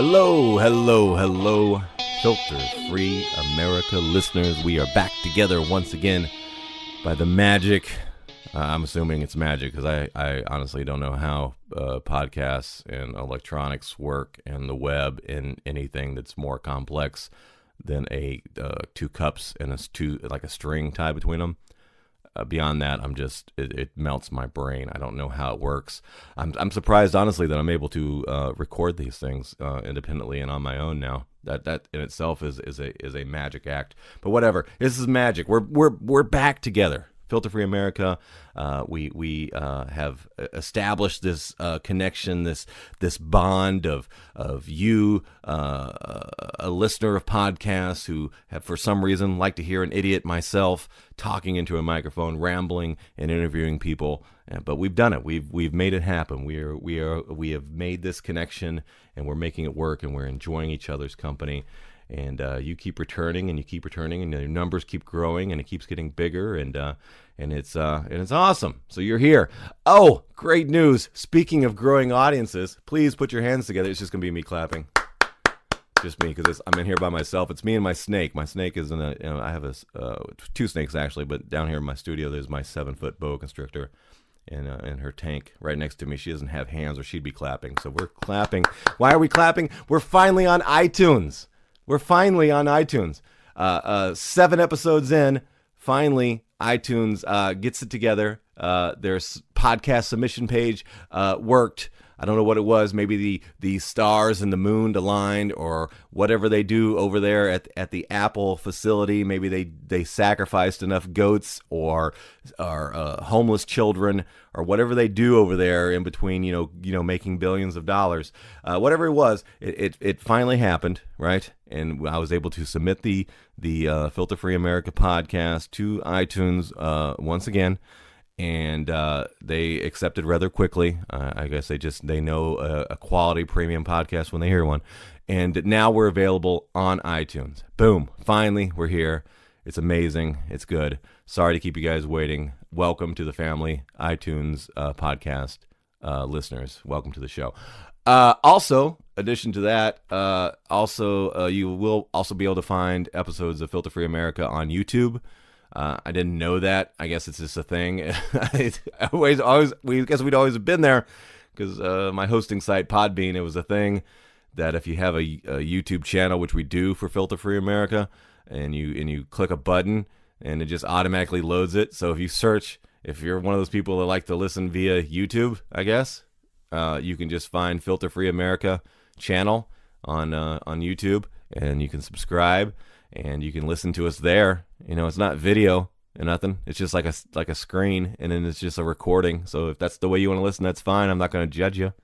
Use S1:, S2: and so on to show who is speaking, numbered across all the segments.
S1: Hello, Filter Free America listeners. We are back together once again by the magic. I'm assuming it's magic because I honestly don't know how podcasts and electronics work and the web and anything that's more complex than two cups and a string tied between them. Beyond that, it melts my brain. I don't know how it works. I'm surprised, honestly, that I'm able to record these things independently and on my own now. That in itself is a magic act. But whatever, this is magic. We're back together. Filter Free America. We have established this connection, this bond of you, a listener of podcasts who have for some reason like to hear an idiot myself talking into a microphone, rambling and interviewing people. But we've done it. We've made it happen. We have made this connection, and we're making it work, and we're enjoying each other's company. And you keep returning, and your numbers keep growing, and it keeps getting bigger, and it's awesome. So you're here. Oh, great news! Speaking of growing audiences, please put your hands together. It's just gonna be me clapping, just me, because I'm in here by myself. It's me and my snake. My snake is I have two snakes actually, but down here in my studio, there's my 7-foot boa constrictor. In her tank right next to me. She doesn't have hands, or she'd be clapping. So we're clapping. Why are we clapping? We're finally on iTunes. 7 episodes in, finally, iTunes gets it together. Their podcast submission page worked. I don't know what it was. Maybe the stars and the moon aligned, or whatever they do over there at the Apple facility. Maybe they sacrificed enough goats or homeless children, or whatever they do over there in between. Making billions of dollars. Whatever it was, it finally happened, right? And I was able to submit the Filter Free America podcast to iTunes once again. And they accepted rather quickly. I guess they know a quality premium podcast when they hear one. And now we're available on iTunes. Boom. Finally, we're here. It's amazing. It's good. Sorry to keep you guys waiting. Welcome to the family, iTunes podcast listeners. Welcome to the show. Also, addition to that, you will also be able to find episodes of Filter Free America on YouTube. I didn't know that. I guess it's just a thing. We guess we'd always have been there, because my hosting site Podbean, it was a thing that if you have a YouTube channel, which we do for Filter Free America, and you click a button, and it just automatically loads it. So if you're one of those people that like to listen via YouTube, I guess you can just find Filter Free America channel on YouTube, and you can subscribe. And you can listen to us there. It's not video and nothing. It's just like a screen, and then it's just a recording. So if that's the way you want to listen, that's fine. I'm not going to judge you.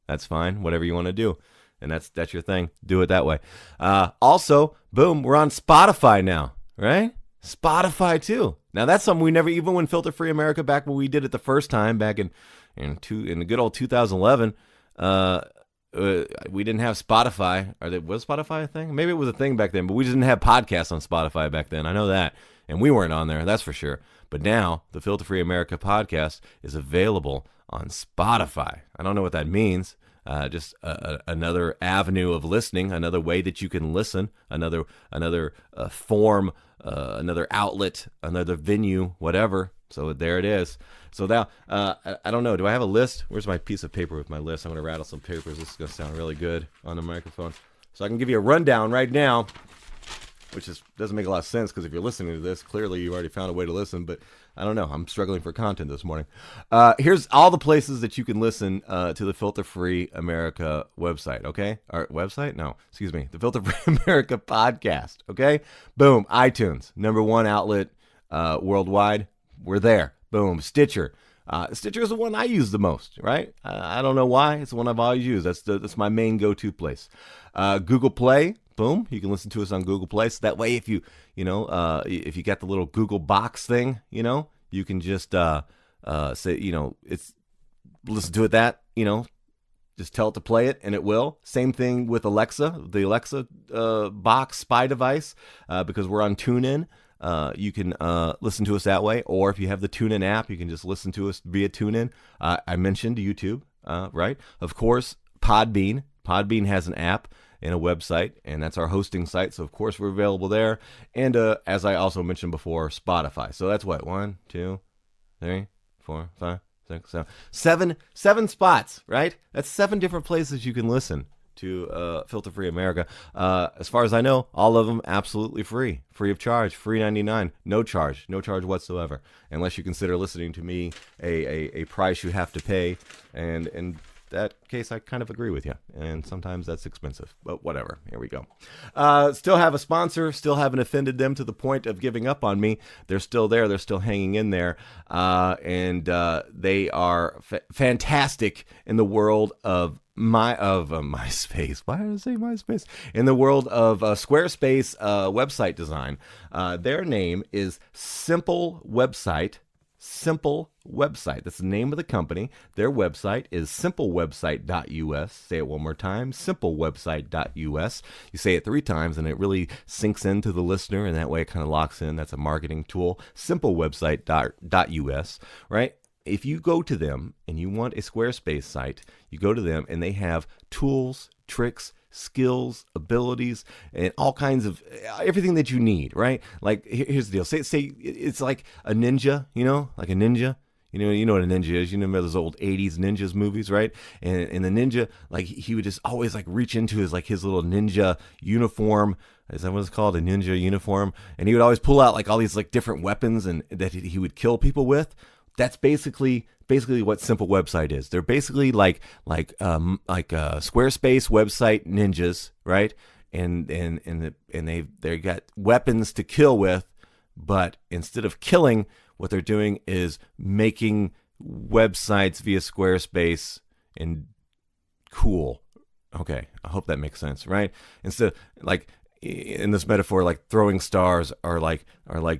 S1: That's fine. Whatever you want to do, and that's your thing. Do it that way. Also, boom, we're on Spotify now, right? Spotify too. Now that's something we never, even when Filter Free America, back when we did it the first time, back in the good old 2011. We didn't have Spotify. Was Spotify a thing? Maybe it was a thing back then, but we didn't have podcasts on Spotify back then. I know that. And we weren't on there, that's for sure. But now, the Filter Free America podcast is available on Spotify. I don't know what that means. Just another avenue of listening, another way that you can listen, another form, another outlet, another venue, whatever. So there it is. So now, I don't know. Do I have a list? Where's my piece of paper with my list? I'm going to rattle some papers. This is going to sound really good on the microphone. So I can give you a rundown right now, which doesn't make a lot of sense, because if you're listening to this, clearly you already found a way to listen. But I don't know. I'm struggling for content this morning. Here's all the places that you can listen to the Filter Free America website, okay? Or website? No, excuse me. The Filter Free America podcast, okay? Boom. iTunes, #1 outlet worldwide. We're there. Boom. Stitcher. Stitcher is the one I use the most, right? I don't know why. It's the one I've always used. That's my main go-to place. Google Play. Boom. You can listen to us on Google Play. So that way, if you got the little Google box thing, you can just say, it's listen to it just tell it to play it, and it will. Same thing with Alexa, the Alexa box spy device, because we're on TuneIn. You can listen to us that way, or if you have the TuneIn app, you can just listen to us via TuneIn. I mentioned YouTube, right? Of course, Podbean. Podbean has an app and a website, and that's our hosting site. So, of course, we're available there. And as I also mentioned before, Spotify. So that's what? 1, 2, 3, 4, 5, 6, 7. Seven spots, right? That's 7 different places you can listen to Filter Free America. As far as I know, all of them absolutely free of charge, free 99, no charge whatsoever, unless you consider listening to me a price you have to pay, and in that case, I kind of agree with you, and sometimes that's expensive, but whatever. Here we go. Still have a sponsor, still haven't offended them to the point of giving up on me. They're still there, they're still hanging in there, and they are fantastic in the world of MySpace. Why did I say MySpace? In the world of Squarespace website design. Their name is Simple Website. Simple Website. That's the name of the company. Their website is simplewebsite.us. Say it one more time. Simplewebsite.us. You say it 3 times and it really sinks into the listener, and that way it kind of locks in. That's a marketing tool. Simplewebsite.us, right? If you go to them and you want a Squarespace site, you go to them and they have tools, tricks, skills, abilities, and all kinds of everything that you need, right? Like, here's the deal. Say it's like a ninja, like a ninja. You know what a ninja is. You remember those old 80s ninjas movies, right? And the ninja, like, he would just always like reach into his little ninja uniform. Is that what it's called? A ninja uniform? And he would always pull out like all these like different weapons and that he would kill people with. That's basically what Simple Website is. They're basically like Squarespace website ninjas, right? And they got weapons to kill with, but instead of killing, what they're doing is making websites via Squarespace and cool. Okay, I hope that makes sense, right? Instead, like in this metaphor, like throwing stars are like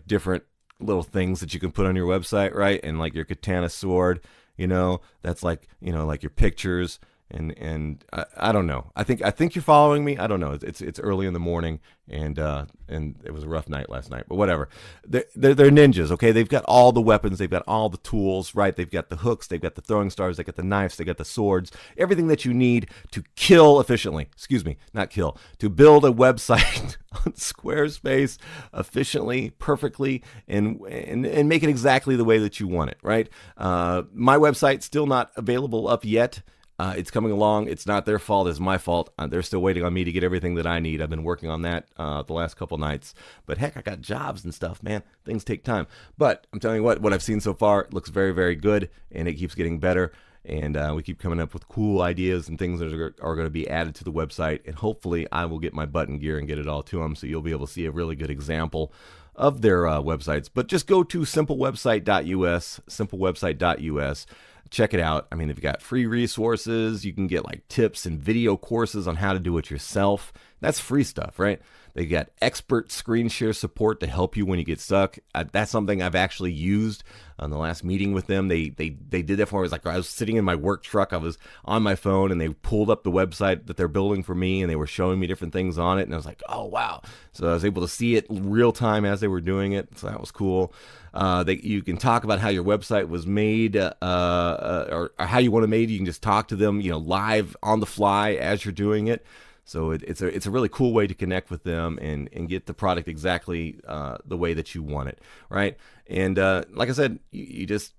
S1: different little things that you can put on your website, right? And like your katana sword, that's like, like your pictures, and I don't know. I think you're following me. I don't know. It's early in the morning, and it was a rough night last night, but whatever. They're ninjas, okay? They've got all the weapons, they've got all the tools, right? They've got the hooks, they've got the throwing stars, they got the knives, they got the swords, everything that you need to kill efficiently. Excuse me, not kill. To build a website on Squarespace efficiently, perfectly, and make it exactly the way that you want it, right? My website's still not available up yet. It's coming along. It's not their fault. It's my fault. They're still waiting on me to get everything that I need. I've been working on that the last couple nights. But heck, I got jobs and stuff, man. Things take time. But I'm telling you what I've seen so far, it looks very, very good, and it keeps getting better. And we keep coming up with cool ideas and things that are going to be added to the website. And hopefully I will get my button gear and get it all to them, so you'll be able to see a really good example of their websites. But just go to simplewebsite.us, simplewebsite.us. Check it out. I mean, they've got free resources. You can get like tips and video courses on how to do it yourself. That's free stuff, right? They got expert screen share support to help you when you get stuck. That's something I've actually used on the last meeting with them. They did that for me. It was like I was sitting in my work truck. I was on my phone, and they pulled up the website that they're building for me, and they were showing me different things on it. And I was like, oh, wow. So I was able to see it real time as they were doing it. So that was cool. You can talk about how your website was made or how you want it made. You can just talk to them, live on the fly as you're doing it. So it's a really cool way to connect with them and get the product exactly the way that you want it, right? And like I said, you just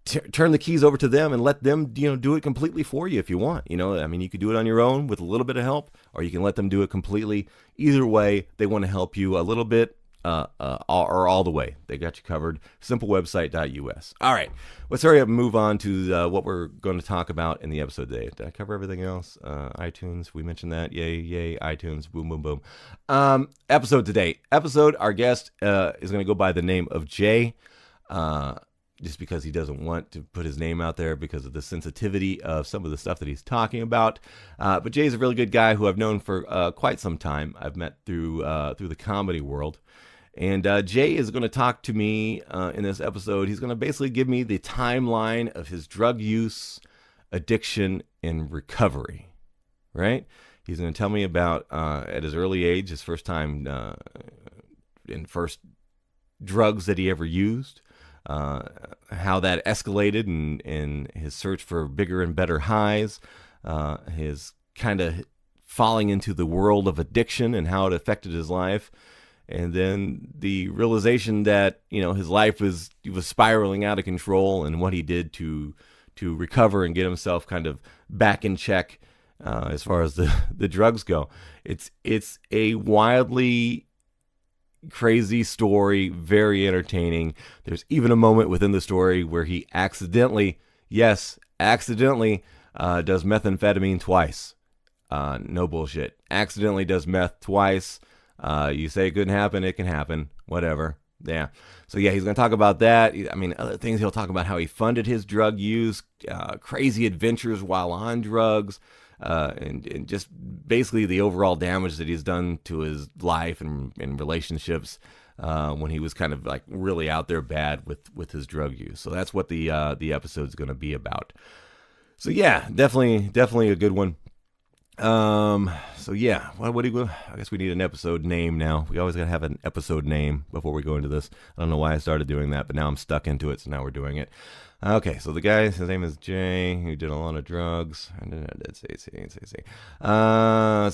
S1: turn the keys over to them and let them do it completely for you if you want. I mean, you could do it on your own with a little bit of help, or you can let them do it completely. Either way, they want to help you a little bit or all the way. They got you covered. Simplewebsite.us. All right, let's hurry up and move on to what we're going to talk about in the episode today. Did I cover everything else? iTunes, we mentioned that. Yay, iTunes, boom, boom, boom. Episode today. Our guest is going to go by the name of Jay, just because he doesn't want to put his name out there because of the sensitivity of some of the stuff that he's talking about. But Jay's a really good guy who I've known for quite some time. I've met through the comedy world. And Jay is going to talk to me in this episode. He's going to basically give me the timeline of his drug use, addiction, and recovery, right? He's going to tell me about, at his early age, his first time and first drugs that he ever used, how that escalated in his search for bigger and better highs, his kind of falling into the world of addiction and how it affected his life. And then the realization that, his life was spiraling out of control, and what he did to recover and get himself kind of back in check as far as the drugs go. It's a wildly crazy story, very entertaining. There's even a moment within the story where he accidentally does methamphetamine twice. No bullshit. Accidentally does meth twice. You say it couldn't happen, it can happen. Whatever. Yeah. So yeah, he's going to talk about that. I mean, other things, he'll talk about how he funded his drug use, crazy adventures while on drugs, and just basically the overall damage that he's done to his life and relationships when he was kind of like really out there bad with his drug use. So that's what the episode's going to be about. So yeah, definitely a good one. So yeah, what do you, I guess we need an episode name now. We always gotta have an episode name before we go into this. I don't know why I started doing that, but now I'm stuck into it, so now we're doing it. Okay, so the guy, his name is Jay, who did a lot of drugs. Let's see. I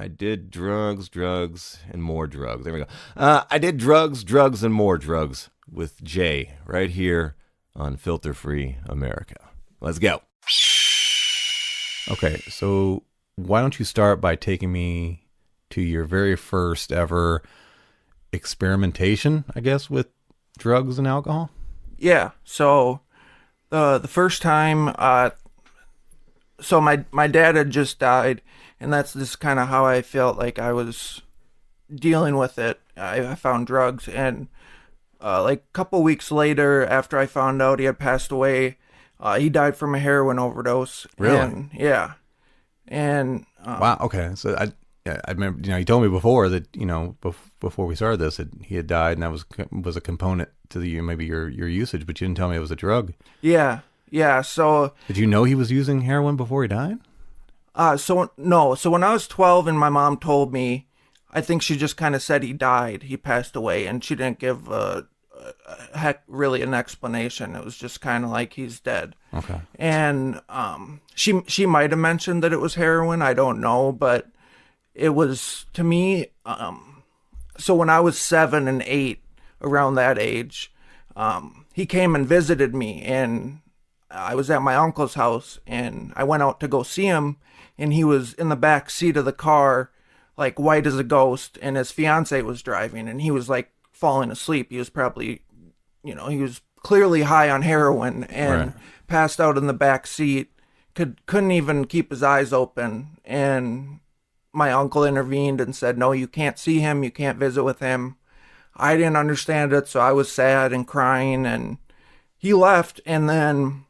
S1: did drugs, and more drugs. There we go. I did drugs, and more drugs with Jay right here on Filter Free America. Let's go.
S2: Okay, so why don't you start by taking me to your very first ever experimentation, I guess, with drugs and alcohol?
S3: Yeah, so the first time, so my dad had just died, and that's just kind of how I felt like I was dealing with it. I found drugs, and like a couple weeks later, after I found out he had passed away, he died from a heroin overdose.
S2: Really?
S3: And, yeah. And
S2: wow. Okay. So I remember, you told me before that, before we started this, that he had died, and that was a component to maybe your usage, but you didn't tell me it was a drug.
S3: Yeah. Yeah. So
S2: did you know he was using heroin before he died?
S3: So when I was 12 and my mom told me, I think she just kind of said he died, he passed away, and she didn't give really an explanation. It was just kind of like he's dead.
S2: Okay.
S3: And she might have mentioned that it was heroin, I don't know, but it was, to me, so when I was 7 and 8, around that age, he came and visited me, and I was at my uncle's house, and I went out to go see him, and he was in the back seat of the car, like white as a ghost, and his fiance was driving, and he was like falling asleep. He was probably, he was clearly high on heroin and passed out in the back seat, couldn't even keep his eyes open. And my uncle intervened and said, no, you can't see him, you can't visit with him. I didn't understand it, so I was sad and crying, and he left. And then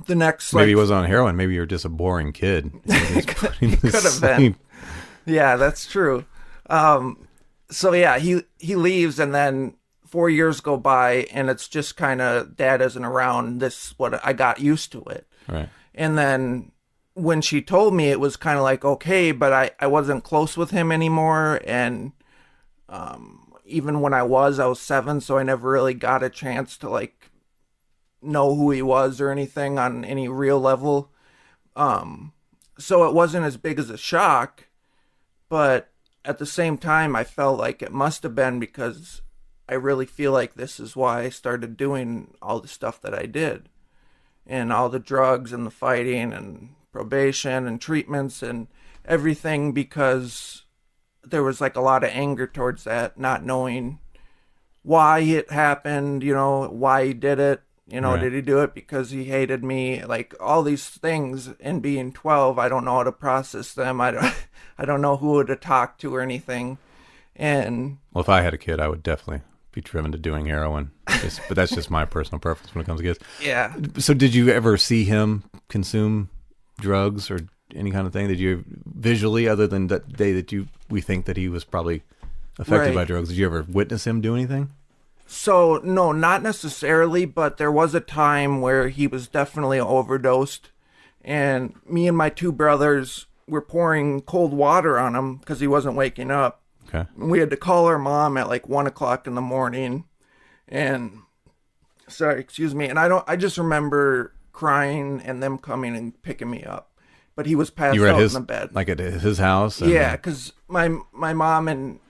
S3: the next,
S2: maybe he wasn't on heroin, maybe you're just a boring kid.
S3: It could have been. Yeah, that's true. So yeah, he leaves, and then 4 years go by, and it's just kind of, Dad isn't around. I got used to it.
S2: Right.
S3: And then when she told me, it was kind of like, okay, but I wasn't close with him anymore. And even when I was 7, so I never really got a chance to like know who he was or anything on any real level. So it wasn't as big as a shock, but at the same time, I felt like it must have been, because I really feel like this is why I started doing all the stuff that I did, and all the drugs and the fighting and probation and treatments and everything, because there was like a lot of anger towards that, not knowing why it happened, why he did it.
S2: Right.
S3: Did he do it because he hated me? Like all these things, and being 12, I don't know how to process them. I don't know who to talk to or anything. And
S2: well, if I had a kid, I would definitely be driven to doing heroin. But that's just my personal preference when it comes to kids.
S3: Yeah.
S2: So did you ever see him consume drugs or any kind of thing? Did you visually, other than that day that we think that he was probably affected by drugs, did you ever witness him do anything?
S3: So, no, not necessarily, but there was a time where he was definitely overdosed, and me and my 2 brothers were pouring cold water on him because he wasn't waking up.
S2: Okay.
S3: And we had to call our mom at like 1 o'clock in the morning, and I just remember crying and them coming and picking me up. but he was passed
S2: You were
S3: out
S2: at his
S3: in the bed.
S2: like at his house. And,
S3: Yeah, because my mom and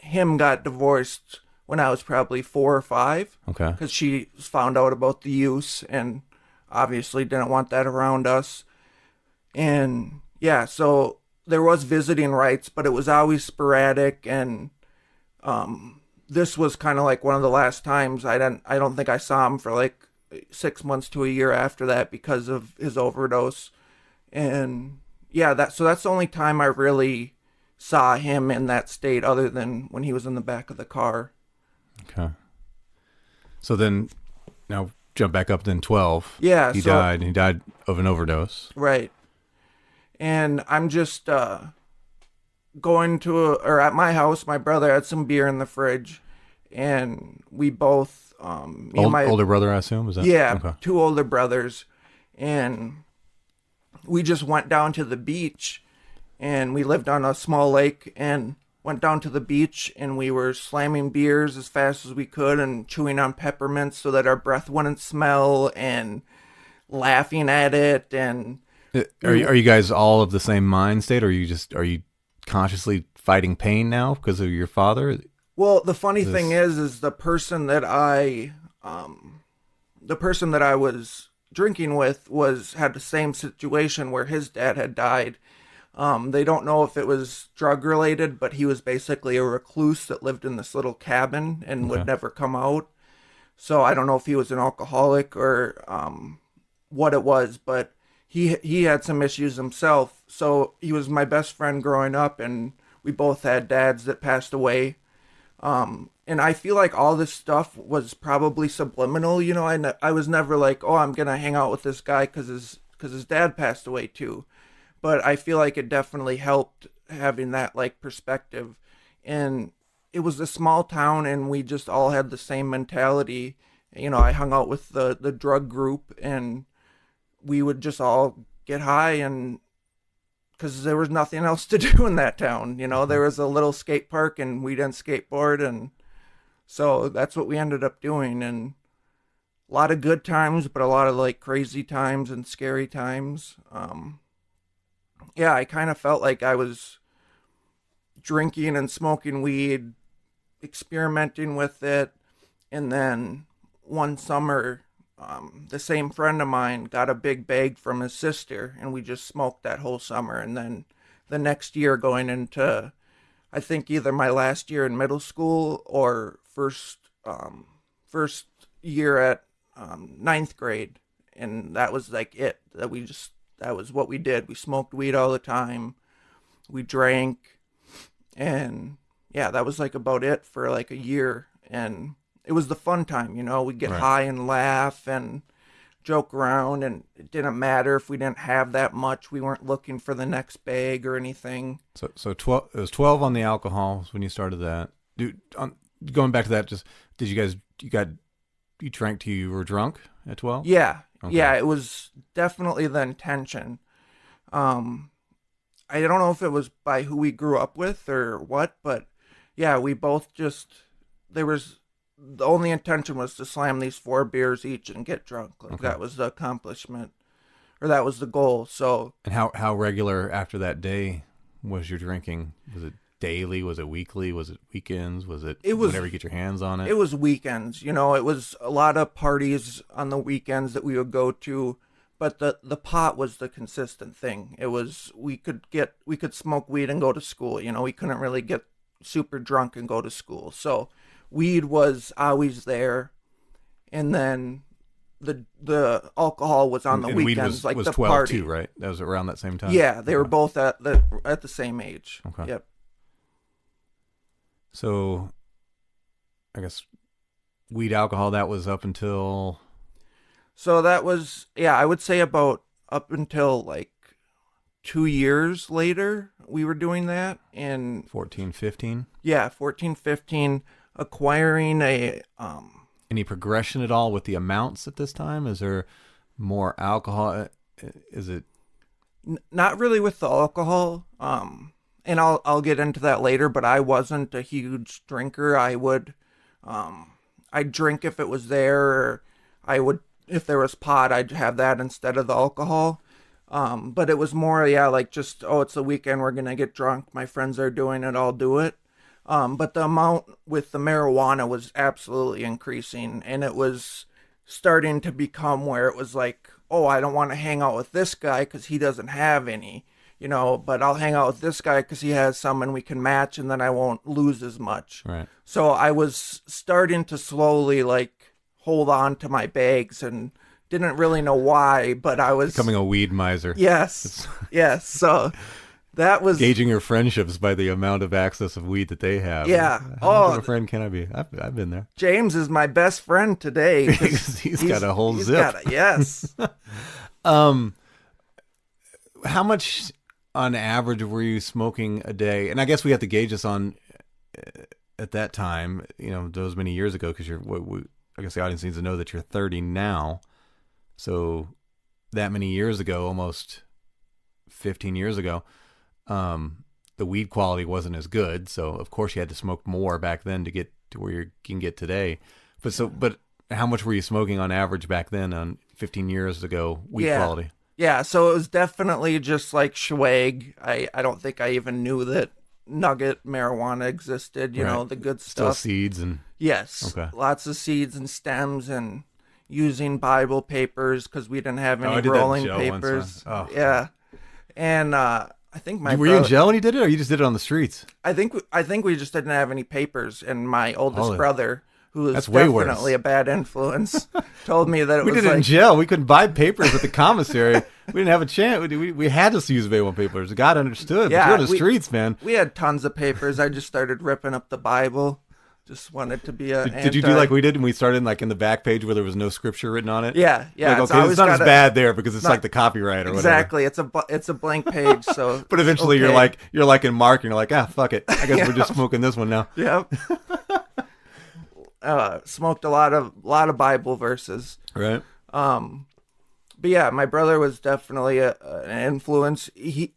S3: him got divorced when I was probably 4 or 5.
S2: Okay.
S3: Because she found out about the use and obviously didn't want that around us. And yeah, so there was visiting rights, but it was always sporadic. And this was kind of like one of the last times. I don't think I saw him for like 6 months to a year after that because of his overdose. And yeah, that's the only time I really saw him in that state, other than when he was in the back of the car.
S2: Okay. So then, now jump back up. Then 12.
S3: Yeah,
S2: He
S3: so-
S2: died. He died of an overdose.
S3: Right. And I'm just going to or at my house, my brother had some beer in the fridge, and we both me and my
S2: Older brother, I assume. Is that?
S3: yeah,
S2: Okay.
S3: 2 older brothers, and we just went down to the beach, and we lived on a small lake, and went down to the beach, and we were slamming beers as fast as we could and chewing on peppermints so that our breath wouldn't smell, and laughing at it. And
S2: Are you guys all of the same mind state, or are you consciously fighting pain now because of your father?
S3: well, the funny thing is the person that I was drinking with had the same situation where his dad had died. They don't know if it was drug related, but he was basically a recluse that lived in this little cabin and would never come out. So I don't know if he was an alcoholic or what it was, but he had some issues himself. So he was my best friend growing up, and we both had dads that passed away. And I feel like all this stuff was probably subliminal. You know, I was never like, oh, I'm gonna hang out with this guy because his dad passed away too. But I feel like it definitely helped having that like perspective. And it was a small town, and we just all had the same mentality. You know, I hung out with the drug group, and we would just all get high, and because there was nothing else to do in that town. You know, there was a little skate park, and we didn't skateboard, and so that's what we ended up doing. And a lot of good times, but a lot of like crazy times and scary times. Yeah, I kind of felt like I was drinking and smoking weed, experimenting with it, and then one summer, the same friend of mine got a big bag from his sister, and we just smoked that whole summer. And then the next year, going into, I think either my last year in middle school or first year at ninth grade, and that was like it. That was what we did. We smoked weed all the time. We drank, and yeah, that was like about it for like a year. And it was the fun time, you know. We'd get high and laugh and joke around, and it didn't matter if we didn't have that much. We weren't looking for the next bag or anything.
S2: So 12. It was 12 on the alcohol when you started that. Going back to that, just did you drank till you were drunk at 12?
S3: Yeah.
S2: Okay.
S3: Yeah, it was definitely the intention. I don't know if it was by who we grew up with or what, but yeah, we both the only intention was to slam these 4 beers each and get drunk. Like that was the accomplishment, or that was the goal. So.
S2: And how regular after that day was your drinking? Was it daily? Was it weekly? Was it weekends? Was it whenever you get your hands on it?
S3: It was weekends. You know, it was a lot of parties on the weekends that we would go to, but the pot was the consistent thing. It was, we could smoke weed and go to school. You know, we couldn't really get super drunk and go to school. So weed was always there, and then the alcohol was on the
S2: and
S3: weekends,
S2: weed was
S3: the
S2: 12
S3: party
S2: too, right? That was around that same time.
S3: Yeah, they were both at the same age.
S2: Okay.
S3: Yep.
S2: So, I guess weed, alcohol, that was up until.
S3: So that was, yeah, I would say about up until like 2 years later, we were doing that. And
S2: 14, 15?
S3: yeah, 14, 15, acquiring a,
S2: Any progression at all with the amounts at this time? Is there more alcohol? Is it?
S3: Not really with the alcohol. And I'll get into that later, but I wasn't a huge drinker. I'd drink if it was there, or if there was pot, I'd have that instead of the alcohol. But it was more, yeah, like just, oh, it's the weekend, we're gonna get drunk. My friends are doing it, I'll do it. But the amount with the marijuana was absolutely increasing, and it was starting to become where it was like, oh, I don't want to hang out with this guy because he doesn't have any, but I'll hang out with this guy because he has some and we can match, and then I won't lose as much.
S2: Right.
S3: So I was starting to slowly like hold on to my bags and didn't really know why, but I was
S2: Becoming a weed miser.
S3: yes. So that was
S2: Gauging your friendships by the amount of access of weed that they have.
S3: Yeah.
S2: How much of a friend can I be? I've been there.
S3: James is my best friend today. 'cause
S2: He's got a whole
S3: he's
S2: zip.
S3: yes.
S2: How much on average were you smoking a day? And I guess we have to gauge this on at that time, those many years ago, because I guess the audience needs to know that you're 30 now. So that many years ago, almost 15 years ago, the weed quality wasn't as good. So of course you had to smoke more back then to get to where you can get today. But how much were you smoking on average back then on 15 years ago weed quality?
S3: Yeah, so it was definitely just like swag. I don't think I even knew that nugget marijuana existed, the good
S2: Still
S3: stuff.
S2: seeds and
S3: Yes.
S2: Okay.
S3: Lots of seeds and stems and using Bible papers because we didn't have
S2: I
S3: any
S2: did that in
S3: rolling
S2: jail once,
S3: papers.
S2: huh? Oh.
S3: Yeah. And I think my
S2: were you in jail when you did it, or you just did it on the streets?
S3: I think we just didn't have any papers, and my oldest
S2: Holy.
S3: brother, who is
S2: That's way worse.
S3: definitely a bad influence, told me that it
S2: We
S3: was
S2: did it in
S3: like,
S2: jail. We couldn't buy papers at the commissary. We didn't have a chance. We had to use available papers. God understood.
S3: Yeah,
S2: but you're on the streets, man.
S3: we had tons of papers. I just started ripping up the Bible. Just wanted to be a.
S2: Did you do like we did, and we started in the back page where there was no scripture written on it?
S3: Yeah.
S2: Like, okay,
S3: always
S2: it's not as
S3: gotta-
S2: bad there because it's like the copyright or
S3: Exactly. It's a blank page. So.
S2: whatever. But eventually,
S3: okay.
S2: you're like in Mark, and you're like, fuck it. I guess we're just smoking this one now.
S3: Yep. Smoked a lot of Bible verses.
S2: Right.
S3: But yeah, my brother was definitely an influence.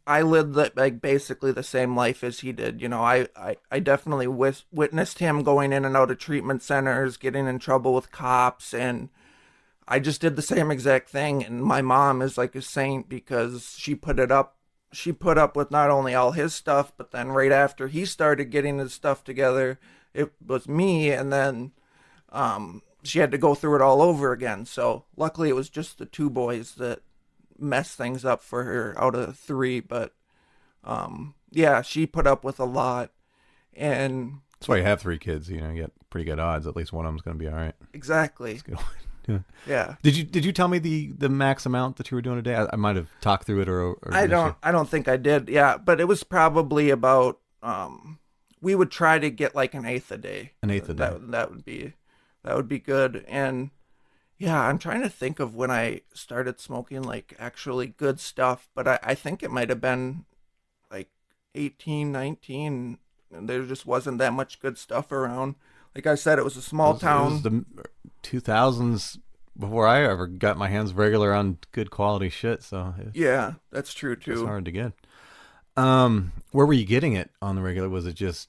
S3: I lived basically the same life as he did. I definitely witnessed him going in and out of treatment centers, getting in trouble with cops, and I just did the same exact thing. And my mom is like a saint because she put up with not only all his stuff, but then right after he started getting his stuff together, it was me, and then she had to go through it all over again. So luckily it was just the two boys that messed things up for her out of three. But yeah, she put up with a lot. And
S2: That's why you have 3 kids. You get pretty good odds. At least one of them's going to be all right.
S3: exactly.
S2: Yeah.
S3: Yeah.
S2: Did you tell me the max amount that you were doing a day? I might have talked through it or
S3: I don't think I did. Yeah. But it was probably about, we would try to get like an eighth a day.
S2: An eighth a day.
S3: That would be good. And yeah, I'm trying to think of when I started smoking like actually good stuff, but I think it might have been like 18, 19. And there just wasn't that much good stuff around. Like I said, it was a small town.
S2: It was the 2000s before I ever got my hands regular on good quality shit. So
S3: Yeah, that's true
S2: it's
S3: too.
S2: hard to get. Where were you getting it on the regular? Was it just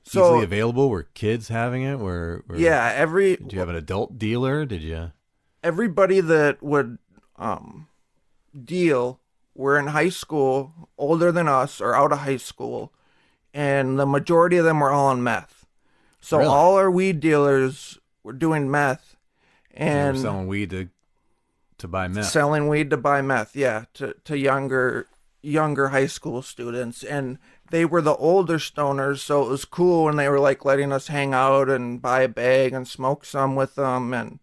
S3: So-
S2: easily available? Were kids having it?
S3: Yeah,
S2: Did you have an adult dealer? Did you?
S3: everybody that would deal were in high school, older than us, or out of high school, and the majority of them were all on meth. So
S2: Really?
S3: all our weed dealers were doing meth
S2: You were
S3: and
S2: selling weed to buy meth.
S3: selling weed to buy meth. Yeah, to younger high school students, and they were the older stoners, so it was cool when they were like letting us hang out and buy a bag and smoke some with them. And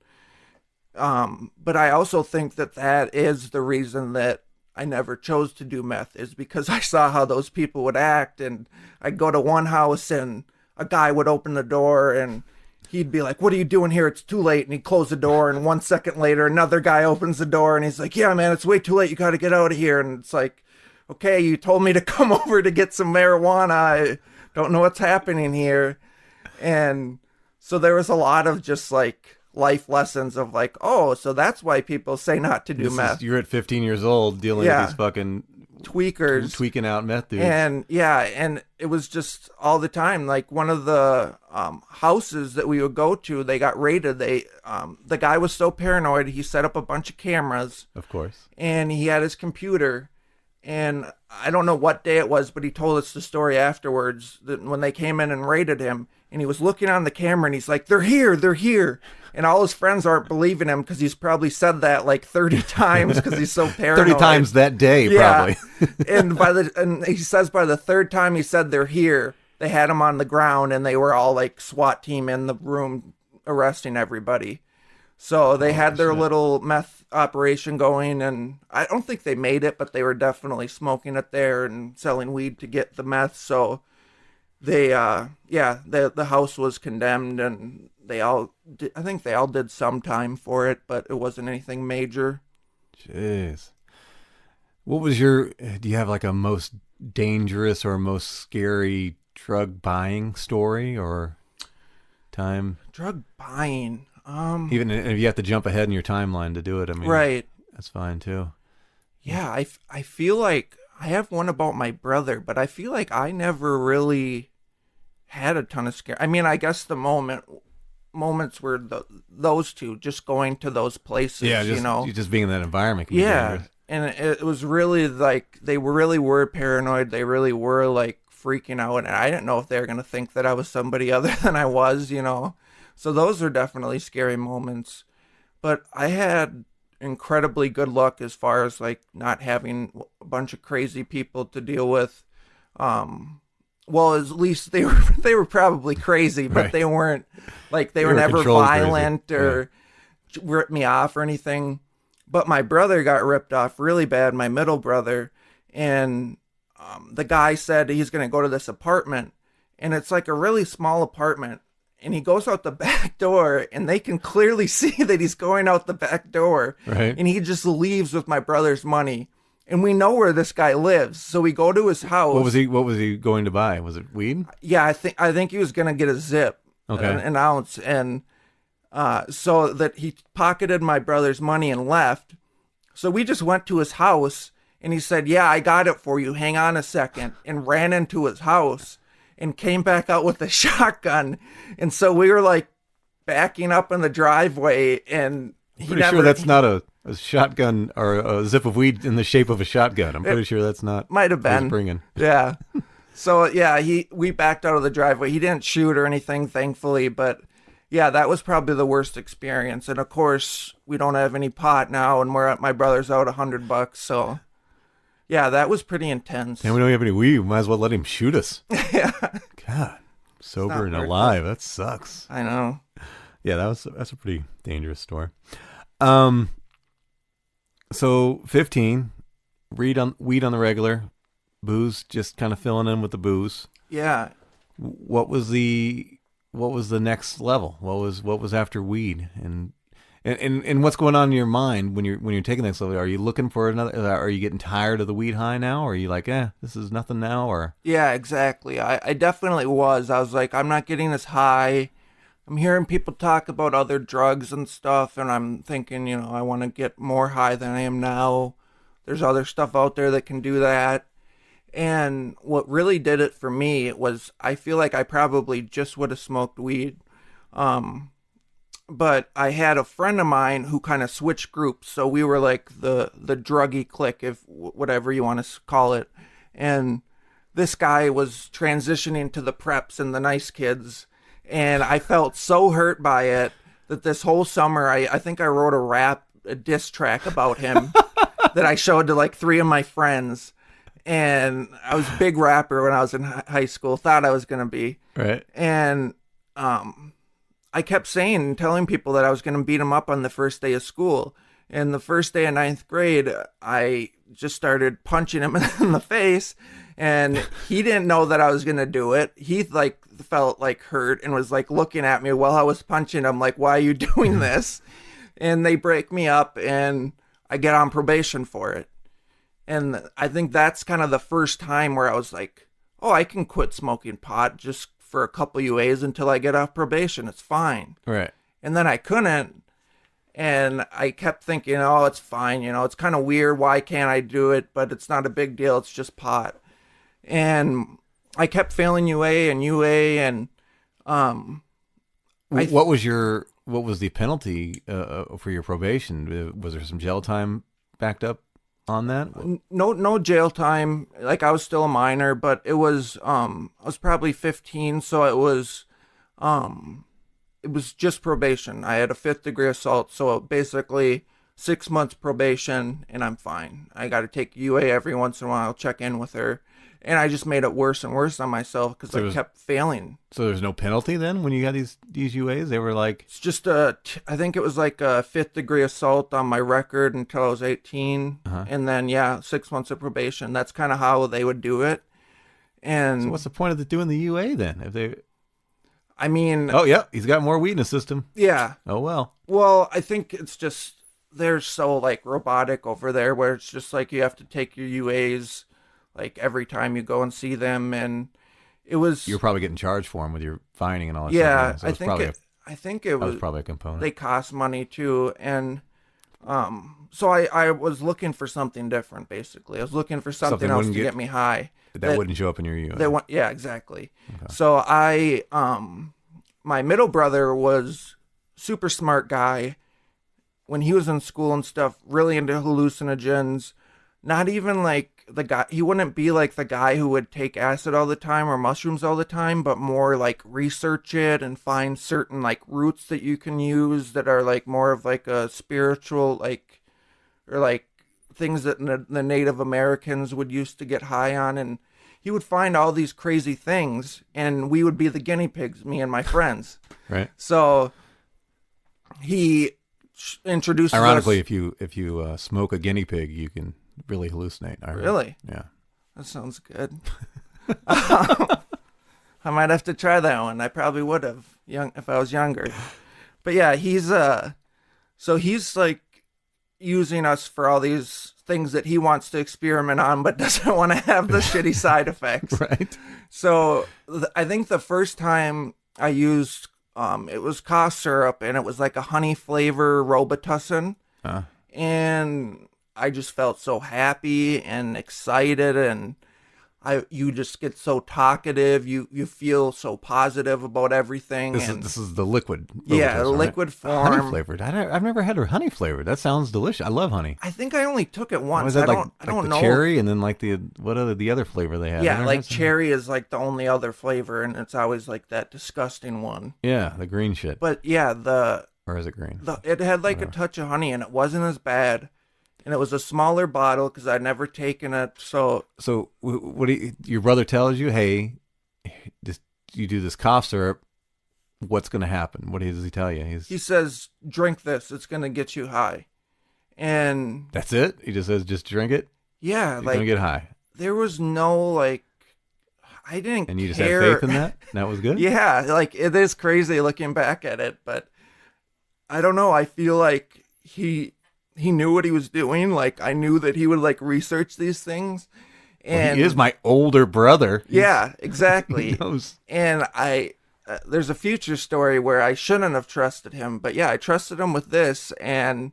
S3: but I also think that is the reason that I never chose to do meth, is because I saw how those people would act. And I'd go to one house and a guy would open the door and he'd be like, "What are you doing here? It's too late." And he'd close the door, and 1 second later another guy opens the door and he's like, "Yeah, man, it's way too late. You got to get out of here." And it's like, okay, you told me to come over to get some marijuana. I don't know what's happening here. And so there was a lot of just like life lessons of like, oh, so that's why people say not to do meth.
S2: You're at 15 years old dealing
S3: Yeah.
S2: with these fucking
S3: tweakers.
S2: Tweaking out meth dudes.
S3: And yeah, and it was just all the time. Like one of the houses that we would go to, they got raided. The guy was so paranoid, he set up a bunch of cameras,
S2: of course.
S3: and he had his computer. And I don't know what day it was, but he told us the story afterwards that when they came in and raided him, and he was looking on the camera and he's like, they're here. And all his friends aren't believing him because he's probably said that like 30 times because he's so paranoid.
S2: 30 times that day, probably.
S3: and he says by the third time he said they're here, they had him on the ground and they were all like SWAT team in the room arresting everybody. So they had their little meth operation going, and I don't think they made it, but they were definitely smoking it there and selling weed to get the meth. So they, the house was condemned, and I think they all did some time for it, but it wasn't anything major.
S2: Jeez. What was do you have like a most dangerous or most scary drug buying story or time?
S3: Drug buying.
S2: Even if you have to jump ahead in your timeline to do it, I mean,
S3: right.
S2: That's fine too.
S3: Yeah, I feel like I have one about my brother, but I feel like I never really had a ton of scare. I mean, I guess the moments were those two, just going to those places,
S2: just being in that environment can be dangerous.
S3: And it was really like they really were paranoid. They really were like freaking out, and I didn't know if they were going to think that I was somebody other than I was, So those are definitely scary moments. But I had incredibly good luck as far as like not having a bunch of crazy people to deal with. Well, at least they were probably crazy, but
S2: right.
S3: They weren't like they were never violent or ripped me off or anything. But my brother got ripped off really bad, my middle brother, and the guy said he's going to go to this apartment, and it's like a really small apartment. And he goes out the back door, and they can clearly see that he's going out the back door.
S2: Right.
S3: And he just leaves with my brother's money. And we know where this guy lives, so we go to his house.
S2: What was he going to buy? Was it weed?
S3: Yeah, I think he was going to get a zip,
S2: okay,
S3: an ounce, and so that he pocketed my brother's money and left. So we just went to his house, and he said, "Yeah, I got it for you. Hang on a second," and ran into his house. And came back out with a shotgun. And so we were like backing up in the driveway, and
S2: sure that's not a shotgun or a zip of weed in the shape of a shotgun. I'm pretty sure that's not.
S3: Might have been.
S2: Bringing.
S3: Yeah. So yeah, we backed out of the driveway. He didn't shoot or anything, thankfully, but yeah, that was probably the worst experience. And of course, we don't have any pot now, and my brother's out $100. So yeah, that was pretty intense.
S2: And we don't have any weed. We might as well let him shoot us.
S3: Yeah.
S2: God, sober and alive. That sucks.
S3: I know.
S2: Yeah, that's a pretty dangerous story. So 15, weed on the regular, booze, just kind of filling in with the booze.
S3: Yeah.
S2: What was the next level? What was after weed? And what's going on in your mind when you're taking that level? Are you looking for another? Are you getting tired of the weed high now? Or are you like, this is nothing now? Or
S3: yeah, exactly. I definitely was. I was like, I'm not getting as high. I'm hearing people talk about other drugs and stuff, and I'm thinking, I want to get more high than I am now. There's other stuff out there that can do that. And what really did it for me was I feel like I probably just would have smoked weed. But I had a friend of mine who kind of switched groups. So we were like the druggy clique, if whatever you want to call it. And this guy was transitioning to the preps and the nice kids. And I felt so hurt by it that this whole summer, I think I wrote a diss track about him that I showed to like 3 of my friends. And I was a big rapper when I was in high school, thought I was going to be.
S2: Right.
S3: And I kept telling people that I was going to beat him up on the first day of school. And the first day of 9th grade, I just started punching him in the face. And he didn't know that I was going to do it. He felt like hurt and was like looking at me while I was punching him, like, why are you doing this? And they break me up and I get on probation for it. And I think that's kind of the first time where I was like, oh, I can quit smoking pot just for a couple UAs until I get off probation. It's fine.
S2: Right.
S3: And then I couldn't. And I kept thinking, oh, it's fine. It's kind of weird. Why can't I do it? But it's not a big deal. It's just pot. And I kept failing UA and UA. And
S2: what was the penalty for your probation? Was there some jail time backed up on that?
S3: no jail time. Like, I was still a minor, but it was, I was probably 15. So it was just probation. I had a 5th degree assault. So basically 6 months probation and I'm fine. I got to take UA every once in a while, check in with her. And I just made it worse and worse on myself because I kept failing.
S2: So there's no penalty then when you got these UAs? They were like...
S3: It's just I think it was like a 5th degree assault on my record until I was 18. And then, 6 months of probation. That's kind of how they would do it. And
S2: so what's the point of doing the UA then? If they...
S3: I mean...
S2: Oh, yeah, he's got more weed in his system.
S3: Yeah.
S2: Oh, well.
S3: Well, I think it's just, they're so like robotic over there where it's just like you have to take your UAs like every time you go and see them. And it was...
S2: You're probably getting charged for them with your fining and all that
S3: stuff.
S2: So
S3: I think it was
S2: probably a component.
S3: They cost money too. And so I was looking for something different, basically. I was looking for something else to get me high.
S2: That wouldn't show up in your UA.
S3: Yeah, exactly. Okay. So my middle brother was super smart guy. When he was in school and stuff, really into hallucinogens. Not even like the guy, he wouldn't be like the guy who would take acid all the time or mushrooms all the time, but more like research it and find certain like roots that you can use that are like more of like a spiritual, like, or like things that the Native Americans would used to get high on. And he would find all these crazy things and we would be the guinea pigs, me and my friends.
S2: Right.
S3: So he introduced
S2: Ironically, if you smoke a guinea pig, you can really hallucinate.
S3: Really?
S2: Yeah. That
S3: sounds good. I might have to try that one. I probably would have if I was younger. But yeah, he's like using us for all these things that he wants to experiment on, but doesn't want to have the shitty side effects.
S2: Right.
S3: So I think the first time I used, it was cough syrup and it was like a honey flavor Robitussin. And I just felt so happy and excited, and you just get so talkative. You feel so positive about everything.
S2: This is the liquid.
S3: Yeah, the
S2: right?
S3: liquid form.
S2: Honey flavored. I've never had a honey flavored. That sounds delicious. I love honey.
S3: I think I only took it once.
S2: Was that
S3: I don't know.
S2: Cherry, and then like the other flavor they have.
S3: Yeah, like cherry is like the only other flavor, and it's always like that disgusting one.
S2: Yeah, the green shit.
S3: But yeah,
S2: or is it green?
S3: It had like a touch of honey, and it wasn't as bad. And it was a smaller bottle because I'd never taken it. So
S2: what your brother tells you, hey, you do this cough syrup, what's going to happen? What does he tell you?
S3: He says, drink this. It's going to get you high. And
S2: that's it? He just says, just drink it?
S3: Yeah.
S2: You're going to get high.
S3: There was no I didn't care.
S2: And you just had faith in that? That was good?
S3: Yeah. Like, it is crazy looking back at it. But I don't know. I feel like he knew what he was doing. Like, I knew that he would like research these things. And
S2: he is my older brother.
S3: Yeah, exactly.
S2: He knows.
S3: And there's a future story where I shouldn't have trusted him, but yeah, I trusted him with this, and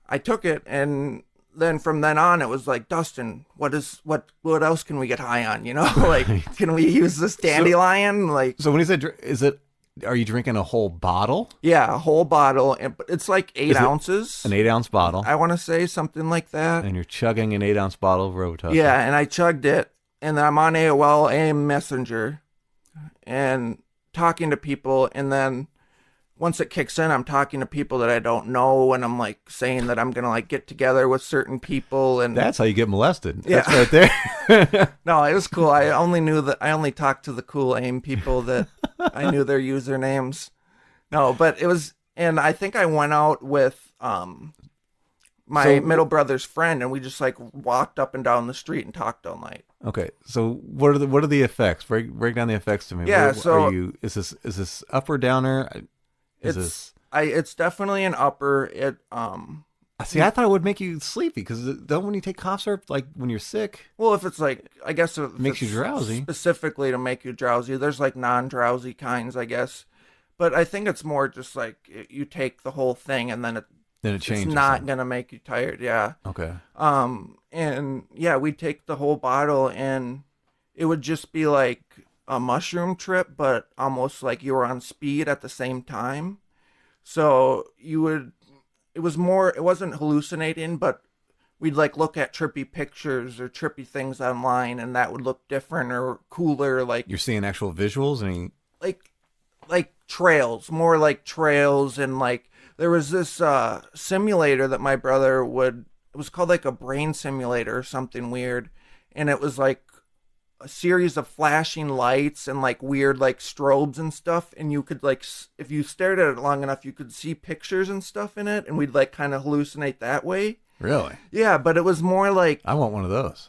S3: I took it. And then from then on, it was like, Dustin, what else can we get high on? Like, can we use this dandelion?
S2: So when he said, are you drinking a whole bottle?
S3: Yeah, a whole bottle. But it's like 8 ounces.
S2: An 8-ounce bottle.
S3: I want to say something like that.
S2: And you're chugging an 8-ounce bottle of Robitussin.
S3: Yeah, and I chugged it. And then I'm on AOL AIM Messenger and talking to people. And then once it kicks in, I'm talking to people that I don't know. And I'm like saying that I'm going to like get together with certain people. And
S2: that's how you get molested.
S3: Yeah.
S2: That's right there.
S3: No, it was cool. I only talked to the cool AIM people that I knew their usernames. No, but it was, and I think I went out with my middle brother's friend, and we just like walked up and down the street and talked all night.
S2: Okay, so what are the effects? Break down the effects to me.
S3: Yeah,
S2: is this up or downer?
S3: It's definitely an upper.
S2: See, I thought it would make you sleepy because when you take cough syrup, like when you're sick.
S3: Well, if it's like, I guess it
S2: makes you drowsy.
S3: Specifically to make you drowsy. There's like non-drowsy kinds, I guess. But I think it's more just like you take the whole thing and then
S2: Then it
S3: it's
S2: changes.
S3: not gonna make you tired. Yeah.
S2: Okay.
S3: And yeah, we'd take the whole bottle and it would just be like a mushroom trip, but almost like you were on speed at the same time. So it wasn't hallucinating, but we'd like look at trippy pictures or trippy things online and that would look different or cooler. Like,
S2: You're seeing actual visuals and
S3: like trails, more like trails. And like there was this simulator that my brother it was called like a brain simulator or something weird, and it was like a series of flashing lights and like weird like strobes and stuff, and you could like if you stared at it long enough you could see pictures and stuff in it, and we'd like kind of hallucinate that way.
S2: really,
S3: Yeah, but it was more like
S2: I want one of those.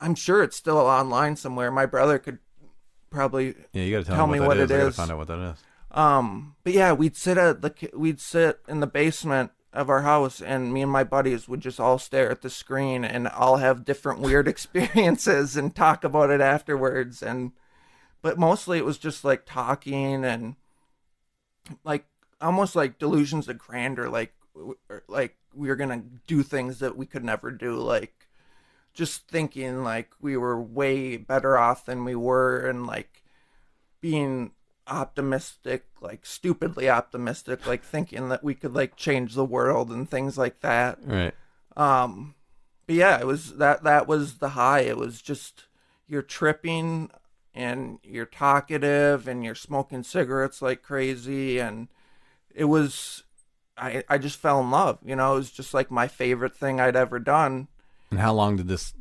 S3: I'm sure it's still online somewhere. My brother could probably
S2: Yeah, you got to
S3: tell me what it
S2: I gotta
S3: is.
S2: find out what that is.
S3: But yeah, we'd sit in the basement of our house, and me and my buddies would just all stare at the screen and all have different weird experiences and talk about it afterwards. But mostly it was just like talking and like almost like delusions of grandeur, like we were gonna do things that we could never do, like just thinking like we were way better off than we were, and like being optimistic, like stupidly optimistic, like thinking that we could like change the world and things like that.
S2: Right.
S3: But yeah, it was that was the high. It was just you're tripping and you're talkative and you're smoking cigarettes like crazy, and it was I just fell in love. You know, it was just like my favorite thing I'd ever done.
S2: And how long did this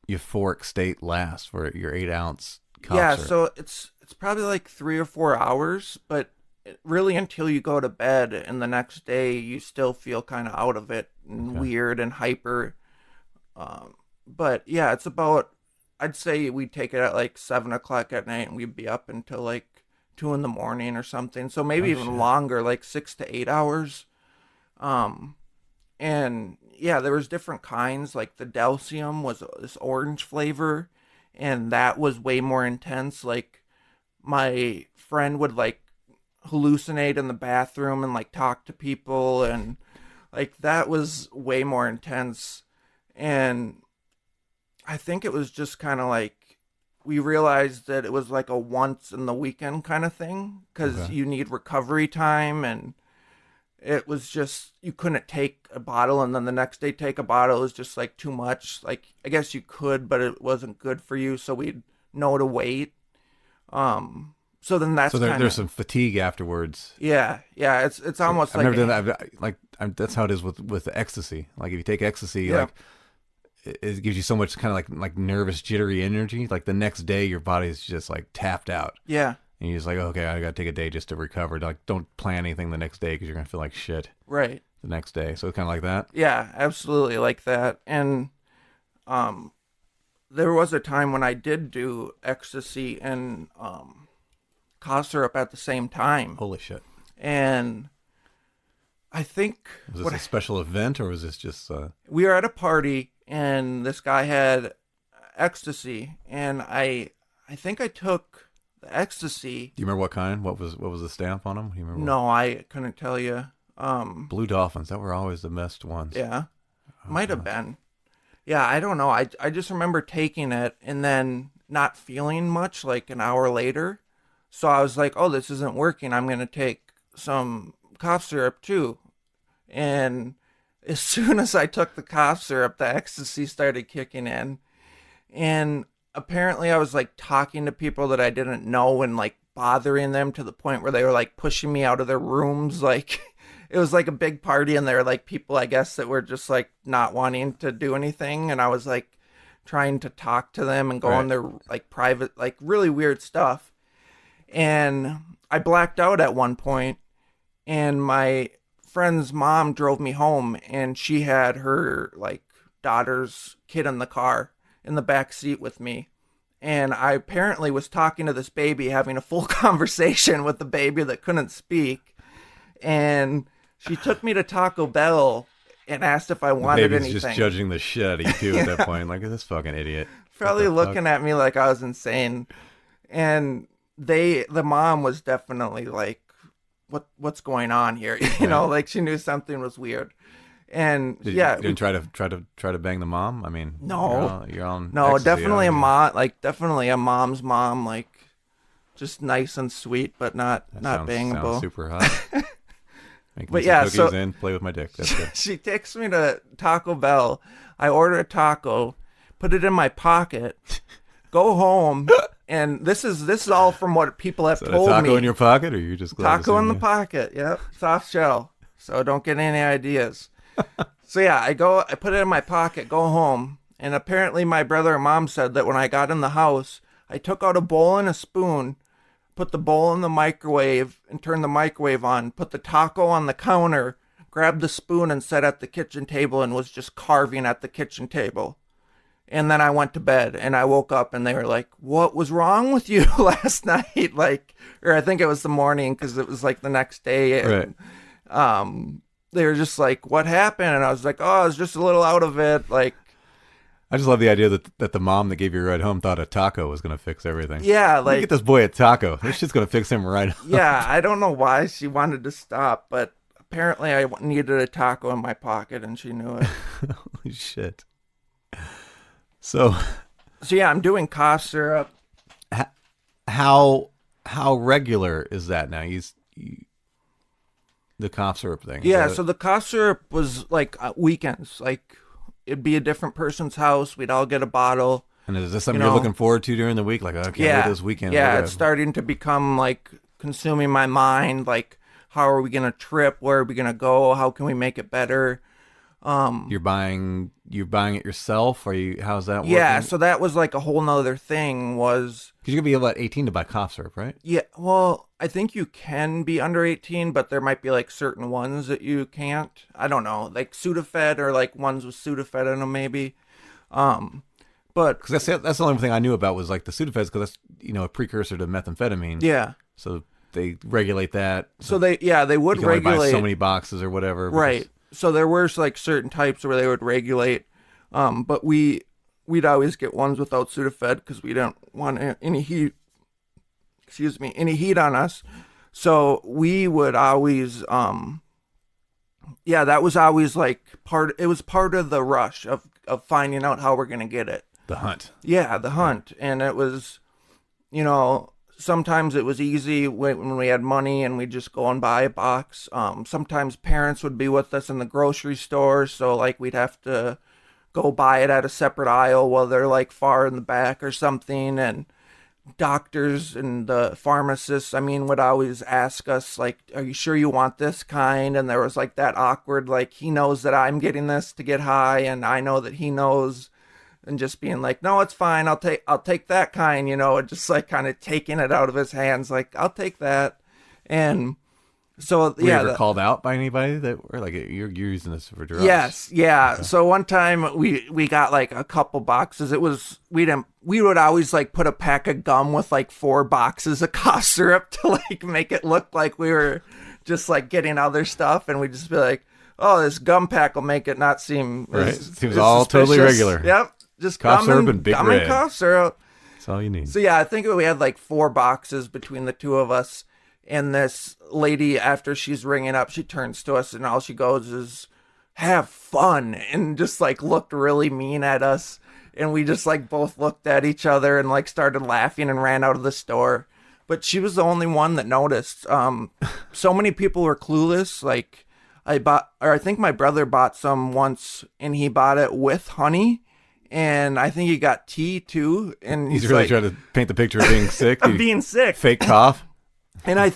S2: euphoric state last for your 8-ounce cough
S3: Yeah,
S2: syrup?
S3: so it's probably like 3 or 4 hours, but really until you go to bed, and the next day you still feel kind of out of it and weird and hyper. But yeah, it's about, I'd say we'd take it at like 7 o'clock at night and we'd be up until like 2 in the morning or something. So maybe even longer, like 6 to 8 hours. And yeah, there was different kinds. Like the Delcium was this orange flavor, and that was way more intense. Like my friend would like hallucinate in the bathroom and like talk to people, and like that was way more intense. And I think it was just kind of like we realized that it was like a once in the weekend kind of thing, because you need recovery time, and it was just you couldn't take a bottle and then the next day take a bottle. It was just like too much. Like I guess you could, but it wasn't good for you, so we'd know to wait. So then that's
S2: there's some fatigue afterwards.
S3: Yeah. It's almost
S2: I've
S3: like
S2: never done that. That's how it is with the ecstasy. Like if you take ecstasy, like it gives you so much kind of like nervous, jittery energy. Like the next day, your body's just like tapped out.
S3: Yeah.
S2: And you're just like, okay, I got to take a day just to recover. Like, don't plan anything the next day because you're gonna feel like shit.
S3: Right.
S2: The next day. So it's kind of like that.
S3: Yeah, absolutely like that. And there was a time when I did do ecstasy and cough syrup at the same time.
S2: Holy shit.
S3: And I think
S2: Was this a special event or was this just
S3: we were at a party and this guy had ecstasy, and I think I took the ecstasy.
S2: do you remember what kind? What was the stamp on them? Do you remember?
S3: No, I couldn't tell you.
S2: Blue Dolphins, that were always the best ones.
S3: Yeah. Might have been. Yeah, I don't know. I just remember taking it and then not feeling much like an hour later. So I was like, oh, this isn't working. I'm going to take some cough syrup too. And as soon as I took the cough syrup, the ecstasy started kicking in. And apparently I was like talking to people that I didn't know and like bothering them to the point where they were like pushing me out of their rooms. Like it was like a big party, and there were like people, I guess, that were just like not wanting to do anything. And I was like trying to talk to them and go on their like private, like really weird stuff. And I blacked out at one point, and my friend's mom drove me home, and she had her like daughter's kid in the car in the back seat with me. And I apparently was talking to this baby, having a full conversation with the baby that couldn't speak. And she took me to Taco Bell and asked if I wanted
S2: Baby's
S3: anything.
S2: just judging the shit out of you too at that point. Like, this fucking idiot.
S3: Probably
S2: What the fuck?
S3: looking at me like I was insane. And the mom was definitely like, what's going on here? You know, like she knew something was weird. And
S2: You didn't try to bang the mom. I mean,
S3: No.
S2: you're on
S3: no,
S2: ecstasy,
S3: definitely a
S2: aren't you?
S3: mom, like definitely a mom's mom, like just nice and sweet, but not
S2: Sounds
S3: bangable.
S2: super hot. Make
S3: But
S2: me
S3: yeah,
S2: some cookies
S3: so-
S2: and play with my dick. That's good.
S3: She takes me to Taco Bell. I order a taco, put it in my pocket, go home, and this is all from what people have
S2: Is that a
S3: told
S2: taco
S3: me.
S2: in your pocket, or you just glad to
S3: Taco
S2: see
S3: in the
S2: me?
S3: pocket. Yep, soft shell. So don't get any ideas. So yeah, I put it in my pocket, go home, and apparently my brother and mom said that when I got in the house, I took out a bowl and a spoon, put the bowl in the microwave, and turned the microwave on, put the taco on the counter, grabbed the spoon and sat at the kitchen table and was just carving at the kitchen table. And then I went to bed and I woke up and they were like, "What was wrong with you last night?" Like, or I think it was the morning because it was like the next day. And, they were just like, "What happened?" And I was like, "Oh, I was just a little out of it." Like,
S2: I just love the idea that the mom that gave you a ride home thought a taco was going to fix everything.
S3: yeah,
S2: Let me
S3: like,
S2: get this boy a taco. This shit's going to fix him right up.
S3: yeah, I don't know why she wanted to stop, but apparently I needed a taco in my pocket and she knew it.
S2: Holy shit. So
S3: So yeah, I'm doing cough syrup.
S2: how regular is that now? The cough syrup thing. Is
S3: Yeah,
S2: that-
S3: so the cough syrup was like weekends. Like it'd be a different person's house. We'd all get a bottle.
S2: and is this something
S3: you
S2: you're
S3: know-
S2: looking forward to during the week? Like, okay,
S3: Yeah,
S2: this weekend.
S3: yeah,
S2: we're
S3: it's
S2: gonna-
S3: starting to become like consuming my mind. Like, how are we gonna trip? Where are we gonna go? How can we make it better?
S2: You're buying it yourself, or how's that working?
S3: Yeah, so that was like a whole nother thing. Was
S2: because you're gonna be about 18 to buy cough syrup, right?
S3: yeah, well, I think you can be under 18, but there might be like certain ones that you can't. I don't know, like Sudafed or like ones with Sudafed in them, maybe. But
S2: Because that's the only thing I knew about was like the Sudafeds, because that's a precursor to methamphetamine.
S3: yeah,
S2: So they regulate that.
S3: so they would
S2: you can only buy
S3: regulate.
S2: so many boxes or whatever. because-
S3: Right. So there were like certain types where they would regulate, but we'd always get ones without Sudafed because we didn't want any heat. Excuse me, any heat on us. So we would always, yeah, that was always like it was part of the rush of finding out how we're gonna get it.
S2: The hunt.
S3: Yeah, the hunt. And it was, sometimes it was easy when we had money and we'd just go and buy a box. Sometimes parents would be with us in the grocery store. So, like, we'd have to go buy it at a separate aisle while they're, like, far in the back or something. And doctors and the pharmacists, would always ask us, like, "Are you sure you want this kind?" And there was, like, that awkward, like, he knows that I'm getting this to get high and I know that he knows. And just being like, "No, it's fine. I'll take that kind," and just like kind of taking it out of his hands, like, "I'll take that." And so
S2: Were you
S3: yeah,
S2: ever called out by anybody that were like, you're using this for drugs?
S3: yes, yeah. Okay. So one time we got like a couple boxes. It was we would always like put a pack of gum with like 4 boxes of cough syrup to like make it look like we were just like getting other stuff, and we'd just be like, "Oh, this gum pack will make it not seem
S2: Right.
S3: as
S2: Seems all totally
S3: suspicious."
S2: regular.
S3: Yep. Just
S2: Cough syrup and Big
S3: gum
S2: Red.
S3: and cough syrup.
S2: That's all you need.
S3: So yeah, I think we had like 4 boxes between the two of us. And this lady, after she's ringing up, she turns to us and all she goes is, "Have fun," and just like looked really mean at us. And we just like both looked at each other and like started laughing and ran out of the store. But she was the only one that noticed. So many people were clueless. Like I think my brother bought some once and he bought it with honey. And I think he got tea too. And
S2: He's really
S3: like,
S2: trying to paint the picture of being sick.
S3: of being sick.
S2: Fake cough.
S3: And I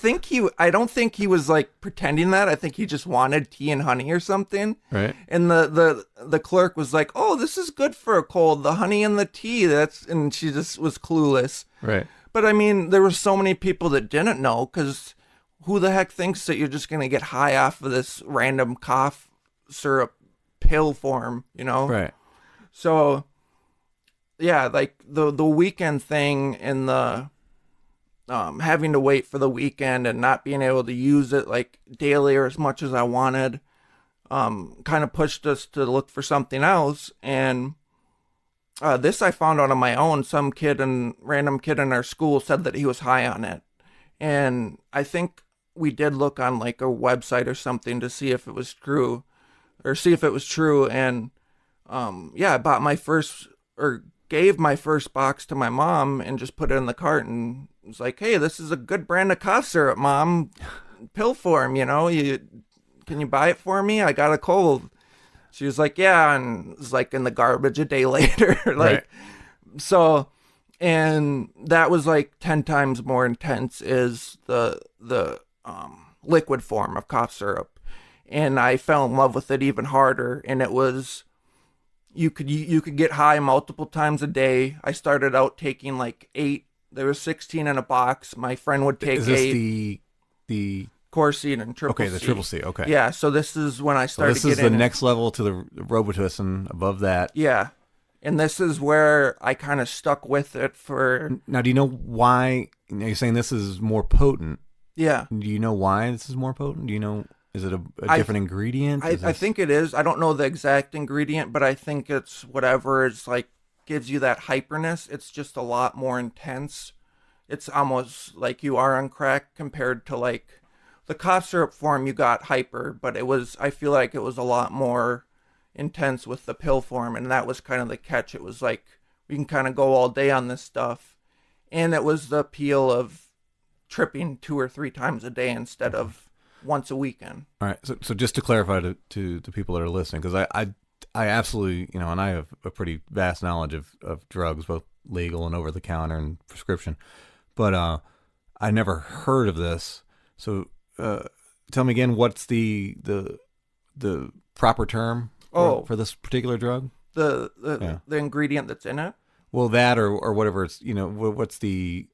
S3: don't think he was like pretending that. I think he just wanted tea and honey or something.
S2: Right.
S3: And the clerk was like, "Oh, this is good for a cold. The honey and the tea." And she just was clueless.
S2: Right.
S3: But there were so many people that didn't know, because who the heck thinks that you're just going to get high off of this random cough syrup pill form,
S2: Right.
S3: So, yeah, like the weekend thing and the having to wait for the weekend and not being able to use it like daily or as much as I wanted, kind of pushed us to look for something else. And This I found out on my own. Some random kid in our school said that he was high on it. And I think we did look on like a website or something to see if it was true. And I bought my first, or gave my first box to my mom and just put it in the cart and was like, hey, this is a good brand of cough syrup, Mom. Pill form, can you buy it for me? I got a cold. She was like, yeah, and it was like in the garbage a day later.
S2: Right.
S3: So, and that was like 10 times more intense is the liquid form of cough syrup. And I fell in love with it even harder. And it was, you could get high multiple times a day. I started out taking like 8. There was 16 in a box. My friend would take 8.
S2: Is this the
S3: Corseed and Triple C.
S2: Okay, the Triple C. Okay.
S3: Yeah, so this is when I started
S2: So this is the next level to the Robitussin. Above that.
S3: Yeah, and this is where I kind of stuck with it for.
S2: Now, do you know why? You're saying this is more potent.
S3: Yeah.
S2: Do you know why this is more potent? Do you know? Is it a different ingredient?
S3: I think it is. I don't know the exact ingredient, but I think it's whatever is like gives you that hyperness. It's just a lot more intense. It's almost like you are on crack compared to like the cough syrup form. You got hyper, but I feel like it was a lot more intense with the pill form, and that was kind of the catch. It was like we can kind of go all day on this stuff, and it was the appeal of tripping 2 or 3 times a day instead of once a weekend.
S2: All right. So just to clarify to the people that are listening, because I absolutely, and I have a pretty vast knowledge of drugs, both legal and over the counter and prescription, but I never heard of this. So tell me again, what's the proper term for this particular drug?
S3: The ingredient that's in it.
S2: Well, that or whatever it's, what's the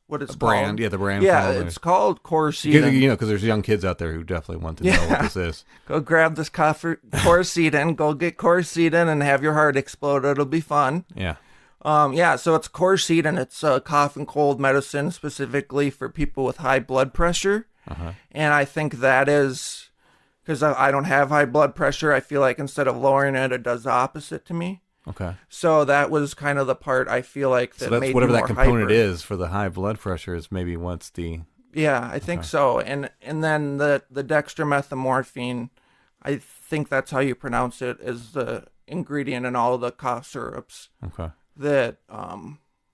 S3: what it's
S2: brand?
S3: called.
S2: Yeah, the brand.
S3: Yeah, it's called Corseed.
S2: Because there's young kids out there who definitely want to know what this is.
S3: Go grab this Corseed, go get Corseed and have your heart explode. It'll be fun.
S2: Yeah.
S3: So it's Corseed, and it's a cough and cold medicine specifically for people with high blood pressure.
S2: Uh-huh.
S3: And I think that is because I don't have high blood pressure. I feel like instead of lowering it, it does the opposite to me.
S2: Okay.
S3: So that was kind of the part I feel like that
S2: that's
S3: made
S2: whatever
S3: me
S2: that
S3: more
S2: component
S3: hyper.
S2: is for the high blood pressure is maybe what's the.
S3: Yeah, I think so. And then the dextromethorphan, I think that's how you pronounce it, is the ingredient in all the cough syrups.
S2: Okay.
S3: That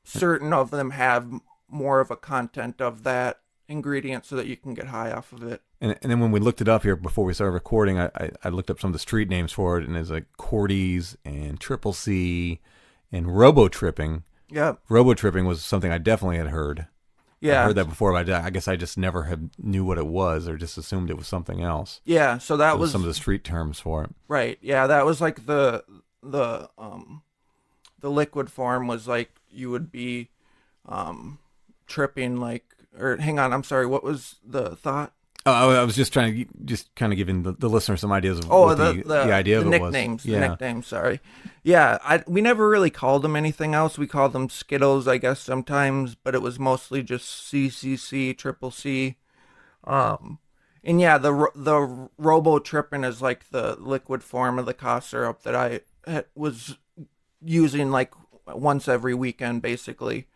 S3: certain of them have more of a content of that ingredient so that you can get high off of it.
S2: And then when we looked it up here before we started recording, I looked up some of the street names for it, and there's like Cordy's and Triple C and Robotripping.
S3: Yeah.
S2: Robotripping was something I definitely had heard.
S3: Yeah.
S2: I heard that before, but I guess I just never knew what it was, or just assumed it was something else.
S3: Yeah, so that was
S2: some of the street terms for it.
S3: Right. Yeah, that was like the liquid form was like you would be tripping like, or hang on, I'm sorry, what was the thought?
S2: Oh, I was just kind of giving the listener some ideas of what the idea of it was.
S3: The nicknames, sorry. Yeah, we never really called them anything else. We called them Skittles, I guess, sometimes, but it was mostly just CCC, Triple C. And yeah, the Robotrippin is like the liquid form of the cough syrup that I was using like once every weekend, basically.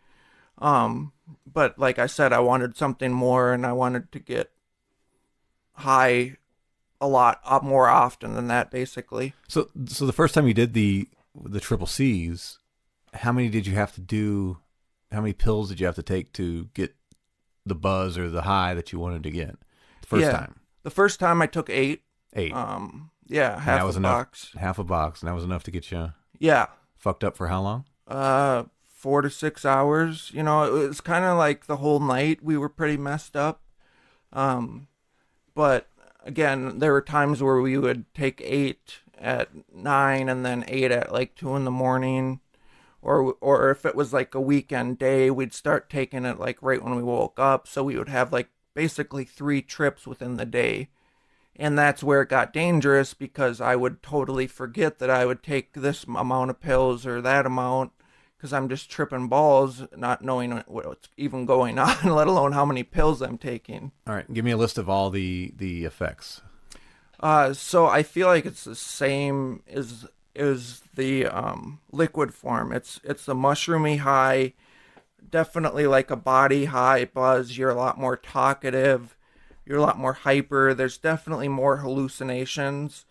S3: But like I said, I wanted something more, and I wanted to get high a lot more often than that, basically.
S2: So the first time you did the Triple C's, how many did you have to do? How many pills did you have to take to get the buzz or the high that you wanted to get the first time? The
S3: first time I took 8.
S2: 8.
S3: Half a box.
S2: Half a box, and that was enough to get you.
S3: Yeah.
S2: Fucked up for how long?
S3: 4 to 6 hours. It was kind of like the whole night we were pretty messed up. But again, there were times where we would take 8 at 9 and then 8 at like 2 in the morning. Or if it was like a weekend day, we'd start taking it like right when we woke up. So we would have like basically 3 trips within the day. And that's where it got dangerous, because I would totally forget that I would take this amount of pills or that amount, because I'm just tripping balls, not knowing what's even going on, let alone how many pills I'm taking.
S2: All right, give me a list of all the effects.
S3: So I feel like it's the same as is the liquid form. It's the mushroomy high, definitely like a body high buzz. You're a lot more talkative. You're a lot more hyper. There's definitely more hallucinations.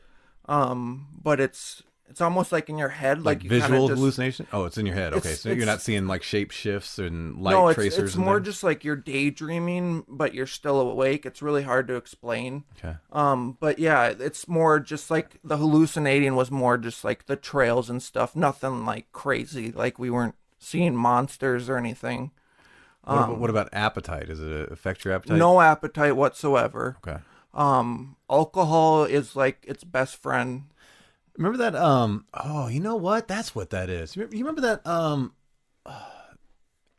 S3: But it's almost like in your head,
S2: Like
S3: you kinda
S2: visual
S3: just,
S2: hallucination? Oh, it's in your head. Okay, so you're
S3: it's-
S2: not seeing like shape shifts and light
S3: No,
S2: tracers.
S3: it's
S2: and
S3: more
S2: things?
S3: just like you're daydreaming, but you're still awake. It's really hard to explain.
S2: Okay.
S3: But yeah, it's more just like the hallucinating was more just like the trails and stuff. Nothing like crazy. Like we weren't seeing monsters or anything.
S2: What about appetite? Does it affect your appetite?
S3: No appetite whatsoever.
S2: Okay.
S3: Alcohol is like its best friend.
S2: Remember that? Oh, you know what? That's what that is. You remember that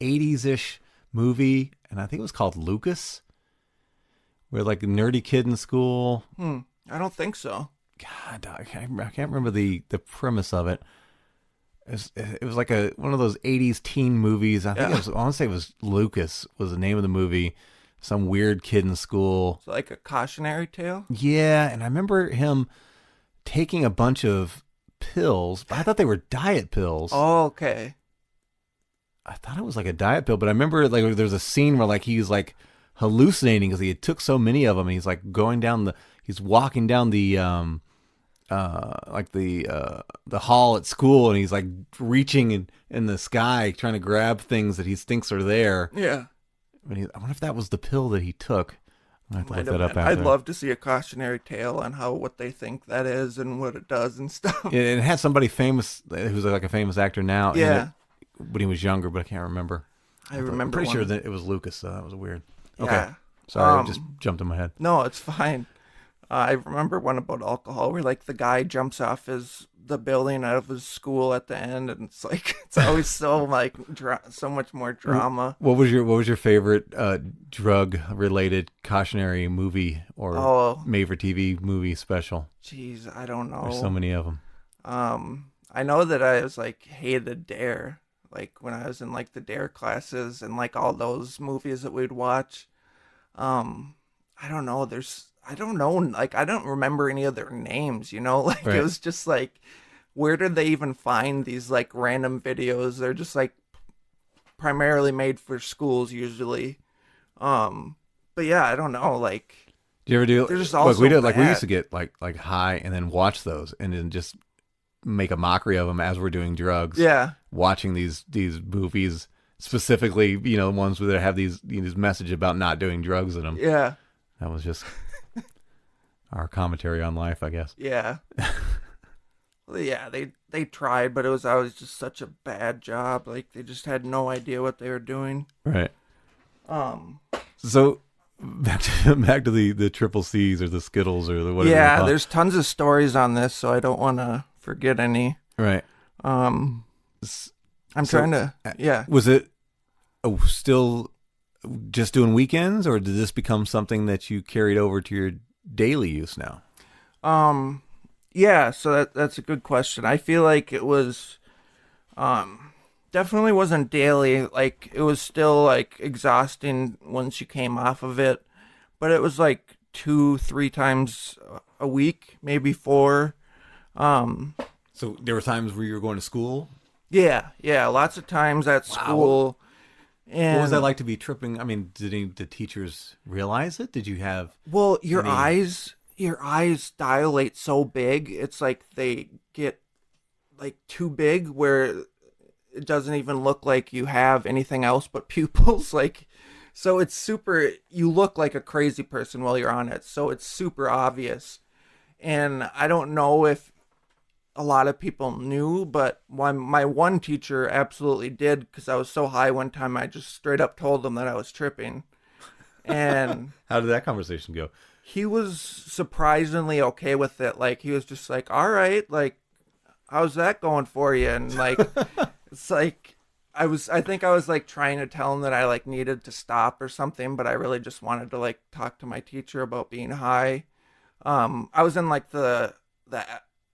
S2: 80s-ish movie, and I think it was called Lucas, where like a nerdy kid in school.
S3: I don't think so.
S2: God, I can't remember the premise of it. It was like one of those 80s teen movies. I think I want to say it was Lucas was the name of the movie. Some weird kid in school.
S3: It's like a cautionary tale.
S2: Yeah, and I remember him taking a bunch of pills, but I thought they were diet pills.
S3: Oh, okay.
S2: I thought it was like a diet pill, but I remember like there's a scene where like he's like hallucinating because he took so many of them, and he's like he's walking down the the hall at school, and he's like reaching in the sky trying to grab things that he thinks are there.
S3: Yeah.
S2: I wonder if that was the pill that he took. I have to look that up after.
S3: I'd love to see a cautionary tale on what they think that is and what it does and stuff.
S2: It had somebody famous who's like a famous actor now.
S3: Yeah.
S2: When he was younger, but I can't remember.
S3: I
S2: I'm
S3: remember.
S2: pretty sure that it was Lucas, so that was weird. Okay.
S3: Yeah.
S2: Sorry, it just jumped in my head.
S3: No, it's fine. I remember one about alcohol where like the guy jumps off the building out of his school at the end, and it's like it's always so like so much more drama.
S2: What was your favorite drug related cautionary movie or made for TV movie special?
S3: Jeez, I don't know.
S2: There's so many of them.
S3: I know that I was like hated Dare, like when I was in like the Dare classes and like all those movies that we'd watch. I don't know. I don't know. Like I don't remember any of their names. Like
S2: Right.
S3: It was just like, where did they even find these like random videos? They're just like primarily made for schools usually. But yeah, I don't know. Like,
S2: Do you ever do?
S3: they're just
S2: Look,
S3: also
S2: we did. Like we
S3: bad.
S2: used to get like high and then watch those and then just make a mockery of them as we're doing drugs.
S3: Yeah.
S2: Watching these movies specifically, the ones where they have these message about not doing drugs in them.
S3: Yeah.
S2: That was just our commentary on life, I guess.
S3: Yeah. Well, yeah, they tried, but it was always just such a bad job. Like they just had no idea what they were doing.
S2: Right. So back to the triple C's or the Skittles or the whatever. you
S3: Yeah,
S2: call it.
S3: there's tons of stories on this, so I don't want to forget any.
S2: Right.
S3: I'm
S2: So,
S3: trying to. Yeah.
S2: Was it still just doing weekends, or did this become something that you carried over to your daily use now?
S3: Yeah, so that's a good question. I feel like it was definitely wasn't daily. Like it was still like exhausting once you came off of it, but it was like 2-3 times a week, maybe 4.
S2: So there were times where you were going to school.
S3: Yeah, lots of times at school. And
S2: What was that like to be tripping? I mean, did teachers realize it? Did you have?
S3: Well, your eyes dilate so big. It's like they get like too big where it doesn't even look like you have anything else but pupils. Like, so it's super, you look like a crazy person while you're on it. So it's super obvious. And I don't know if a lot of people knew, but my one teacher absolutely did, because I was so high one time I just straight up told them that I was tripping. And
S2: How did that conversation go?
S3: he was surprisingly okay with it. Like he was just like, all right, like how's that going for you? And like it's like I think I was like trying to tell him that I like needed to stop or something, but I really just wanted to like talk to my teacher about being high. I was in like the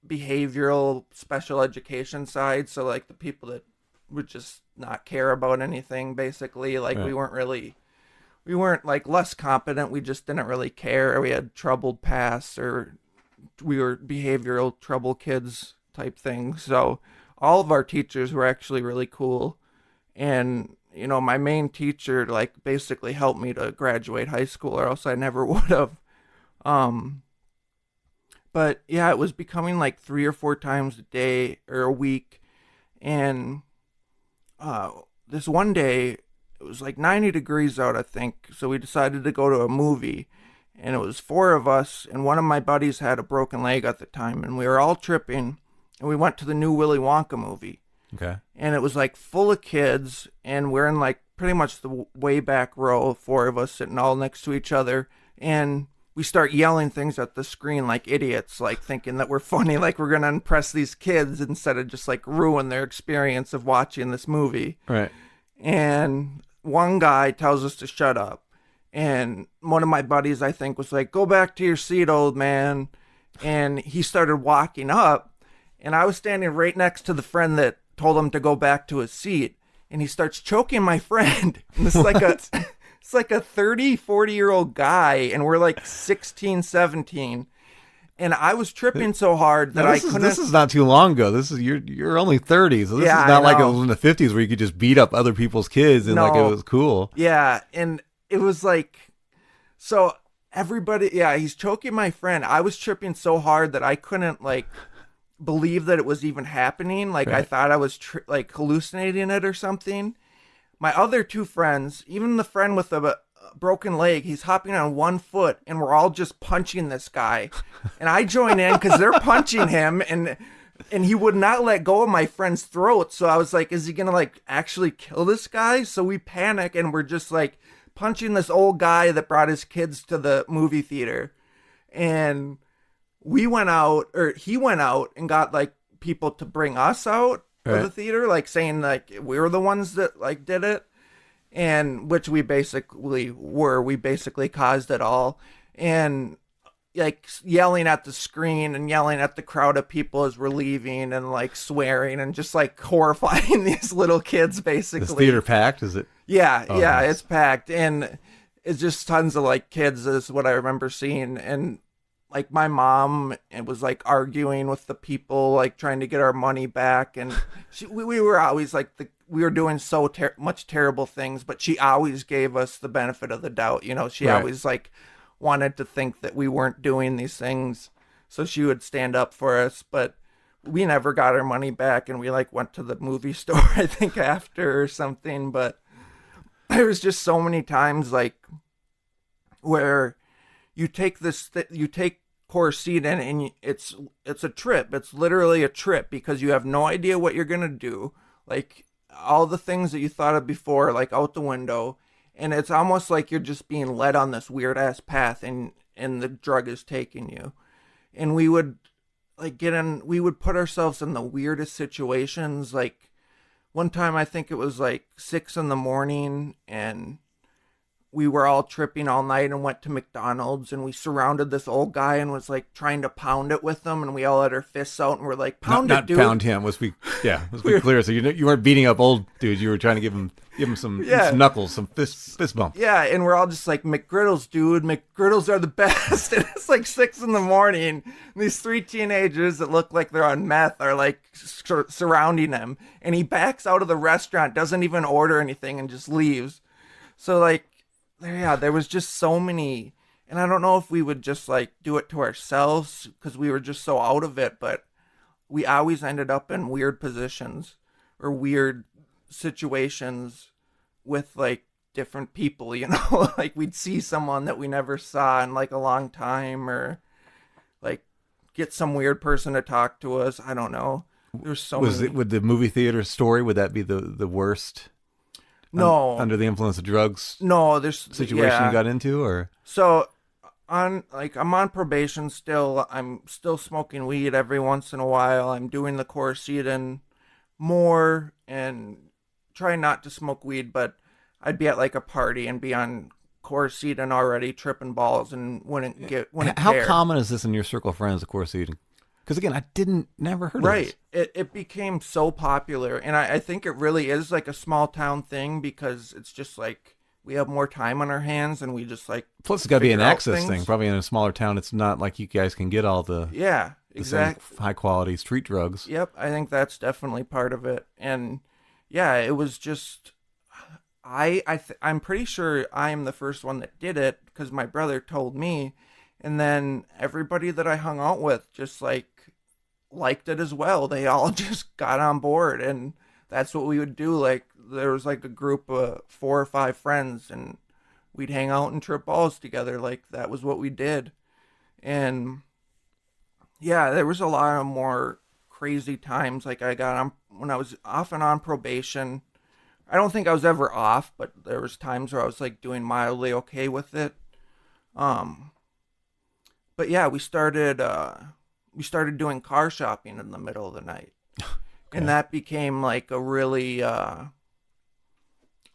S3: behavioral special education side, so like the people that would just not care about anything, basically. Like
S2: Right.
S3: we weren't like less competent, we just didn't really care. We had troubled pasts, or we were behavioral trouble kids type thing. So all of our teachers were actually really cool. And, you know, my main teacher, like, basically helped me to graduate high school, or else I never would have. But yeah, it was becoming like 3 or 4 times a day or a week. And this one day, it was like 90 degrees out, I think. So we decided to go to a movie. And it was 4 of us. And one of my buddies had a broken leg at the time. And we were all tripping. And we went to the new Willy Wonka movie.
S2: Okay.
S3: And it was like full of kids. And we're in like pretty much the way back row, 4 of us sitting all next to each other. And we start yelling things at the screen like idiots, like thinking that we're funny, like we're going to impress these kids instead of just like ruin their experience of watching this movie.
S2: Right.
S3: And one guy tells us to shut up. And one of my buddies, I think, was like, "Go back to your seat, old man." And he started walking up. And I was standing right next to the friend that told him to go back to his seat. And he starts choking my friend. And this is like it's like a 30, 40-year-old guy, and we're like 16, 17. And I was tripping so hard that I couldn't.
S2: This is not too long ago. This is you're only 30, so this
S3: Yeah,
S2: is not
S3: I
S2: like it
S3: know.
S2: was in the 50s where you could just beat up other people's kids and like it
S3: No.
S2: was cool.
S3: Yeah, and it was like, so everybody, yeah, he's choking my friend. I was tripping so hard that I couldn't like believe that it was even happening. Like I
S2: Right.
S3: thought I was like hallucinating it or something. My other 2 friends, even the friend with the broken leg, he's hopping on 1 foot, and we're all just punching this guy. And I join in because they're punching him, and he would not let go of my friend's throat. So I was like, is he gonna like actually kill this guy? So we panic, and we're just like punching this old guy that brought his kids to the movie theater. And we went out, or he went out and got like people to bring us out of the
S2: Right.
S3: theater, like saying like we were the ones that like did it, and which we basically were. We basically caused it all. And like yelling at the screen and yelling at the crowd of people as we're leaving, and like swearing and just like horrifying these little kids basically.
S2: Is theater packed? Is it?
S3: Yeah,
S2: Oh,
S3: yeah,
S2: nice.
S3: it's packed, and it's just tons of like kids is what I remember seeing. And like my mom, it was like arguing with the people, like trying to get our money back, and we were always like we were doing so much terrible things, but she always gave us the benefit of the doubt. You know, she
S2: Right.
S3: always like wanted to think that we weren't doing these things, so she would stand up for us. But we never got our money back, and we like went to the movie store, I think, after or something. But there was just so many times like where you take you take Corsita, and it's a trip. It's literally a trip because you have no idea what you're gonna do. Like all the things that you thought of before, like out the window, and it's almost like you're just being led on this weird ass path, and the drug is taking you. And we would like we would put ourselves in the weirdest situations. Like one time, I think it was like 6 a.m, and we were all tripping all night and went to McDonald's, and we surrounded this old guy and was like trying to pound it with him, and we all had our fists out and we're like, pound
S2: Not
S3: it, dude.
S2: pound him. Let's be clear. So you weren't beating up old dudes. You were trying to give him some knuckles, some fist bump.
S3: Yeah, and we're all just like, McGriddles, dude. McGriddles are the best. And it's like 6 a.m, and these 3 teenagers that look like they're on meth are like surrounding him. And he backs out of the restaurant, doesn't even order anything, and just leaves. So like, yeah, there was just so many. And I don't know if we would just like do it to ourselves because we were just so out of it, but we always ended up in weird positions or weird situations with like different people, you know. Like we'd see someone that we never saw in like a long time, or like get some weird person to talk to us. I don't know. There's so many.
S2: Would the movie theater story, would that be the worst?
S3: No.
S2: Under the influence of drugs
S3: No, there's
S2: situation
S3: yeah.
S2: you got into, or?
S3: So I'm on probation still. I'm still smoking weed every once in a while. I'm doing the Corsita more and try not to smoke weed, but I'd be at like a party and be on Corsita already tripping balls and wouldn't
S2: How
S3: care.
S2: common is this in your circle of friends, of course, eating? Because again, I never heard of
S3: Right.
S2: this.
S3: It became so popular, and I think it really is like a small town thing because it's just like we have more time on our hands and we just like
S2: Plus, it's got to be an
S3: figure out
S2: access
S3: things.
S2: thing. Probably in a smaller town, it's not like you guys can get all the.
S3: Yeah,
S2: the same
S3: Exact-
S2: high quality street drugs.
S3: Yep, I think that's definitely part of it. And yeah, it was just I'm pretty sure I am the first one that did it because my brother told me, and then everybody that I hung out with just like liked it as well. They all just got on board, and that's what we would do. Like there was like a group of 4 or 5 friends, and we'd hang out and trip balls together. Like that was what we did. And yeah, there was a lot of more crazy times. Like I got on when I was off and on probation. I don't think I was ever off, but there was times where I was like doing mildly okay with it. But yeah, we started doing car shopping in the middle of the night. And that became like a really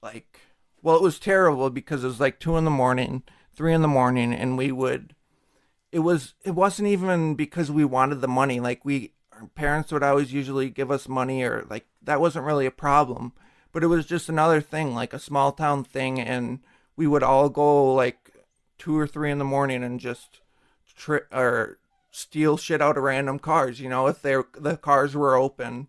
S3: like, well, it was terrible because it was like 2 a.m, 3 a.m, and we would it wasn't even because we wanted the money. Like our parents would always usually give us money, or like that wasn't really a problem, but it was just another thing, like a small town thing. And we would all go like 2 or 3 a.m. and just or steal shit out of random cars, if the cars were open.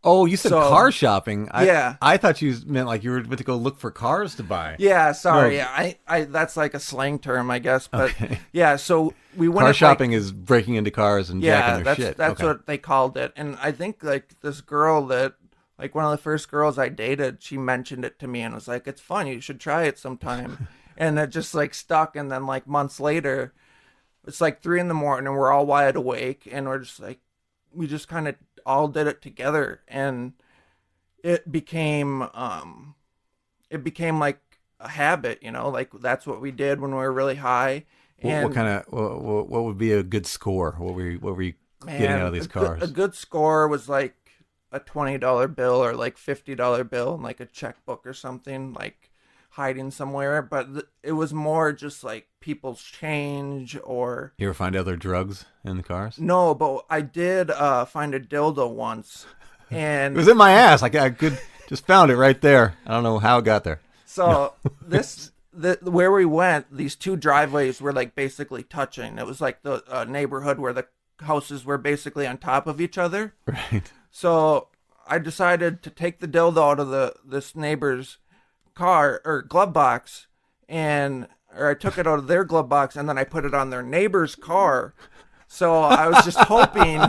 S2: Oh, you said car shopping.
S3: Yeah.
S2: I thought you meant like you were about to go look for cars to buy.
S3: Yeah, sorry.
S2: No.
S3: Yeah, I that's like a slang term, I guess. But yeah, so we went
S2: car shopping is breaking into cars and jacking their shit.
S3: That's what they called it. And I think like this girl that like one of the first girls I dated, she mentioned it to me and was like, "It's fun. You should try it sometime." And it just like stuck. And then like months later, it's like 3 a.m. and we're all wide awake, and we're just like, we just kind of all did it together, and it became like a habit, like that's what we did when we were really high. And
S2: what would be a good score? What were you getting out of these cars?
S3: A good score was like a $20 bill or like $50 bill and like a checkbook or something, like hiding somewhere. But it was more just like people's change. Or
S2: you ever find other drugs in the cars?
S3: No, but I did find a dildo once, and
S2: it was in my ass. I just found it right there. I don't know how it got there.
S3: So where we went, these 2 driveways were like basically touching. It was like the neighborhood where the houses were basically on top of each other.
S2: Right.
S3: So I decided to take the dildo out of this neighbor's car or glove box, or I took it out of their glove box, and then I put it on their neighbor's car. So I was just hoping.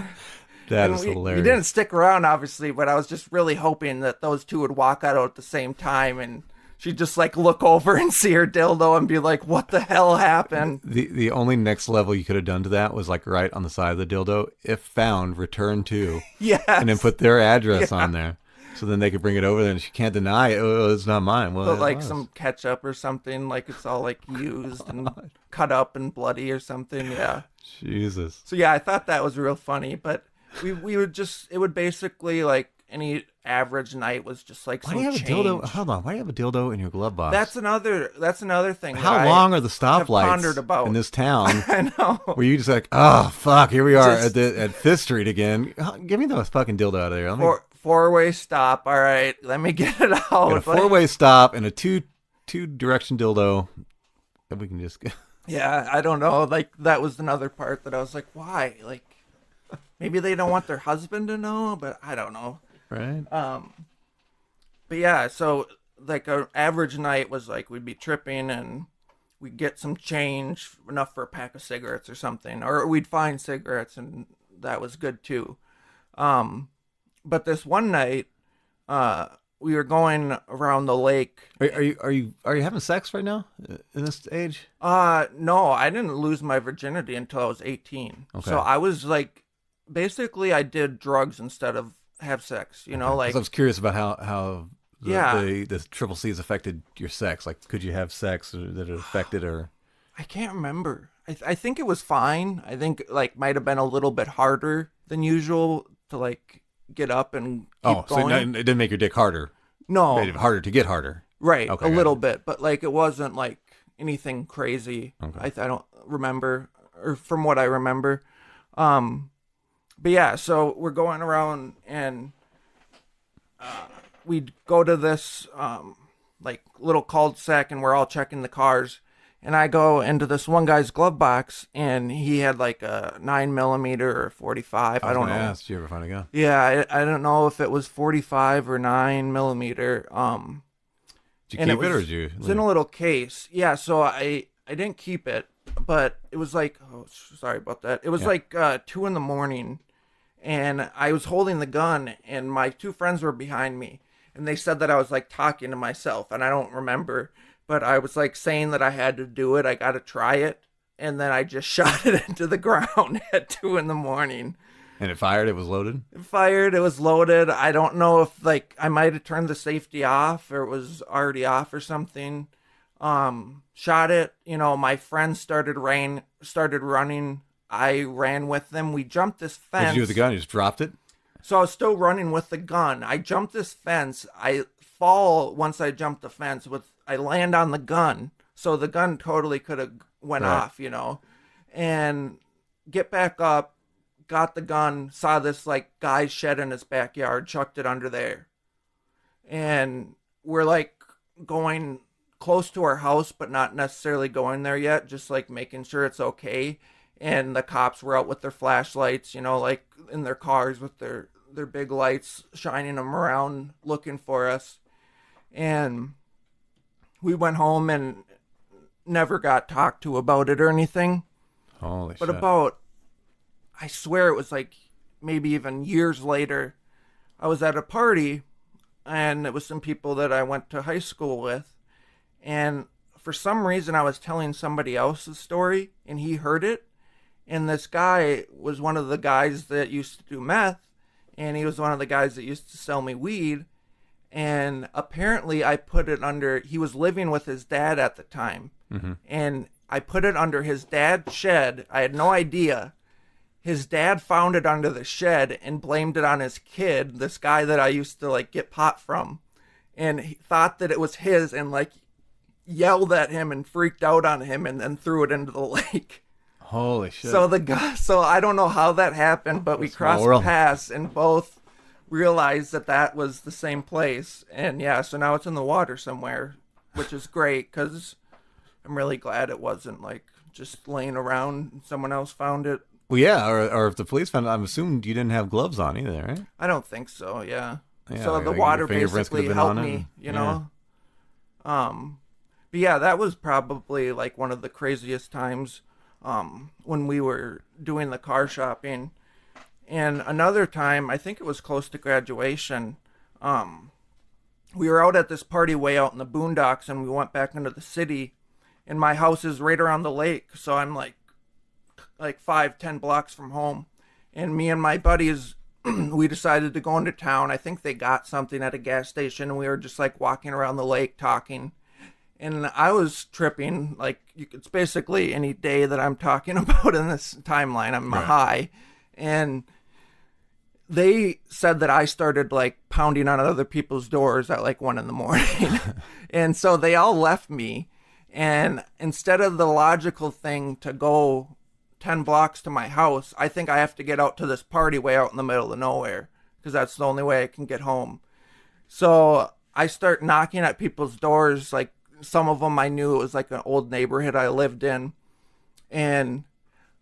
S2: That is hilarious.
S3: We didn't stick around, obviously, but I was just really hoping that those 2 would walk out at the same time, and she'd just like look over and see her dildo and be like, "What the hell happened?"
S2: The only next level you could have done to that was like right on the side of the dildo, if found, return to.
S3: Yes.
S2: And then put their address on there. So then they could bring it over there, and she can't deny it. Oh, it's not mine. Well,
S3: But like some ketchup or something, like it's all like used and cut up and bloody or something. Yeah.
S2: Jesus.
S3: So yeah, I thought that was real funny, but we would just, it would basically like any average night was just like
S2: Why
S3: some
S2: do you have
S3: change.
S2: a dildo? Hold on. Why do you have a dildo in your glove box?
S3: That's another thing.
S2: How long are the
S3: pondered
S2: stoplights
S3: about
S2: in this town?
S3: I know.
S2: Were you just like, oh fuck, here we are at Fifth Street again? Give me the fucking dildo out of there. Let me
S3: Four-way stop. All right, let me get it out.
S2: get a 4-way stop and a two direction dildo that we can just get.
S3: Yeah, I don't know. Like that was another part that I was like, why? Like maybe they don't want their husband to know, but I don't know.
S2: Right.
S3: But yeah, so like an average night was like we'd be tripping and we'd get some change, enough for a pack of cigarettes or something, or we'd find cigarettes, and that was good too. But this one night, we were going around the lake.
S2: Are you having sex right now in this age?
S3: No, I didn't lose my virginity until I was 18.
S2: Okay.
S3: So I was like, basically, I did drugs instead of have sex. Like
S2: 'Cause I was curious about how the triple C's affected your sex. Like, could you have sex that it affected, or?
S3: I can't remember. I think it was fine. I think like might have been a little bit harder than usual to like get up and keep going.
S2: So it didn't make your dick harder.
S3: No,
S2: It made it harder to get harder.
S3: right,
S2: Okay,
S3: a
S2: got
S3: little
S2: it.
S3: bit, but like it wasn't like anything crazy.
S2: Okay.
S3: I don't remember, or from what I remember. But yeah, so we're going around and we'd go to this like little cul-de-sac, and we're all checking the cars, And I go into this one guy's glove box, and he had like a 9mm or 45. I don't know.
S2: Ask, did you ever find a gun?
S3: Yeah, I don't know if it was 45 or 9mm.
S2: Did you
S3: And
S2: keep it, or did you?
S3: It was in a little case. Yeah, so I didn't keep it, but it was like, oh, sorry about that. It was like 2 a.m, and I was holding the gun, and my 2 friends were behind me, and they said that I was like talking to myself, and I don't remember, but I was like saying that I had to do it. I got to try it, and then I just shot it into the ground at 2 a.m.
S2: And it fired. It was loaded.
S3: It fired. It was loaded. I don't know if like I might have turned the safety off or it was already off or something. Shot it. You know, my friends started running. I ran with them. We jumped this fence.
S2: What did you do with the gun? You just dropped it.
S3: So I was still running with the gun. I jumped this fence. I fall once I jumped the fence. I land on the gun. So the gun totally could have went off, you know, and get back up. Got the gun, saw this like guy's shed in his backyard, chucked it under there. And we're like going close to our house, but not necessarily going there yet, just like making sure it's okay. And the cops were out with their flashlights, you know, like in their cars with their big lights, shining them around, looking for us. And we went home and never got talked to about it or anything.
S2: Holy
S3: but
S2: shit.
S3: about, I swear it was like maybe even years later, I was at a party, and it was some people that I went to high school with, and for some reason I was telling somebody else's story, and he heard it, and this guy was one of the guys that used to do meth, and he was one of the guys that used to sell me weed, and apparently I put it under, he was living with his dad at the time, and I put it under his dad's shed. I had no idea. His dad found it under the shed and blamed it on his kid, this guy that I used to like get pot from, and he thought that it was his and like yelled at him and freaked out on him and then threw it into the lake.
S2: Holy shit.
S3: So I don't know how that happened, but we crossed paths and both realized that was the same place. And yeah, so now it's in the water somewhere, which is great because I'm really glad it wasn't like just laying around and someone else found it.
S2: Well, yeah, or if the police found it, I'm assuming you didn't have gloves on either, right?
S3: I don't think so, yeah.
S2: Yeah,
S3: So the
S2: like
S3: water
S2: your fingerprints could
S3: basically
S2: have been
S3: helped
S2: on it.
S3: me, you know? But yeah, that was probably like one of the craziest times when we were doing the car shopping. And another time, I think it was close to graduation, we were out at this party way out in the boondocks, and we went back into the city, and my house is right around the lake, so I'm like 5-10 blocks from home, and me and my buddies we decided to go into town. I think they got something at a gas station, and we were just like walking around the lake talking, and I was tripping. Like, it's basically any day that I'm talking about in this timeline, I'm high. And they said that I started like pounding on other people's doors at like 1 a.m. And so they all left me, and instead of the logical thing to go 10 blocks to my house, I think I have to get out to this party way out in the middle of nowhere because that's the only way I can get home. So I start knocking at people's doors. Like, some of them I knew it was like an old neighborhood I lived in, and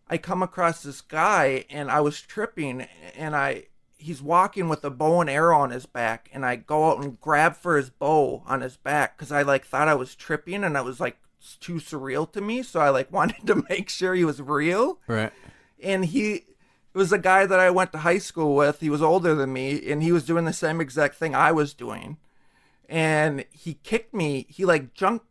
S3: I come across this guy, and I was tripping, and he's walking with a bow and arrow on his back, and I go out and grab for his bow on his back because I like thought I was tripping, and I was like, too surreal to me, so I like wanted to make sure he was real.
S2: Right.
S3: And it was a guy that I went to high school with. He was older than me, and he was doing the same exact thing I was doing. And he kicked me. He like jump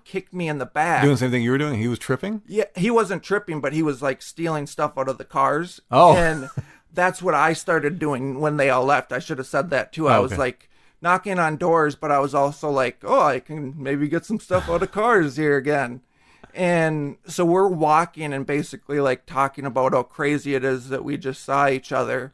S3: kicked me in the back.
S2: Doing the same thing you were doing? He was tripping?
S3: Yeah, he wasn't tripping, but he was like stealing stuff out of the cars.
S2: Oh.
S3: And that's what I started doing when they all left. I should have said that too. I was like knocking on doors, but I was also like, oh, I can maybe get some stuff out of cars here again. And so we're walking and basically like talking about how crazy it is that we just saw each other.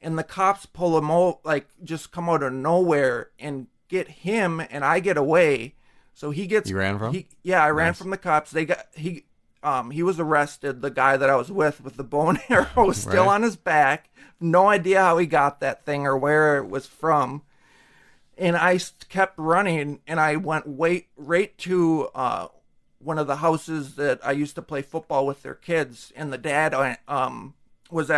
S3: And the cops pull him out, like just come out of nowhere and get him, and I get away. So he gets...
S2: You ran from?
S3: I ran from the cops. He was arrested, the guy that I was with the bow and arrow was still on his back. No idea how he got that thing or where it was from. And I kept running, and I went right to one of the houses that I used to play football with their kids, and the dad was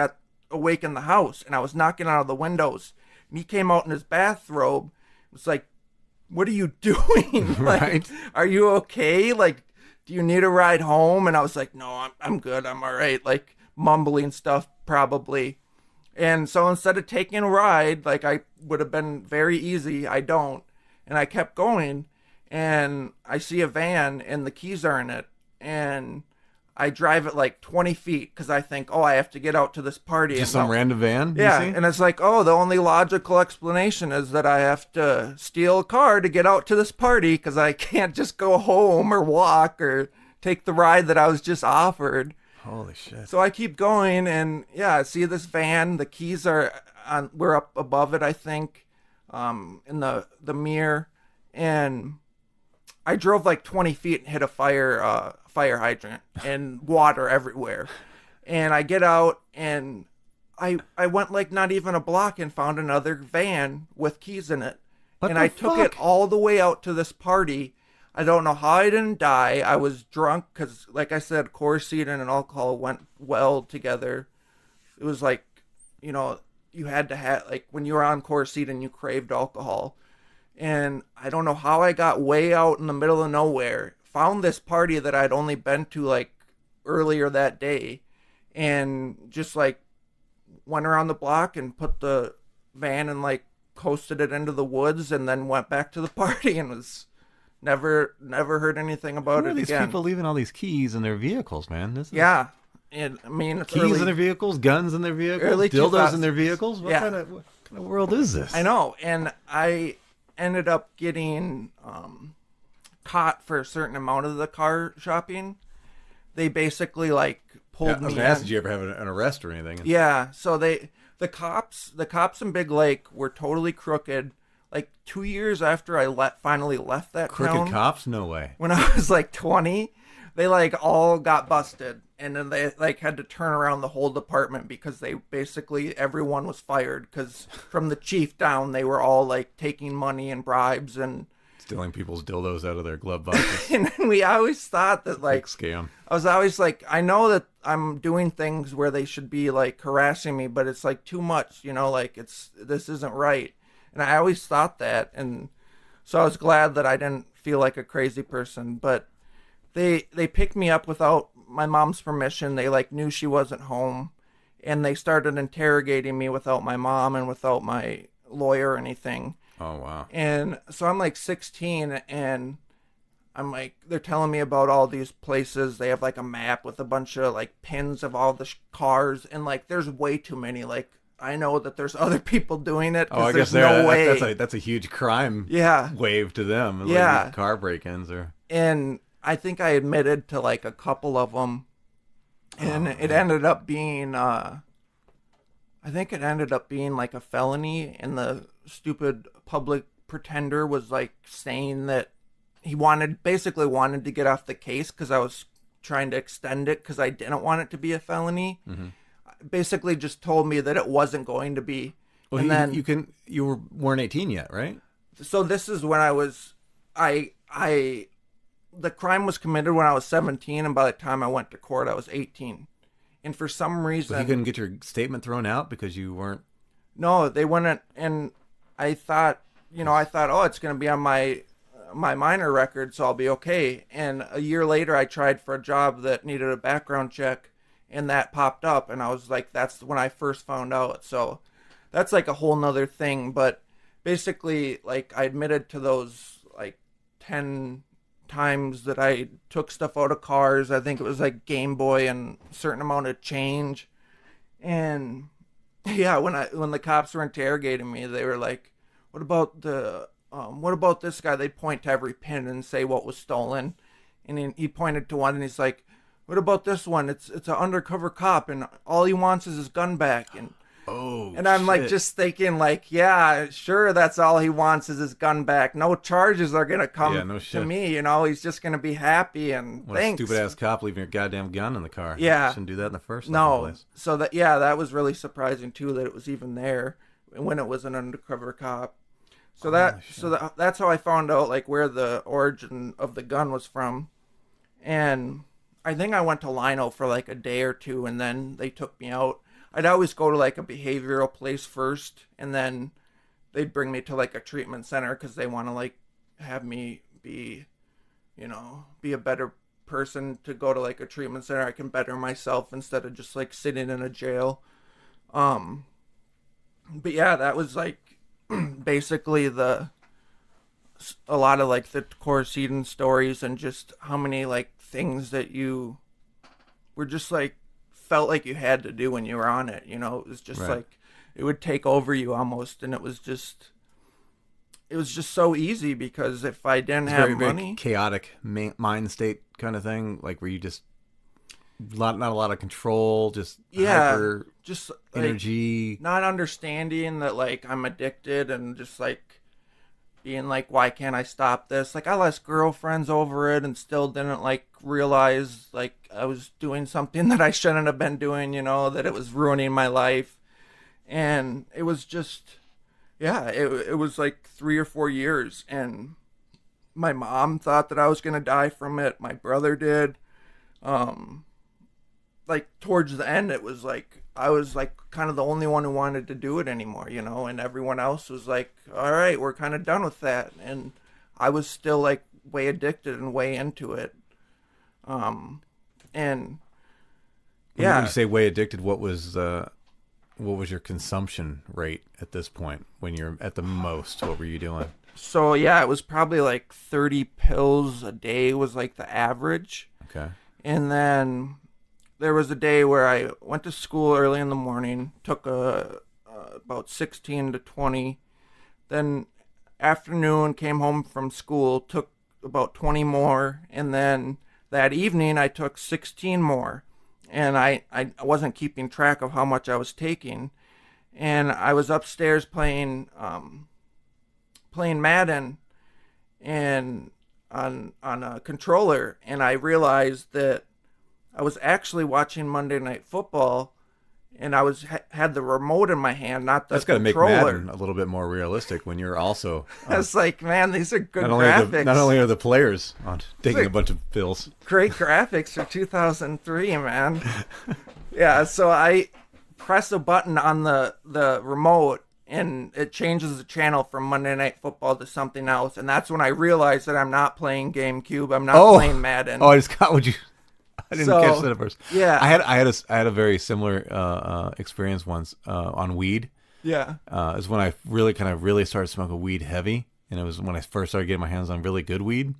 S3: awake in the house, and I was knocking out of the windows, and he came out in his bathrobe. It was like, what are you doing? Like,
S2: Right.
S3: are you okay? Like, do you need a ride home? And I was like, no, I'm good. I'm all right. Like, mumbling stuff probably. And so instead of taking a ride, like I would have been very easy, I don't. And I kept going, and I see a van and the keys are in it. And I drive it like 20 feet because I think, oh, I have to get out to this party.
S2: Just
S3: and
S2: some random van?
S3: yeah,
S2: You see?
S3: and it's like, oh, the only logical explanation is that I have to steal a car to get out to this party because I can't just go home or walk or take the ride that I was just offered.
S2: Holy shit.
S3: So I keep going, and yeah, I see this van. The keys are on. We're up above it, I think, in the mirror, and I drove like 20 feet and hit a fire hydrant and water everywhere. And I get out, and I went like not even a block and found another van with keys in it.
S2: What
S3: and
S2: the
S3: I took it
S2: fuck?
S3: all the way out to this party. I don't know how I didn't die. I was drunk because, like I said, Courseed and alcohol went well together. It was like, you know, you had to have, like, when you were on Courseed and you craved alcohol. And I don't know how I got way out in the middle of nowhere, found this party that I'd only been to, like, earlier that day, and just, like, went around the block and put the van and, like, coasted it into the woods and then went back to the party and was... Never heard anything about
S2: Who are
S3: it
S2: these
S3: again.
S2: people leaving all these keys in their vehicles, man? This is
S3: Yeah, and I mean, it's
S2: keys
S3: early,
S2: in their vehicles, guns in their vehicles,
S3: early
S2: dildos in
S3: 2000s.
S2: their vehicles. What
S3: Yeah.
S2: kind of world is this?
S3: I know, and I ended up getting caught for a certain amount of the car shopping. They basically like pulled
S2: I was
S3: me
S2: gonna ask,
S3: in.
S2: did you ever have an arrest or anything?
S3: Yeah, so the cops in Big Lake were totally crooked. Like 2 years after I finally left that
S2: Crooked
S3: town,
S2: cops? No way.
S3: when I was like 20, they like all got busted, and then they like had to turn around the whole department because they basically everyone was fired because from the chief down they were all like taking money and bribes and
S2: Stealing people's dildos out of their glove boxes.
S3: and we always thought that like
S2: Big scam.
S3: I was always like, I know that I'm doing things where they should be like harassing me, but it's like too much, you know, like this isn't right. And I always thought that, and so I was glad that I didn't feel like a crazy person. But they picked me up without my mom's permission. They like knew she wasn't home, and they started interrogating me without my mom and without my lawyer or anything.
S2: Oh wow.
S3: And so I'm like 16, and I'm like, they're telling me about all these places. They have like a map with a bunch of like pins of all the cars, and like there's way too many. Like I know that there's other people doing it.
S2: Oh, I
S3: There's
S2: guess
S3: no way.
S2: that's a huge crime
S3: Yeah.
S2: wave to them. Like
S3: Yeah.
S2: these car break-ins or
S3: And I think I admitted to like a couple of them, and it ended up being I think it ended up being like a felony, and the stupid public pretender was like saying that he basically wanted to get off the case because I was trying to extend it because I didn't want it to be a felony. Basically just told me that it wasn't going to be.
S2: well,
S3: and then
S2: you weren't 18 yet, right?
S3: so this is when I was the crime was committed when I was 17, and by the time I went to court I was 18. And for some reason
S2: So you couldn't get your statement thrown out because you weren't.
S3: no, they wouldn't. And I thought, oh, it's going to be on my minor record, so I'll be okay. And a year later, I tried for a job that needed a background check, and that popped up, and I was like, that's when I first found out. So that's like a whole nother thing. But basically, like, I admitted to those like 10 times that I took stuff out of cars. I think it was like Game Boy and a certain amount of change. And yeah, when the cops were interrogating me, they were like, what about this guy? They'd point to every pin and say what was stolen. And he pointed to one, and he's like, what about this one? It's an undercover cop, and all he wants is his gun back. And I'm like just thinking like, yeah, sure, that's all he wants is his gun back. No charges are gonna come
S2: Yeah, no
S3: to
S2: shit.
S3: me. He's just gonna be happy and
S2: What
S3: thanks.
S2: a stupid ass cop leaving your goddamn gun in the car.
S3: Yeah.
S2: You shouldn't do that in the first
S3: No,
S2: place.
S3: so that was really surprising too that it was even there when it was an undercover cop. So that's how I found out like where the origin of the gun was from. And I think I went to Lino for like a day or two, and then they took me out. I'd always go to like a behavioral place first, and then they'd bring me to like a treatment center because they want to like have me be, be a better person to go to like a treatment center. I can better myself instead of just like sitting in a jail. But yeah, that was like basically a lot of like the Course Eden stories, and just how many like things that you were just like felt like you had to do when you were on it. It was just
S2: Right.
S3: like it would take over you almost, and it was just so easy because if I didn't have
S2: Very,
S3: money,
S2: very chaotic mind state kind of thing, like where you just not a lot of control, just hyper
S3: just like,
S2: energy.
S3: not understanding that like I'm addicted, and just like being like, why can't I stop this? Like, I lost girlfriends over it and still didn't like realize like I was doing something that I shouldn't have been doing, that it was ruining my life. And it was just, yeah, it was like 3 or 4 years, and my mom thought that I was gonna die from it. My brother did. Like towards the end, it was like I was like kind of the only one who wanted to do it anymore, and everyone else was like, all right, we're kind of done with that. And I was still like way addicted and way into it. And
S2: When
S3: yeah,
S2: you say way addicted, what was your consumption rate at this point when you're at the most? What were you doing?
S3: so yeah, it was probably like 30 pills a day was like the average.
S2: Okay.
S3: And then there was a day where I went to school early in the morning, took about 16 to 20. Then afternoon, came home from school, took about 20 more. And then that evening, I took 16 more. And I wasn't keeping track of how much I was taking. And I was upstairs playing Madden and on a controller, and I realized that I was actually watching Monday Night Football, and I was had the remote in my hand, not the
S2: That's got to make
S3: controller.
S2: Madden a little bit more realistic when you're also
S3: I was like, man, these are good
S2: not only
S3: graphics.
S2: not only are the players on taking
S3: like-
S2: a bunch of pills.
S3: Great graphics for 2003, man. Yeah, so I press a button on the remote, and it changes the channel from Monday Night Football to something else. And that's when I realized that I'm not playing GameCube. I'm not playing Madden.
S2: Oh, I just got what you. I didn't
S3: So,
S2: catch that at first.
S3: yeah.
S2: I had a very similar experience once on weed.
S3: Yeah.
S2: It was when I really started smoking weed heavy, and it was when I first started getting my hands on really good weed.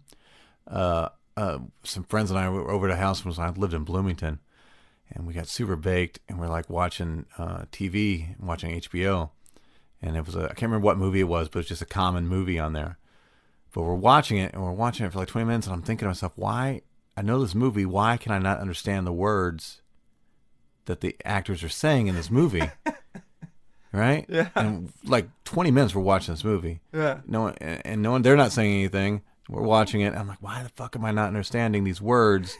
S2: Some friends and I were over at a house when I lived in Bloomington, and we got super baked, and we're like watching TV, watching HBO, and it was I can't remember what movie it was, but it's just a common movie on there. But we're watching it for like 20 minutes, and I'm thinking to myself, why? I know this movie. Why can I not understand the words that the actors are saying in this movie? Right?
S3: Yeah.
S2: And like 20 minutes we're watching this movie.
S3: Yeah.
S2: No one, they're not saying anything. We're watching it. I'm like, why the fuck am I not understanding these words?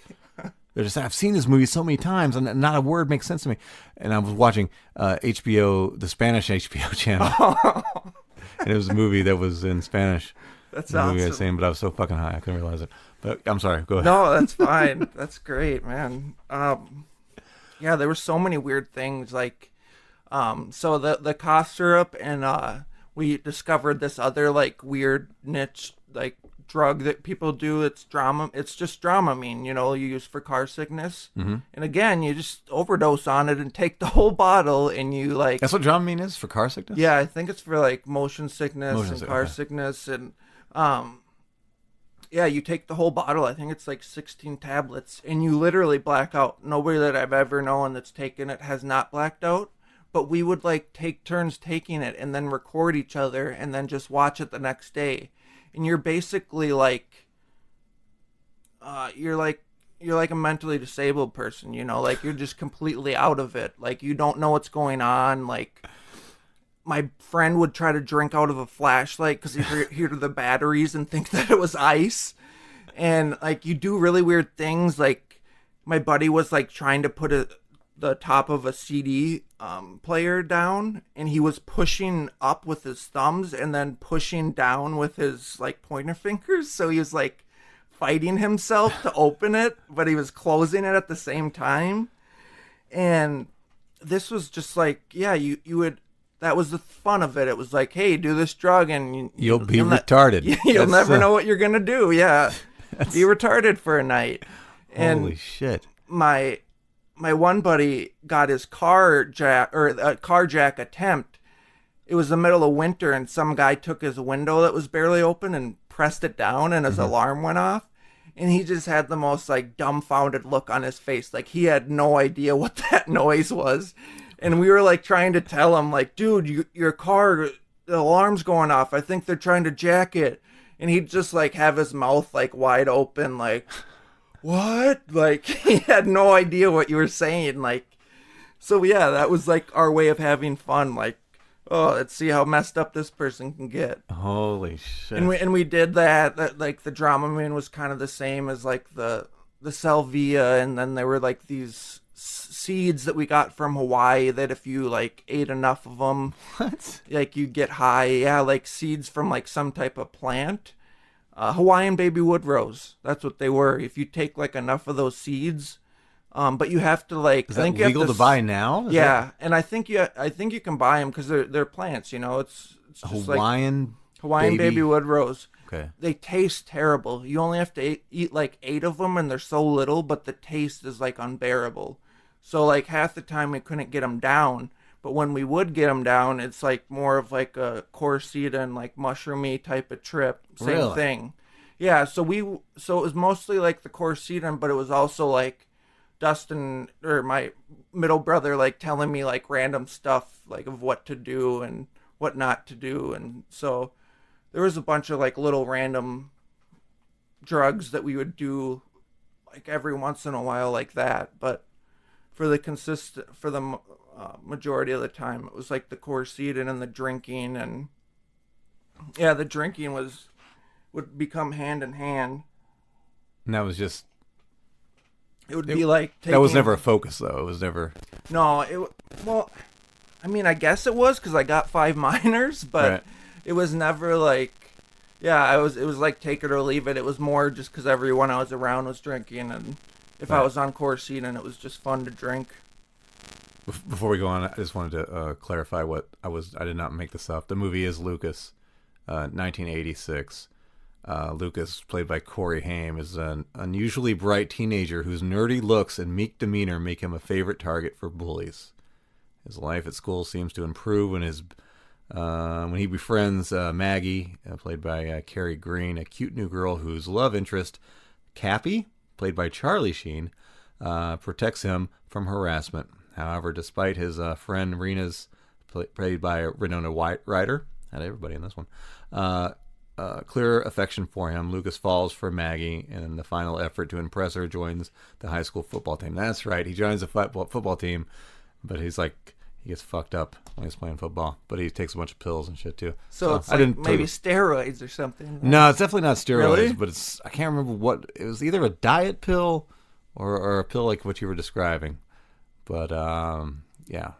S2: They're just, I've seen this movie so many times and not a word makes sense to me. And I was watching HBO, the Spanish HBO channel. And it was a movie that was in Spanish.
S3: That's
S2: The movie I was
S3: awesome.
S2: saying, but I was so fucking high I couldn't realize it. But I'm sorry. Go ahead.
S3: No, that's fine. That's great, man. Yeah, there were so many weird things. Like, so the cough syrup, and we discovered this other like weird niche like drug that people do. It's just Dramamine. You use for car sickness. Mm-hmm. And again, you just overdose on it and take the whole bottle, and you like.
S2: That's what Dramamine is for car sickness?
S3: Yeah, I think it's for like motion sickness and car
S2: okay.
S3: sickness, and yeah, you take the whole bottle. I think it's like 16 tablets, and you literally black out. Nobody that I've ever known that's taken it has not blacked out. But we would like take turns taking it and then record each other and then just watch it the next day. And you're basically like, you're like a mentally disabled person, like you're just completely out of it. Like you don't know what's going on. Like my friend would try to drink out of a flashlight because he'd hear the batteries and think that it was ice. And like you do really weird things. Like my buddy was like trying to put the top of a CD player down, and he was pushing up with his thumbs and then pushing down with his like pointer fingers. So he was like fighting himself to open it, but he was closing it at the same time. And this was just like, yeah, you would, that was the fun of it. It was like, hey, do this drug and
S2: You'll be retarded.
S3: You'll never know what you're going to do. Yeah. Be retarded for a night. And
S2: holy shit.
S3: my one buddy got his car jack attempt. It was the middle of winter, and some guy took his window that was barely open and pressed it down, and his alarm went off. And he just had the most like dumbfounded look on his face, like he had no idea what that noise was. And we were like trying to tell him, like, dude, your car, the alarm's going off. I think they're trying to jack it. And he'd just like have his mouth like wide open, like, what? Like he had no idea what you were saying. Like, so yeah, that was like our way of having fun. Like, oh, let's see how messed up this person can get.
S2: Holy shit.
S3: And we did that. Like the Dramamine was kind of the same as like the Salvia, and then there were like these seeds that we got from Hawaii that if you like ate enough of them,
S2: What?
S3: like you get high. Yeah, like seeds from like some type of plant. Hawaiian baby wood rose. That's what they were. If you take like enough of those seeds, but you have to like.
S2: Is that legal to buy now?
S3: Yeah, and I think you can buy them because they're plants. You know, it's just
S2: Hawaiian
S3: baby wood rose.
S2: Okay.
S3: They taste terrible. You only have to eat like 8 of them, and they're so little, but the taste is like unbearable. So like half the time we couldn't get them down, but when we would get them down, it's like more of like a Corsita and like mushroomy type of trip. Same
S2: Really?
S3: thing. Yeah. So it was mostly like the Corsita, but it was also like Dustin or my middle brother like telling me like random stuff like of what to do and what not to do, and so there was a bunch of like little random drugs that we would do like every once in a while like that, but for the majority of the time it was like the Corsita and the drinking, and yeah, the drinking would become hand in hand.
S2: And that was just
S3: It would be like taking,
S2: that was never a focus though. It was never.
S3: No, well, I mean, I guess it was because I got 5 minors, but
S2: Right.
S3: it was never like, yeah, it was like take it or leave it. It was more just because everyone I was around was drinking, and if I
S2: Right.
S3: was on Corsita, and it was just fun to drink.
S2: Before we go on, I just wanted to clarify what I did not make this up. The movie is Lucas, 1986. Lucas, played by Corey Haim, is an unusually bright teenager whose nerdy looks and meek demeanor make him a favorite target for bullies. His life at school seems to improve when he befriends Maggie, played by Carrie Green, a cute new girl whose love interest, Cappy, played by Charlie Sheen, protects him from harassment. However, despite his friend Rena's, played by Winona Ryder, had everybody in this one, clear affection for him, Lucas falls for Maggie, and in the final effort to impress her, joins the high school football team. That's right, he joins the football team, but he gets fucked up when he's playing football, but he takes a bunch of pills and shit too.
S3: So it's like maybe steroids or something.
S2: No, it's definitely not steroids,
S3: Really?
S2: but I can't remember what it was. Either a diet pill or a pill like what you were describing. But yeah,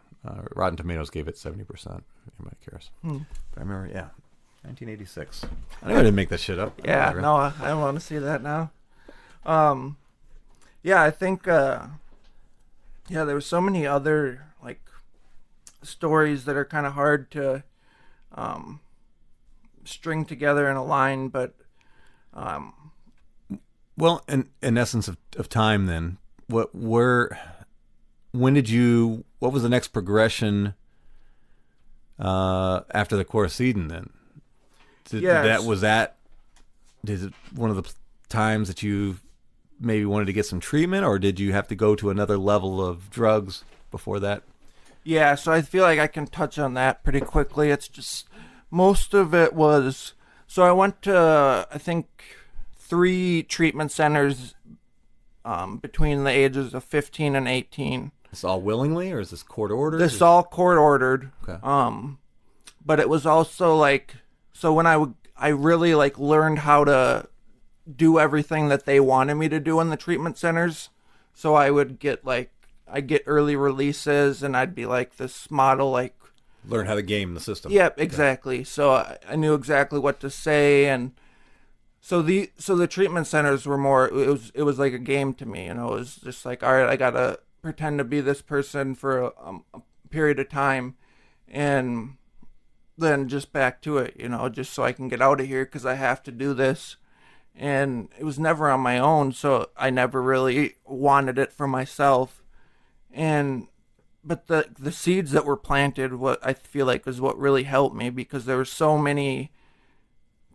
S2: Rotten Tomatoes gave it 70%. If anybody cares. If I remember, yeah, 1986. I know I didn't make that shit up.
S3: Yeah,
S2: Whatever.
S3: no, I don't want to see that now. Yeah, I think, yeah, there were so many other, like, stories that are kind of hard to string together in a line, but,
S2: Well, in essence of time, then, what was the next progression after the Corsiden then?
S3: Yes.
S2: Is it one of the times that you maybe wanted to get some treatment, or did you have to go to another level of drugs before that?
S3: yeah, so I feel like I can touch on that pretty quickly. It's just, most of it was, so I went to, I think, 3 treatment centers between the ages of 15 and 18.
S2: Is this all willingly, or is this court ordered?
S3: This is all court ordered.
S2: Okay.
S3: But it was also like, so when I really like learned how to do everything that they wanted me to do in the treatment centers. So I would get early releases, and I'd be like this model, like,
S2: Learn how to game the system.
S3: yep, exactly. So I knew exactly what to say, and So the treatment centers were more, it was like a game to me, it was just like, all right, I gotta pretend to be this person for a period of time, and then just back to it, just so I can get out of here because I have to do this. And it was never on my own, so I never really wanted it for myself. And but the seeds that were planted, what I feel like is what really helped me, because there were so many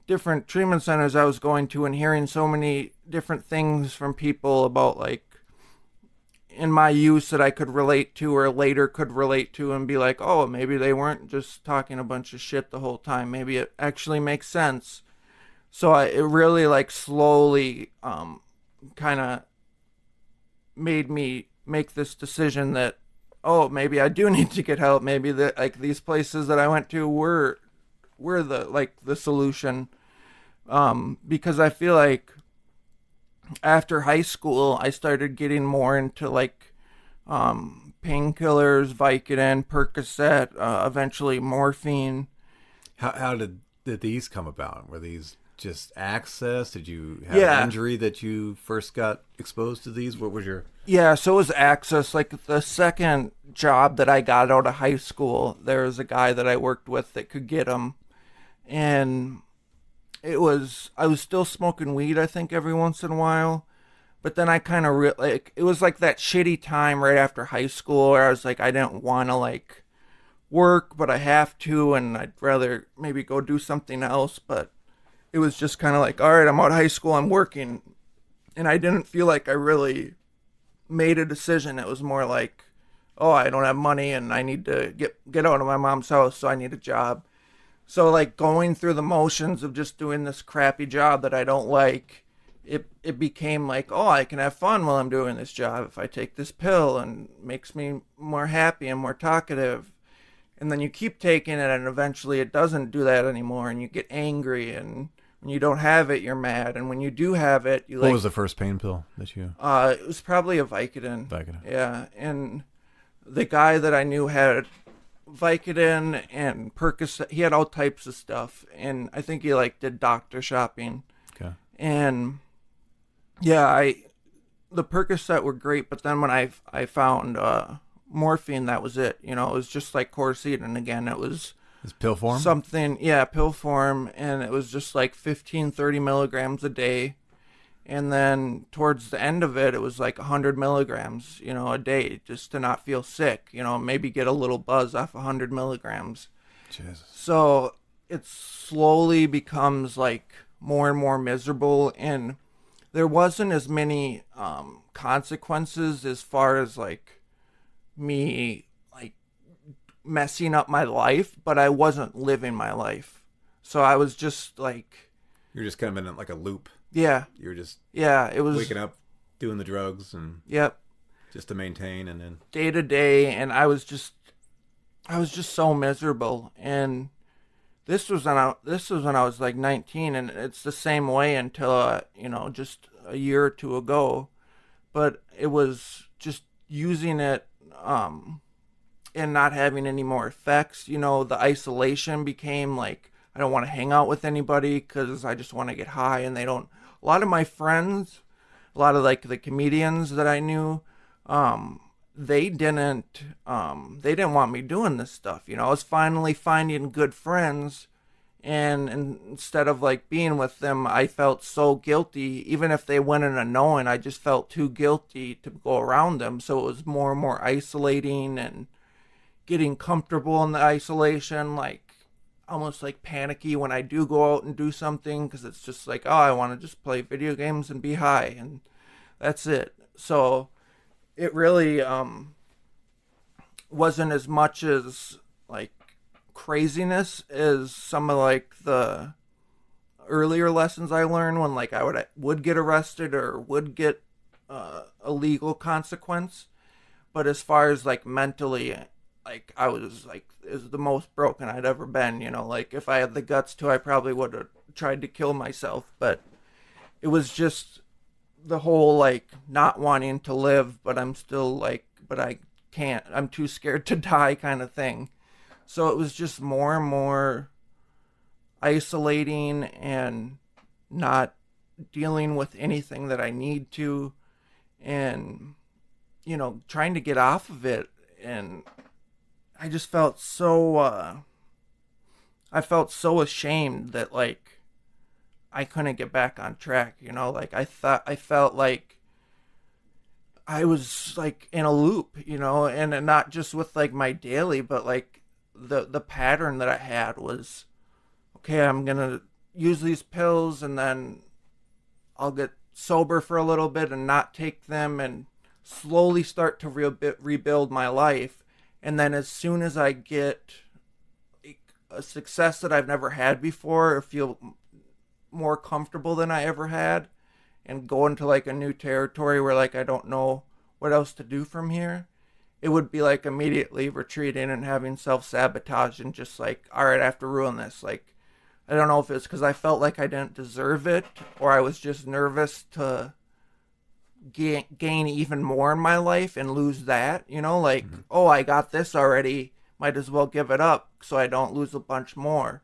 S3: different treatment centers I was going to and hearing so many different things from people about, like, in my use that I could relate to or later could relate to, and be like, oh, maybe they weren't just talking a bunch of shit the whole time. Maybe it actually makes sense. So it really, like, slowly kind of made me make this decision that, oh, maybe I do need to get help. Maybe like these places that I went to were the solution. Because I feel like after high school, I started getting more into, like, painkillers, Vicodin, Percocet, eventually morphine.
S2: How did these come about? Were these just access? Did you have an injury that you first got exposed to these? What was your...
S3: Yeah, so it was access. Like, the second job that I got out of high school, there was a guy that I worked with that could get them. And I was still smoking weed, I think, every once in a while. But then I kind of like, it was like that shitty time right after high school where I was like, I didn't want to, like, work, but I have to, and I'd rather maybe go do something else. But it was just kind of like, all right, I'm out of high school, I'm working. And I didn't feel like I really made a decision. It was more like, oh, I don't have money and I need to get out of my mom's house, so I need a job. So, like, going through the motions of just doing this crappy job that I don't like, it became like, oh, I can have fun while I'm doing this job if I take this pill, and it makes me more happy and more talkative. And then you keep taking it, and eventually it doesn't do that anymore, and you get angry, and when you don't have it, you're mad, and when you do have it, you like...
S2: What was the first pain pill that you...
S3: It was probably a Vicodin.
S2: Vicodin.
S3: Yeah, and the guy that I knew had Vicodin and Percocet. He had all types of stuff, and I think he, like, did doctor shopping.
S2: Okay.
S3: And yeah, the Percocet were great, but then when I found morphine, that was it. It was just like Chlorcidin again. It was...
S2: It's pill form?
S3: Something, yeah, pill form, and it was just like 15, 30 milligrams a day. And then towards the end of it, it was like 100 milligrams, a day, just to not feel sick, maybe get a little buzz off 100 milligrams.
S2: Jesus.
S3: So it slowly becomes, like, more and more miserable, and there wasn't as many consequences as far as, like, me, like, messing up my life, but I wasn't living my life. So I was just, like...
S2: You're just kind of in, like, a loop.
S3: Yeah.
S2: You were just...
S3: Yeah, it was...
S2: Waking up, doing the drugs, and...
S3: Yep.
S2: Just to maintain, and then...
S3: Day to day, and I was just so miserable, and this was when I was like 19, and it's the same way until, just a year or two ago, but it was just using it, and not having any more effects. The isolation became like, I don't want to hang out with anybody because I just want to get high, and they don't... A lot of my friends, a lot of, like, the comedians that I knew, they didn't want me doing this stuff. I was finally finding good friends, and instead of, like, being with them, I felt so guilty. Even if they went in a knowing, I just felt too guilty to go around them. So it was more and more isolating and getting comfortable in the isolation, like, almost like panicky when I do go out and do something, because it's just like, oh, I want to just play video games and be high, and that's it. So it really wasn't as much as, like, craziness as some of, like, the earlier lessons I learned when, like, I would get arrested or would get a legal consequence. But as far as, like, mentally, like, I was, like, is the most broken I'd ever been, like, if I had the guts to, I probably would have tried to kill myself. But it was just the whole, like, not wanting to live, but I'm still, like, but I can't, I'm too scared to die kind of thing. So it was just more and more isolating and not dealing with anything that I need to, and, you know, trying to get off of it. And I just felt so, I felt so ashamed that, like, I couldn't get back on track, you know? Like, I felt like I was, like, in a loop, you know? And not just with, like, my daily, but, like, the pattern that I had was, okay, I'm gonna use these pills, and then I'll get sober for a little bit and not take them, and slowly start to rebuild my life. And then as soon as I get a success that I've never had before, or feel more comfortable than I ever had, and go into like a new territory where like I don't know what else to do from here, it would be like immediately retreating and having self-sabotage and just like, all right, I have to ruin this. Like, I don't know if it's because I felt like I didn't deserve it, or I was just nervous to gain even more in my life and lose that, you know, like, oh, I got this already, might as well give it up so I don't lose a bunch more.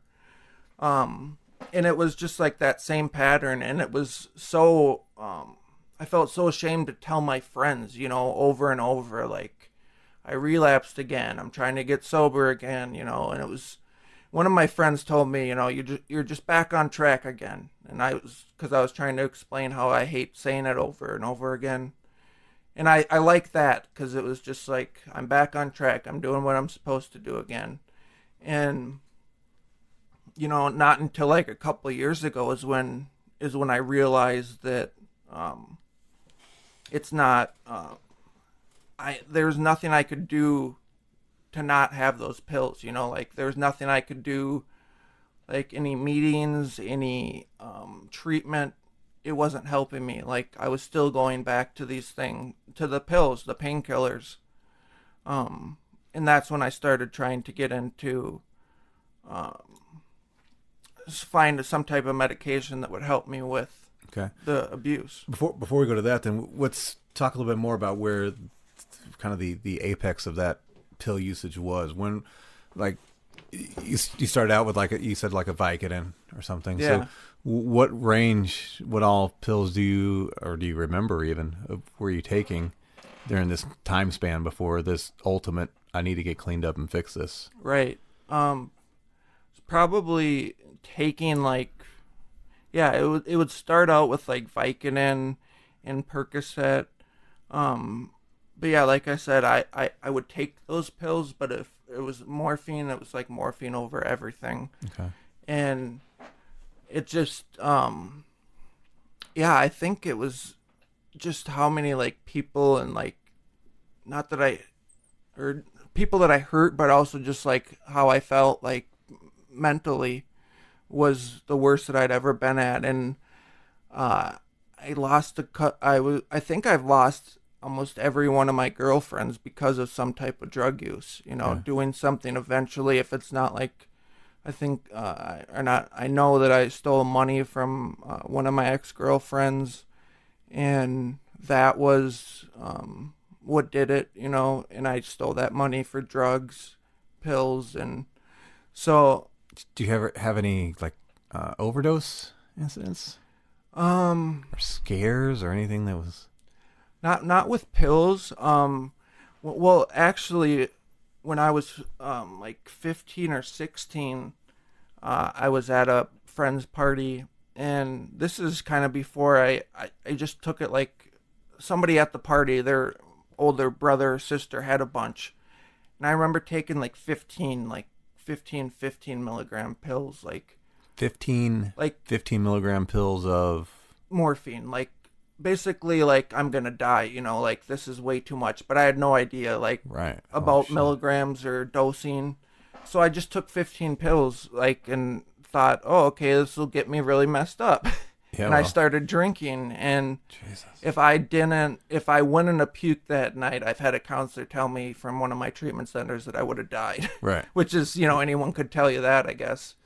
S3: And it was just like that same pattern, and it was so, I felt so ashamed to tell my friends, you know, over and over, like, I relapsed again, I'm trying to get sober again, you know. And it was, one of my friends told me, you know, you're just back on track again. And because I was trying to explain how I hate saying it over and over again. And I like that, because it was just like, I'm back on track, I'm doing what I'm supposed to do again. And, you know, not until like a couple of years ago is when I realized that it's not, there's nothing I could do to not have those pills, you know, like there's nothing I could do, like any meetings, any treatment. It wasn't helping me. Like, I was still going back to these things, to the pills, the painkillers. And that's when I started trying to get into find some type of medication that would help me with the abuse.
S2: Before we go to that, then let's talk a little bit more about where kind of the apex of that pill usage was. When, like, you started out with, like, you said, like a Vicodin or something.
S3: Yeah.
S2: So what range, what all pills do you remember even, were you taking during this time span before this ultimate, I need to get cleaned up and fix this?
S3: Right. Probably taking, like, yeah, it would start out with like Vicodin and Percocet. But yeah, like I said, I would take those pills, but if it was morphine, it was like morphine over everything.
S2: Okay.
S3: And it just, yeah, I think it was just how many like people, and like, not that or people that I hurt, but also just like how I felt like mentally was the worst that I'd ever been at. And I think I've lost almost every one of my girlfriends because of some type of drug use, you know, doing something eventually. If it's not like, I think, I know that I stole money from one of my ex-girlfriends, and that was what did it, you know, and I stole that money for drugs, pills. And so,
S2: do you ever have any like overdose incidents? Or scares or anything that was
S3: not with pills. Well, actually, when I was like 15 or 16, I was at a friend's party, and this is kind of before I just took it, like, somebody at the party, their older brother or sister had a bunch, and I remember taking like 15 milligram pills, like
S2: 15 milligram pills of
S3: morphine, like, basically, like, I'm gonna die, you know, like, this is way too much. But I had no idea, like, about milligrams or dosing. So I just took 15 pills, like, and thought, oh, okay, this will get me really messed up.
S2: Yeah,
S3: and I started drinking, and
S2: Jesus.
S3: if I wouldn't have puked that night, I've had a counselor tell me from one of my treatment centers that I would have died.
S2: Right.
S3: Which is, you know, anyone could tell you that, I guess.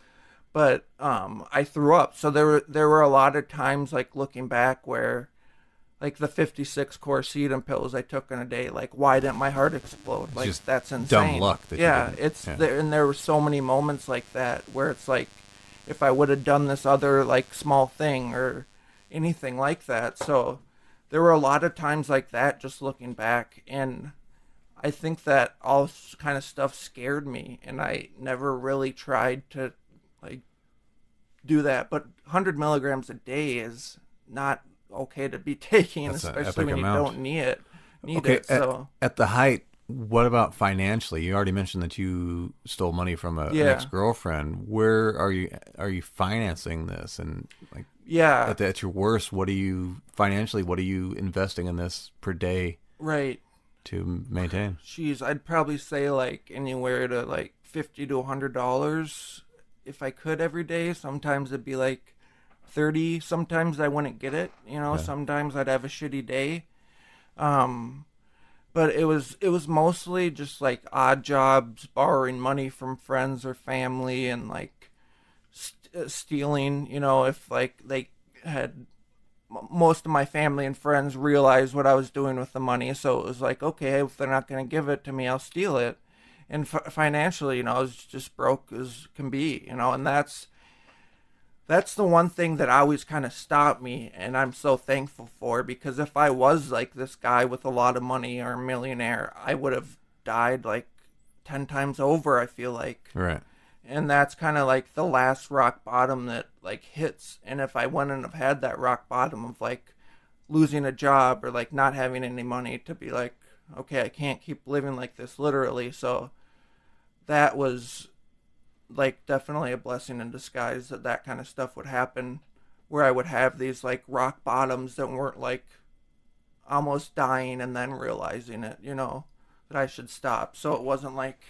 S3: But I threw up. So there were a lot of times, like, looking back, where, like, the 56 quercetin pills I took in a day, like, why didn't my heart explode? Like,
S2: just
S3: that's insane.
S2: dumb luck.
S3: There were so many moments like that where it's like, if I would have done this other, like, small thing, or anything like that. So there were a lot of times like that, just looking back, and I think that all kind of stuff scared me, and I never really tried to like do that. But 100 milligrams a day is not okay to be taking,
S2: That's an
S3: especially
S2: epic
S3: when
S2: amount.
S3: you don't need it.
S2: Okay,
S3: So
S2: at the height, what about financially? You already mentioned that you stole money from an
S3: Yeah.
S2: ex-girlfriend. Where are you financing this? And like
S3: yeah,
S2: at your worst, what are you investing in this per day
S3: right.
S2: to maintain?
S3: Jeez, I'd probably say like anywhere to like $50 to $100 if I could every day. Sometimes it'd be like 30. Sometimes I wouldn't get it.
S2: Yeah.
S3: Sometimes I'd have a shitty day. But it was mostly just like odd jobs, borrowing money from friends or family, and like stealing. If like they had most of my family and friends realized what I was doing with the money, so it was like, okay, if they're not going to give it to me, I'll steal it. And financially, I was just broke as can be, and that's the one thing that always kind of stopped me, and I'm so thankful for, because if I was like this guy with a lot of money or a millionaire, I would have died like 10 times over, I feel like.
S2: Right.
S3: And that's kind of like the last rock bottom that like hits. And if I wouldn't have had that rock bottom of like losing a job or like not having any money, to be like, okay, I can't keep living like this, literally. So that was like definitely a blessing in disguise, that kind of stuff would happen, where I would have these like rock bottoms that weren't like almost dying and then realizing it, that I should stop. So it wasn't like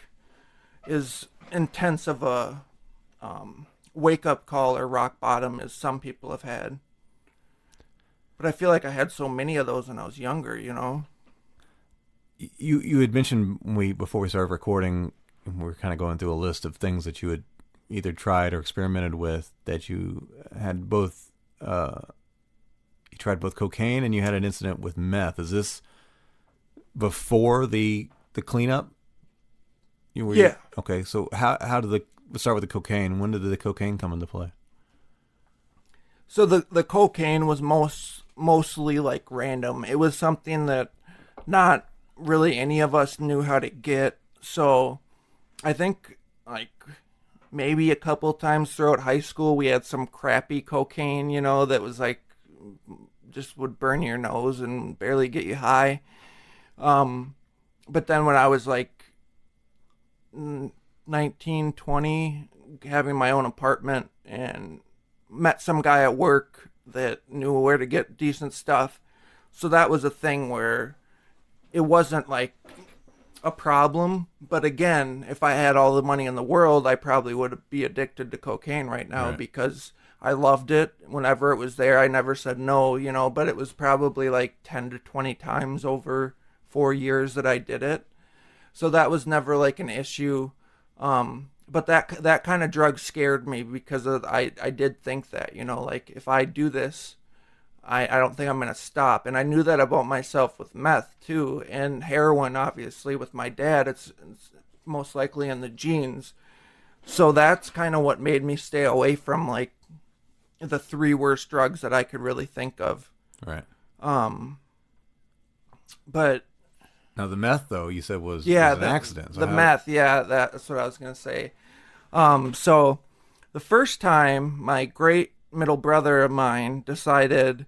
S3: as intense of a wake up call or rock bottom as some people have had. But I feel like I had so many of those when I was younger,
S2: You had mentioned before we started recording, we were kind of going through a list of things that you had either tried or experimented with, that you had both you tried both cocaine and you had an incident with meth. Is this before the cleanup?
S3: Yeah.
S2: Okay, so how did let's start with the cocaine. When did the cocaine come into play?
S3: So the cocaine was mostly like random. It was something that not really any of us knew how to get. So I think like maybe a couple times throughout high school we had some crappy cocaine, that was like just would burn your nose and barely get you high. But then when I was like 19, 20, having my own apartment, and met some guy at work that knew where to get decent stuff. So that was a thing where it wasn't like a problem. But again, if I had all the money in the world, I probably would be addicted to cocaine right now,
S2: Right.
S3: because I loved it whenever it was there. I never said no, but it was probably like 10 to 20 times over 4 years that I did it. So that was never like an issue. But that kind of drug scared me, because I did think that, like if I do this, I don't think I'm going to stop. And I knew that about myself with meth too, and heroin, obviously with my dad, it's most likely in the genes. So that's kind of what made me stay away from like the 3 worst drugs that I could really think of.
S2: Right.
S3: But
S2: Now the meth, though, you said was an accident. So
S3: the meth, yeah, that's what I was gonna say. So the first time, my great middle brother of mine decided,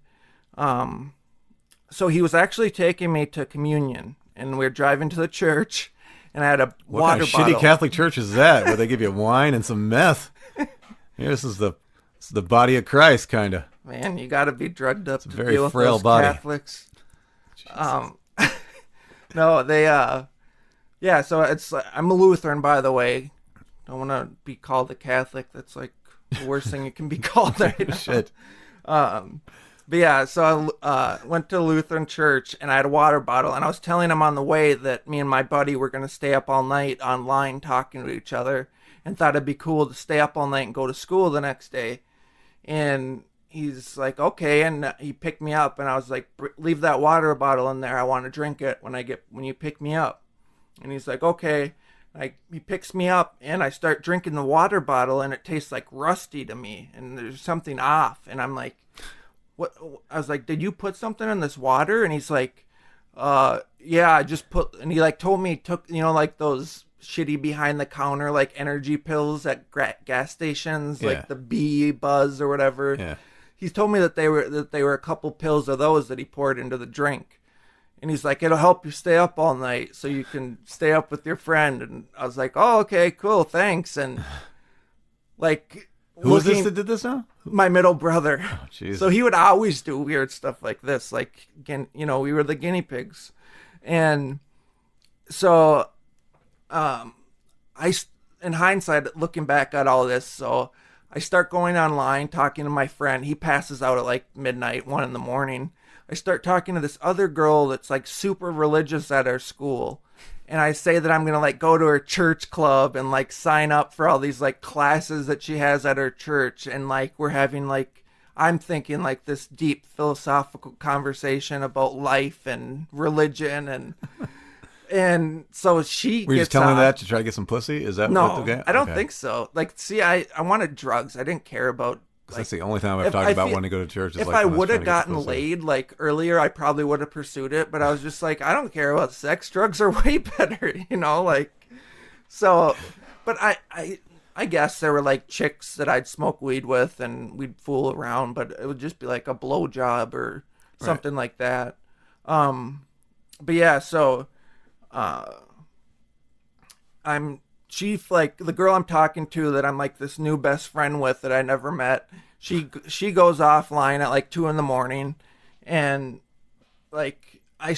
S3: so he was actually taking me to communion, and we were driving to the church, and I had a
S2: What
S3: water
S2: kind of
S3: bottle.
S2: shitty Catholic church is that, where they give you wine and some meth? Yeah, this is the body of Christ, kind of.
S3: Man, you got to be drugged up to
S2: very
S3: deal with
S2: frail
S3: those
S2: body.
S3: Catholics. No, they yeah. So it's I'm a Lutheran, by the way. Don't want to be called a Catholic. That's like the worst thing you can be called right now.
S2: Shit.
S3: But yeah, so I went to a Lutheran church, and I had a water bottle, and I was telling him on the way that me and my buddy were going to stay up all night online talking to each other, and thought it'd be cool to stay up all night and go to school the next day. And he's like, okay, and he picked me up, and I was like, leave that water bottle in there. I want to drink it when you pick me up. And he's like, okay. He picks me up, and I start drinking the water bottle, and it tastes like rusty to me, and there's something off, and I'm like, what? I was like, did you put something in this water? And he's like, yeah, I just put, and he like told me he took, like those shitty behind the counter, like energy pills at gas stations,
S2: Yeah.
S3: like the Bee Buzz or whatever.
S2: Yeah.
S3: He's told me that they were a couple pills of those that he poured into the drink. And he's like, it'll help you stay up all night so you can stay up with your friend. And I was like, oh, okay, cool, thanks. And like,
S2: Who is this that did this now?
S3: my middle brother.
S2: Oh, jeez.
S3: So he would always do weird stuff like this. Like, we were the guinea pigs. And so, in hindsight, looking back at all this, so I start going online, talking to my friend. He passes out at like midnight, 1 a.m. I start talking to this other girl that's like super religious at our school. And I say that I'm going to like go to her church club and like sign up for all these like classes that she has at her church. And like, we're having like, I'm thinking like this deep philosophical conversation about life and religion. And so she
S2: Were you
S3: gets
S2: just telling
S3: on.
S2: that to try to get some pussy? Is that
S3: No,
S2: what okay?
S3: I don't
S2: Okay.
S3: think so. Like, see, I wanted drugs. I didn't care about.
S2: 'Cause
S3: Like,
S2: that's the only time I've
S3: if
S2: talked
S3: I
S2: about
S3: feel-
S2: wanting to go to church. Is
S3: if
S2: like
S3: I
S2: when was
S3: would
S2: trying
S3: have
S2: to get
S3: gotten
S2: pussy.
S3: laid like earlier, I probably would have pursued it. But I was just like, I don't care about sex. Drugs are way better, like. So, but I guess there were like chicks that I'd smoke weed with and we'd fool around, but it would just be like a blow job or something like that. But yeah, so like the girl I'm talking to that I'm like this new best friend with that I never met. She goes offline at like 2 a.m. and like I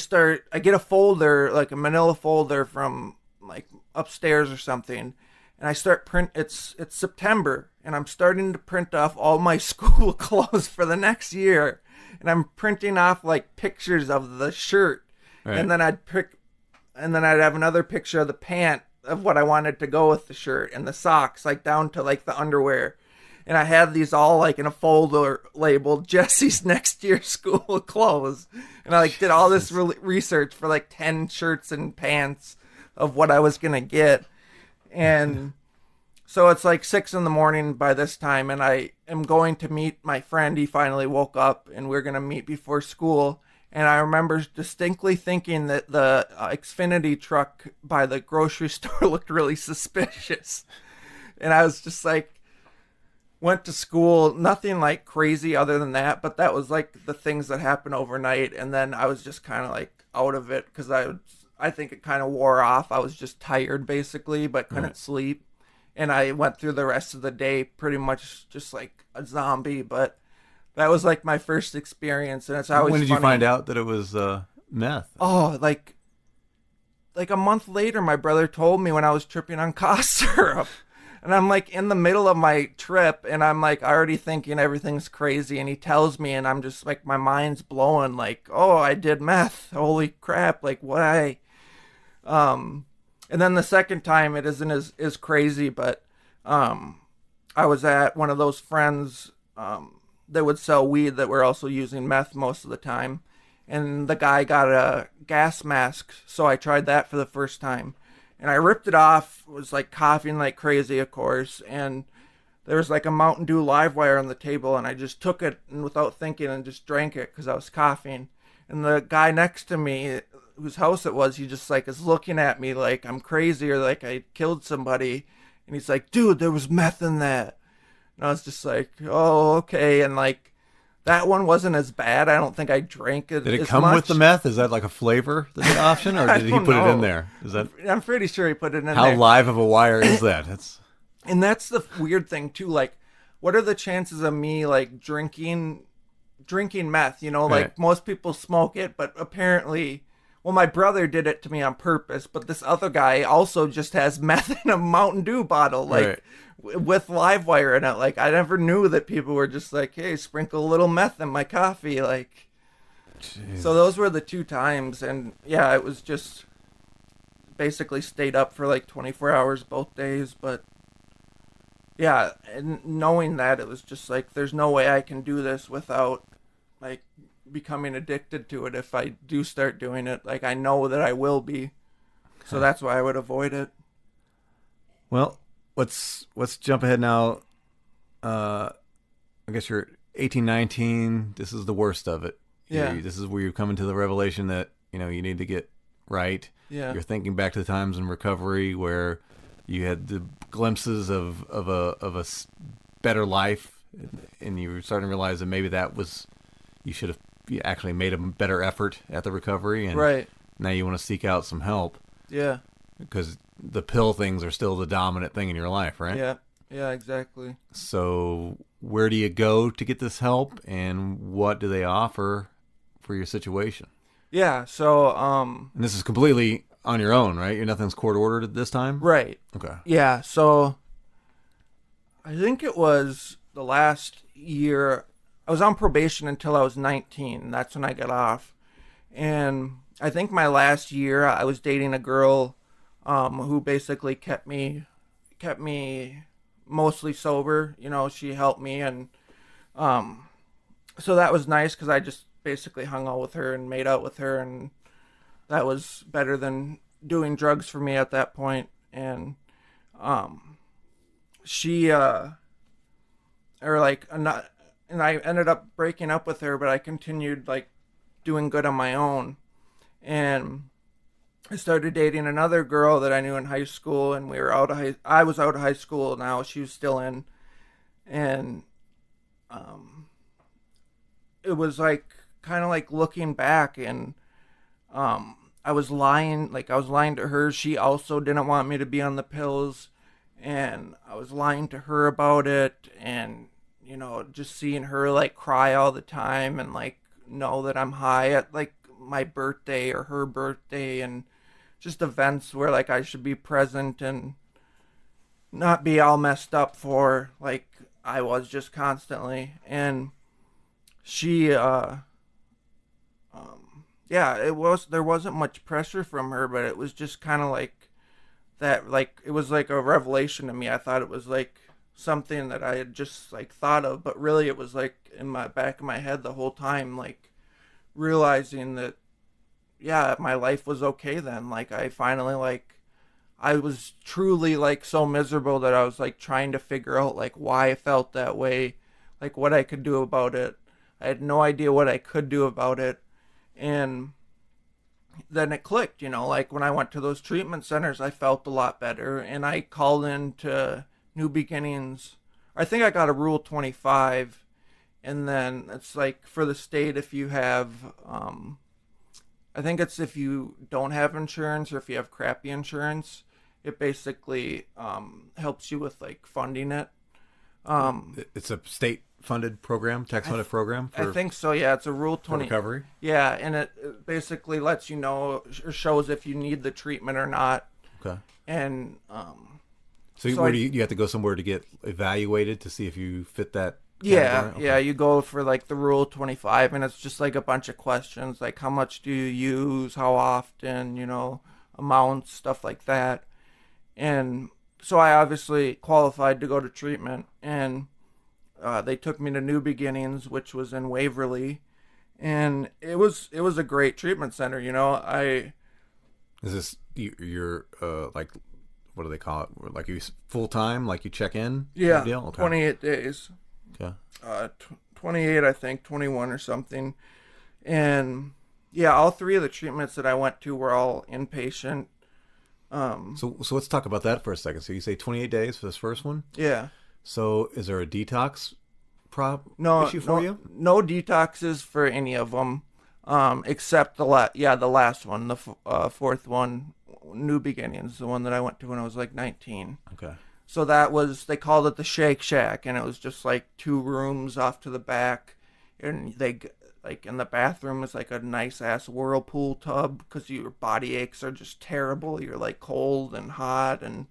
S3: get a folder, like a manila folder from like upstairs or something, and I start it's September and I'm starting to print off all my school clothes for the next year, and I'm printing off like pictures of the shirt,
S2: Right.
S3: and then I'd have another picture of the pant of what I wanted to go with the shirt and the socks, like down to like the underwear. And I had these all like in a folder labeled Jesse's next year school clothes. And I like did all this research for like 10 shirts and pants of what I was going to get. And so it's like 6 a.m. by this time. And I am going to meet my friend. He finally woke up and we're going to meet before school. And I remember distinctly thinking that the Xfinity truck by the grocery store looked really suspicious. And I was just like, went to school, nothing like crazy other than that, but that was like the things that happened overnight. And then I was just kind of like out of it because I think it kind of wore off. I was just tired basically, but couldn't sleep. And I went through the rest of the day pretty much just like a zombie, but that was like my first experience. And it's always
S2: When did you
S3: funny.
S2: find out that it was meth?
S3: Oh, like a month later, my brother told me when I was tripping on cough syrup. And I'm like in the middle of my trip and I'm like already thinking everything's crazy. And he tells me and I'm just like, my mind's blowing like, oh, I did meth. Holy crap. Like why? And then the second time it isn't as crazy, but I was at one of those friends that would sell weed that were also using meth most of the time. And the guy got a gas mask. So I tried that for the first time. And I ripped it off, was like coughing like crazy, of course. And there was like a Mountain Dew Livewire on the table. And I just took it and without thinking and just drank it because I was coughing. And the guy next to me, whose house it was, he just like is looking at me like I'm crazy or like I killed somebody. And he's like, dude, there was meth in that. And I was just like, oh, okay. And like, that one wasn't as bad. I don't think I drank it.
S2: Did it
S3: as
S2: come
S3: much.
S2: with the meth? Is that like a flavor, the option, or
S3: I
S2: did he
S3: don't
S2: put it in
S3: know.
S2: there? Is that
S3: I'm pretty sure he put it in
S2: how
S3: there.
S2: live of a wire is that? That's
S3: And that's the weird thing too. Like, what are the chances of me like drinking meth? Like
S2: Right.
S3: most people smoke it, but apparently, well, my brother did it to me on purpose. But this other guy also just has meth in a Mountain Dew bottle, like
S2: Right.
S3: with Livewire in it. Like, I never knew that people were just like, hey, sprinkle a little meth in my coffee, like. So those were the 2 times, and yeah, it was just basically stayed up for like 24 hours both days, but yeah, and knowing that, it was just like, there's no way I can do this without like becoming addicted to it. If I do start doing it, like I know that I will be, so that's why I would avoid it.
S2: well. Let's jump ahead now. I guess you're 18, 19, this is the worst of it.
S3: Yeah.
S2: This is where you're coming to the revelation that, you need to get right.
S3: Yeah.
S2: You're thinking back to the times in recovery where you had the glimpses of a better life, and you were starting to realize that maybe you should have actually made a better effort at the recovery, and
S3: Right.
S2: now you want to seek out some help
S3: Yeah.
S2: because the pill things are still the dominant thing in your life, right?
S3: Yeah. Yeah, exactly.
S2: So where do you go to get this help, and what do they offer for your situation?
S3: Yeah, so
S2: And this is completely on your own, right? Nothing's court ordered at this time?
S3: right.
S2: Okay.
S3: Yeah, so I think it was the last year. I was on probation until I was 19. That's when I got off. And I think my last year I was dating a girl who basically kept me mostly sober. She helped me, and so that was nice because I just basically hung out with her and made out with her, and that was better than doing drugs for me at that point. And she and I ended up breaking up with her, but I continued like doing good on my own. And I started dating another girl that I knew in high school, and I was out of high school now, she was still in. And it was like kind of like looking back, and I was lying to her. She also didn't want me to be on the pills, and I was lying to her about it, and just seeing her like cry all the time and like know that I'm high at like my birthday or her birthday, and just events where like I should be present and not be all messed up for, like I was just constantly. And she there wasn't much pressure from her, but it was just kind of like that, like it was like a revelation to me. I thought it was like something that I had just like thought of, but really it was like in my back of my head the whole time, like realizing that my life was okay then. Like I finally, like I was truly like so miserable that I was like trying to figure out like why I felt that way, like what I could do about it. I had no idea what I could do about it. And then it clicked, like when I went to those treatment centers, I felt a lot better, and I called into New Beginnings. I think I got a Rule 25, and then it's like for the state, if you have, I think it's if you don't have insurance or if you have crappy insurance, it basically helps you with like funding it.
S2: It's a state-funded program, tax-funded program for
S3: I think so, yeah. It's a Rule 20
S2: recovery.
S3: Yeah, and it basically lets you know or shows if you need the treatment or not.
S2: Okay.
S3: And
S2: So where do you have to go somewhere to get evaluated to see if you fit that
S3: yeah,
S2: category?
S3: yeah, you go for like the Rule 25, and it's just like a bunch of questions, like how much do you use, how often, amounts, stuff like that. And so I obviously qualified to go to treatment, and they took me to New Beginnings, which was in Waverly, and it was a great treatment center.
S2: Is this your like, what do they call it? Like you full time, like you check in?
S3: Yeah,
S2: Deal? Okay.
S3: 28 days.
S2: Okay.
S3: 28, I think, 21 or something. And yeah, all three of the treatments that I went to were all inpatient.
S2: So let's talk about that for a second. So you say 28 days for this first one.
S3: Yeah.
S2: So is there a detox issue for you?
S3: No detoxes for any of them, except the last one, the fourth one, New Beginnings, the one that I went to when I was like 19.
S2: Okay.
S3: So that was, they called it the Shake Shack, and it was just like 2 rooms off to the back, and they like in the bathroom is like a nice ass whirlpool tub because your body aches are just terrible. You're like cold and hot and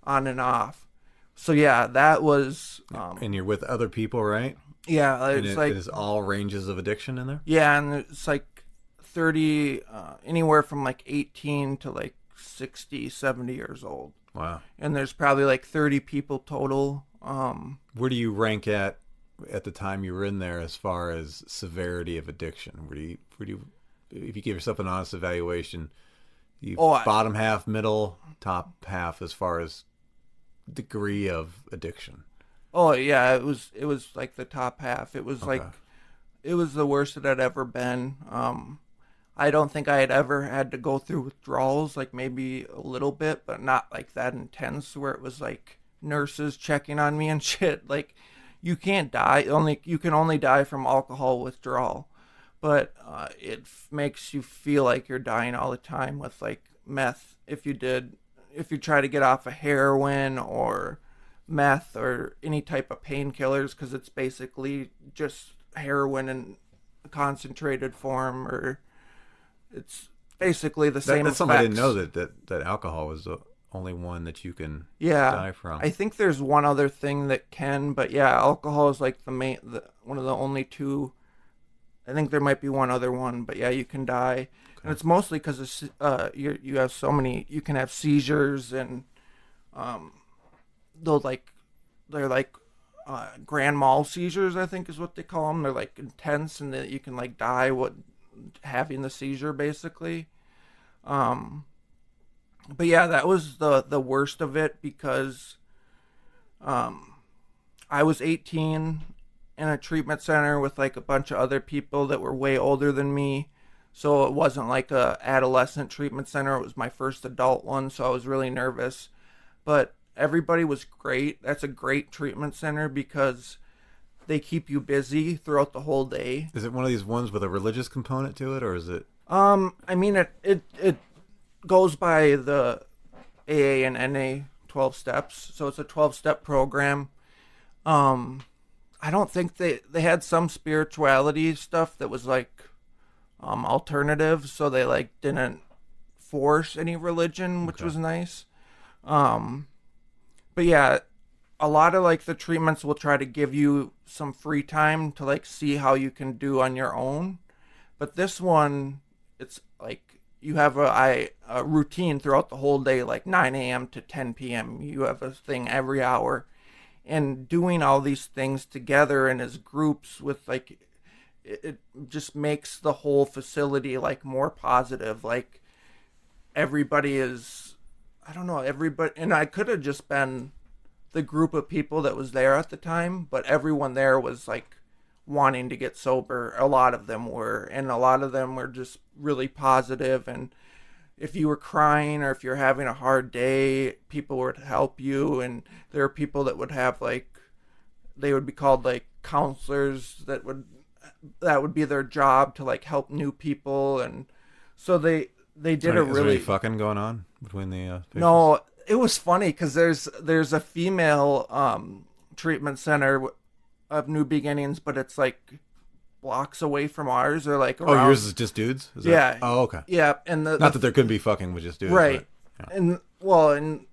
S3: on and off. So yeah, that was.
S2: And you're with other people, right?
S3: Yeah, it's
S2: and
S3: like
S2: it is all ranges of addiction in there.
S3: Yeah, and it's like 30, anywhere from like 18 to like 60, 70 years old.
S2: Wow.
S3: And there's probably like 30 people total.
S2: Where do you rank at the time you were in there as far as severity of addiction? Where do you if you give yourself an honest evaluation, bottom half, middle, top half as far as degree of addiction?
S3: Oh yeah, it was like the top half. It was like it was the worst it had ever been. I don't think I had ever had to go through withdrawals, like maybe a little bit, but not like that intense where it was like nurses checking on me and shit. Like you can't die, you can only die from alcohol withdrawal, but makes you feel like you're dying all the time with like meth. If you try to get off of heroin or meth or any type of painkillers, because it's basically just heroin in a concentrated form, or it's basically the same.
S2: That's something I didn't
S3: effects.
S2: know that alcohol was the only one that you can
S3: Yeah,
S2: die from.
S3: I think there's one other thing that can, but yeah, alcohol is like one of the only two. I think there might be one other one, but yeah, you can die, and it's mostly because you have so many. You can have seizures, and they'll like they're like grand mal seizures, I think is what they call them. They're like intense, and that you can like die having the seizure basically. But yeah, that was the worst of it because I was 18 in a treatment center with like a bunch of other people that were way older than me. So it wasn't like a adolescent treatment center. It was my first adult one, so I was really nervous. But everybody was great. That's a great treatment center because they keep you busy throughout the whole day.
S2: Is it one of these ones with a religious component to it, or is it?
S3: I mean it goes by the AA and NA 12 steps. So it's a 12-step program. I don't think they had some spirituality stuff that was like alternative, so they like didn't force any religion, which was nice. But yeah, a lot of like the treatments will try to give you some free time to like see how you can do on your own. But this one, it's like you have a routine throughout the whole day, like 9 a.m. to 10 p.m. You have a thing every hour. And doing all these things together and as groups with like, it just makes the whole facility like more positive. Like everybody is, I don't know, everybody, and I could have just been the group of people that was there at the time, but everyone there was like wanting to get sober. A lot of them were, and a lot of them were just really positive. And if you were crying or if you're having a hard day, people would help you. And there are people that would have like, they would be called like counselors that would be their job to like help new people. And so they did
S2: Is
S3: a
S2: there
S3: really
S2: any fucking going on between the patients?
S3: no. It was funny because there's a female treatment center of New Beginnings, but it's like blocks away from ours, or like around.
S2: Oh, yours is just dudes? Is
S3: Yeah.
S2: That... Oh, okay.
S3: Yeah, and
S2: Not that there couldn't be fucking with just dudes.
S3: right,
S2: but, yeah.
S3: and well, and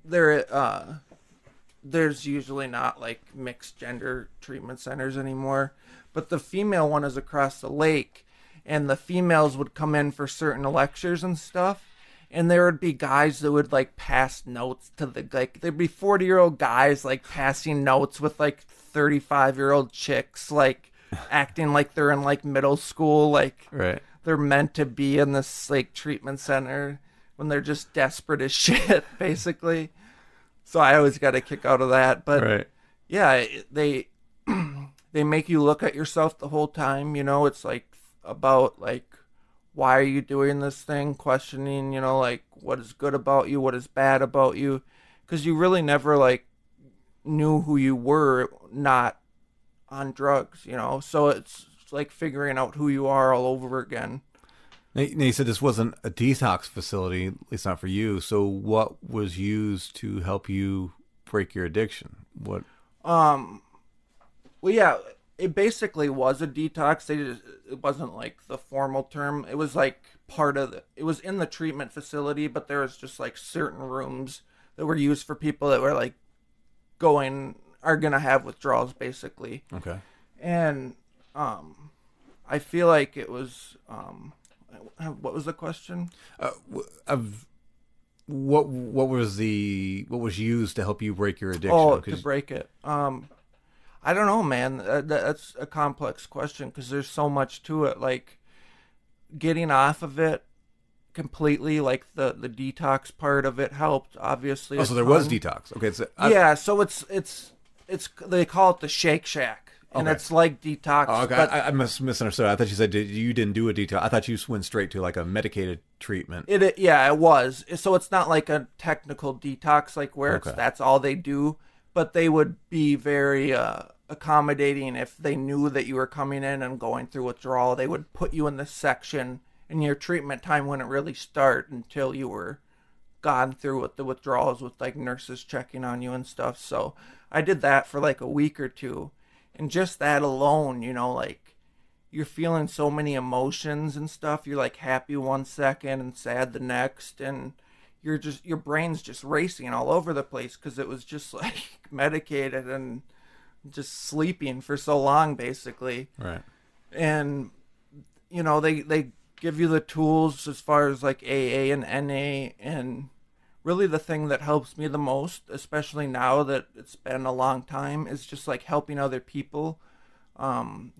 S3: there's usually not like mixed gender treatment centers anymore, but the female one is across the lake, and the females would come in for certain lectures and stuff. And there would be guys that would like pass notes to there'd be 40-year-old guys like passing notes with like 35-year-old chicks, like acting like they're in like middle school, like
S2: Right.
S3: they're meant to be in this like treatment center when they're just desperate as shit, basically. So I always got a kick out of that. But
S2: Right.
S3: yeah, they make you look at yourself the whole time. It's like about like, why are you doing this thing? Questioning, like what is good about you, what is bad about you, because you really never like knew who you were not on drugs, So it's like figuring out who you are all over again.
S2: Now you said this wasn't a detox facility, at least not for you. So what was used to help you break your addiction? What?
S3: Well, yeah, it basically was a detox. It wasn't like the formal term. It was like it was in the treatment facility, but there was just like certain rooms that were used for people that were like are gonna have withdrawals, basically.
S2: Okay.
S3: And I feel like it was what was the question?
S2: What was used to help you break your addiction?
S3: Oh, to break it. I don't know, man. That's a complex question because there's so much to it. Like getting off of it completely, like the detox part of it helped. Obviously.
S2: Oh, so there was detox. Okay. So
S3: yeah. So it's they call it the Shake Shack, and
S2: Okay.
S3: it's like detox.
S2: Oh, okay.
S3: But
S2: I misunderstood. I thought you said you didn't do a detail. I thought you went straight to like a medicated treatment.
S3: yeah, it was. So it's not like a technical detox, like where
S2: Okay.
S3: that's all they do. But they would be very accommodating if they knew that you were coming in and going through withdrawal. They would put you in this section, and your treatment time wouldn't really start until you were gone through with the withdrawals, with like nurses checking on you and stuff. So I did that for like a week or two, and just that alone, like you're feeling so many emotions and stuff. You're like happy one second and sad the next, and your brain's just racing all over the place because it was just like medicated and just sleeping for so long basically.
S2: Right.
S3: And they give you the tools as far as like AA and NA, and really the thing that helps me the most, especially now that it's been a long time, is just like helping other people,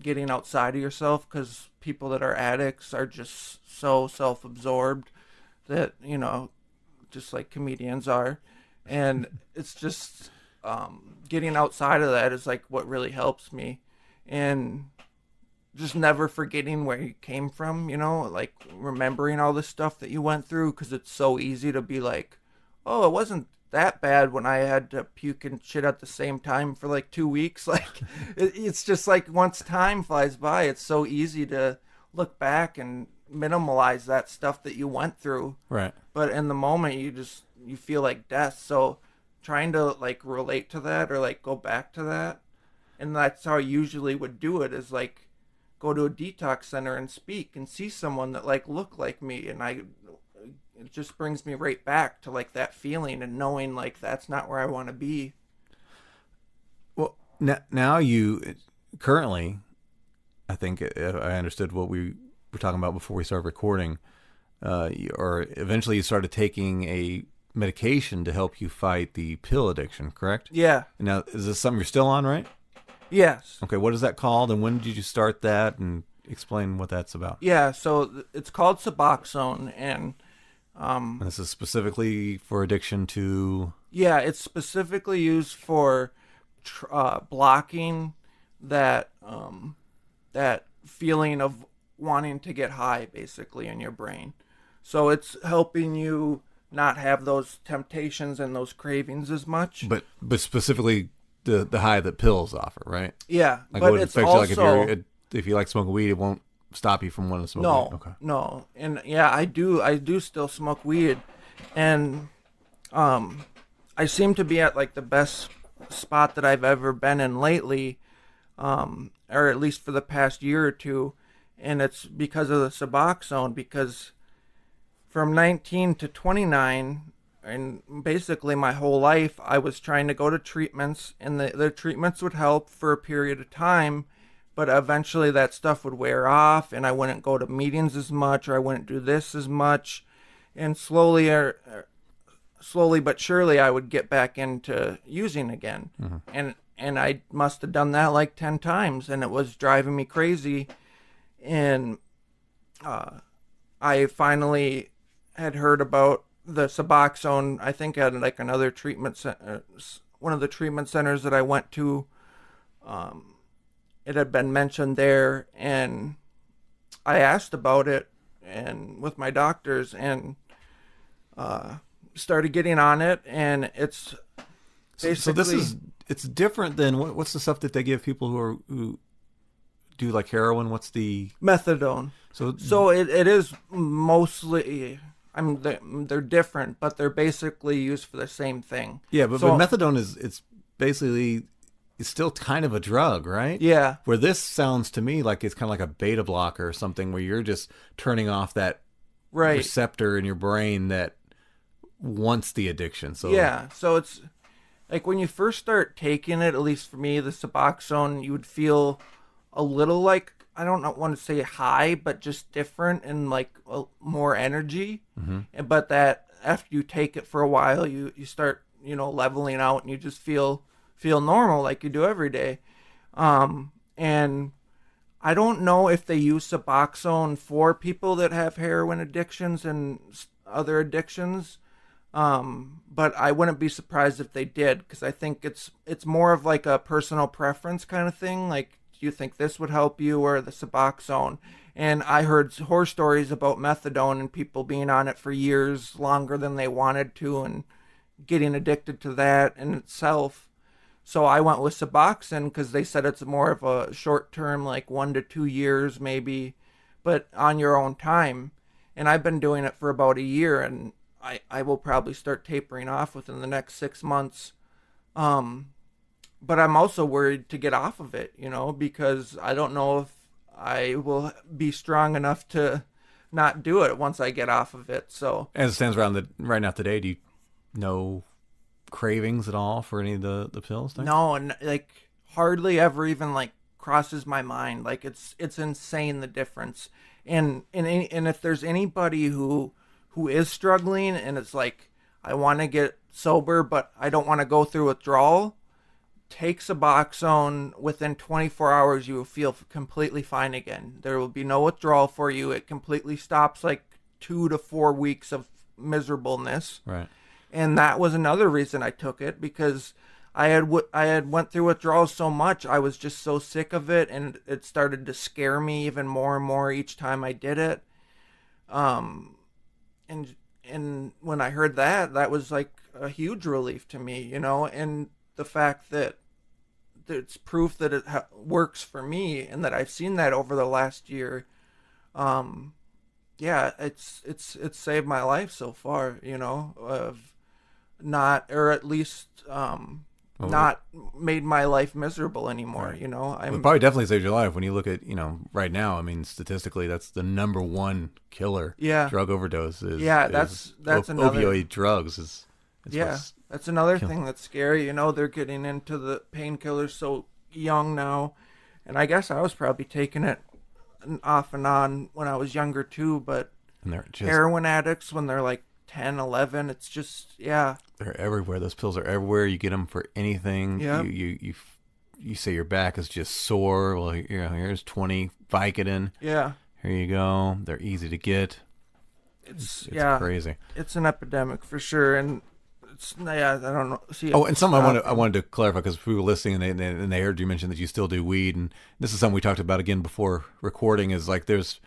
S3: getting outside of yourself, because people that are addicts are just so self-absorbed that just like comedians are, and it's just getting outside of that is like what really helps me, and just never forgetting where you came from, like remembering all the stuff that you went through, because it's so easy to be like, oh, it wasn't that bad when I had to puke and shit at the same time for like 2 weeks. Like it's just like once time flies by, it's so easy to look back and minimalize that stuff that you went through.
S2: Right.
S3: But in the moment, you feel like death. So trying to like relate to that or like go back to that, and that's how I usually would do it, is like go to a detox center and speak and see someone that like looked like me, and it just brings me right back to like that feeling and knowing like that's not where I want to be.
S2: Well, now you currently, I think I understood what we were talking about before we started recording. Or eventually you started taking a medication to help you fight the pill addiction, correct?
S3: Yeah.
S2: Now, is this something you're still on, right?
S3: Yes.
S2: Okay, what is that called, and when did you start that, and explain what that's about?
S3: Yeah, so it's called Suboxone, and
S2: And this is specifically for addiction to...
S3: yeah, it's specifically used for blocking that that feeling of wanting to get high, basically, in your brain. So it's helping you not have those temptations and those cravings as much.
S2: But specifically the high that pills offer, right?
S3: Yeah,
S2: Like
S3: but
S2: what
S3: it's
S2: affects
S3: also...
S2: you, like if you like smoking weed, it won't stop you from wanting to smoke
S3: No,
S2: weed. Okay.
S3: no, and yeah, I do still smoke weed, and I seem to be at like the best spot that I've ever been in lately, or at least for the past year or two, and it's because of the Suboxone. Because from 19 to 29, and basically my whole life, I was trying to go to treatments, and the treatments would help for a period of time. But eventually that stuff would wear off, and I wouldn't go to meetings as much, or I wouldn't do this as much. And slowly but surely, I would get back into using again. Mm-hmm. And I must have done that like 10 times, and it was driving me crazy. And I finally had heard about the Suboxone, I think at like another treatment one of the treatment centers that I went to. It had been mentioned there, and I asked about it and with my doctors, and started getting on it, and it's basically...
S2: So this is, it's different than what's the stuff that they give people who do like heroin? What's the...
S3: methadone. So it is mostly... they're different, but they're basically used for the same thing.
S2: Yeah, but methadone it's basically... It's still kind of a drug, right?
S3: Yeah.
S2: Where this sounds to me like it's kind of like a beta blocker or something, where you're just turning off that receptor in your brain that wants the addiction. So
S3: yeah, so it's like when you first start taking it, at least for me, the Suboxone, you would feel a little like, I don't want to say high, but just different and like more energy. Mm-hmm. But that after you take it for a while, you start leveling out, and you just feel normal like you do every day. And I don't know if they use Suboxone for people that have heroin addictions and other addictions. But I wouldn't be surprised if they did, because I think it's more of like a personal preference kind of thing. Like, do you think this would help you or the Suboxone? And I heard horror stories about methadone and people being on it for years longer than they wanted to and getting addicted to that in itself. So I went with Suboxone because they said it's more of a short term, like 1 to 2 years maybe, but on your own time. And I've been doing it for about a year, and I will probably start tapering off within the next 6 months. But I'm also worried to get off of it, because I don't know if I will be strong enough to not do it once I get off of it. So
S2: As it stands right now today, do you know cravings at all for any of the pills? Thing?
S3: no, and like hardly ever even like crosses my mind. Like it's insane the difference. And if there's anybody who is struggling and it's like, I want to get sober but I don't want to go through withdrawal, take Suboxone. Within 24 hours you will feel completely fine again. There will be no withdrawal for you. It completely stops like 2 to 4 weeks of miserableness.
S2: Right.
S3: And that was another reason I took it, because I had went through withdrawals so much. I was just so sick of it, and it started to scare me even more and more each time I did it. And when I heard that was like a huge relief to me, and the fact that it's proof that it works for me, and that I've seen that over the last year. Yeah, it's saved my life so far, of not, or at least not made my life miserable anymore.
S2: Right.
S3: I'm
S2: It probably definitely saved your life when you look at, right now. I mean, statistically, that's the number one killer.
S3: Yeah.
S2: Drug overdose is.
S3: Yeah, that's another
S2: opioid drugs is.
S3: Yeah, that's another thing that's scary. They're getting into the painkillers so young now, and I guess I was probably taking it off and on when I was younger too. But
S2: And they're just
S3: heroin addicts, when they're like 10, 11, it's just, yeah.
S2: they're everywhere. Those pills are everywhere. You get them for anything.
S3: Yeah.
S2: You say your back is just sore. Well, here's 20 Vicodin.
S3: Yeah.
S2: Here you go. They're easy to get.
S3: It's
S2: crazy.
S3: It's an epidemic for sure, and I don't know. See,
S2: And something I wanted to clarify, because we were listening and they heard you mention that you still do weed, and this is something we talked about again before recording. Is like there's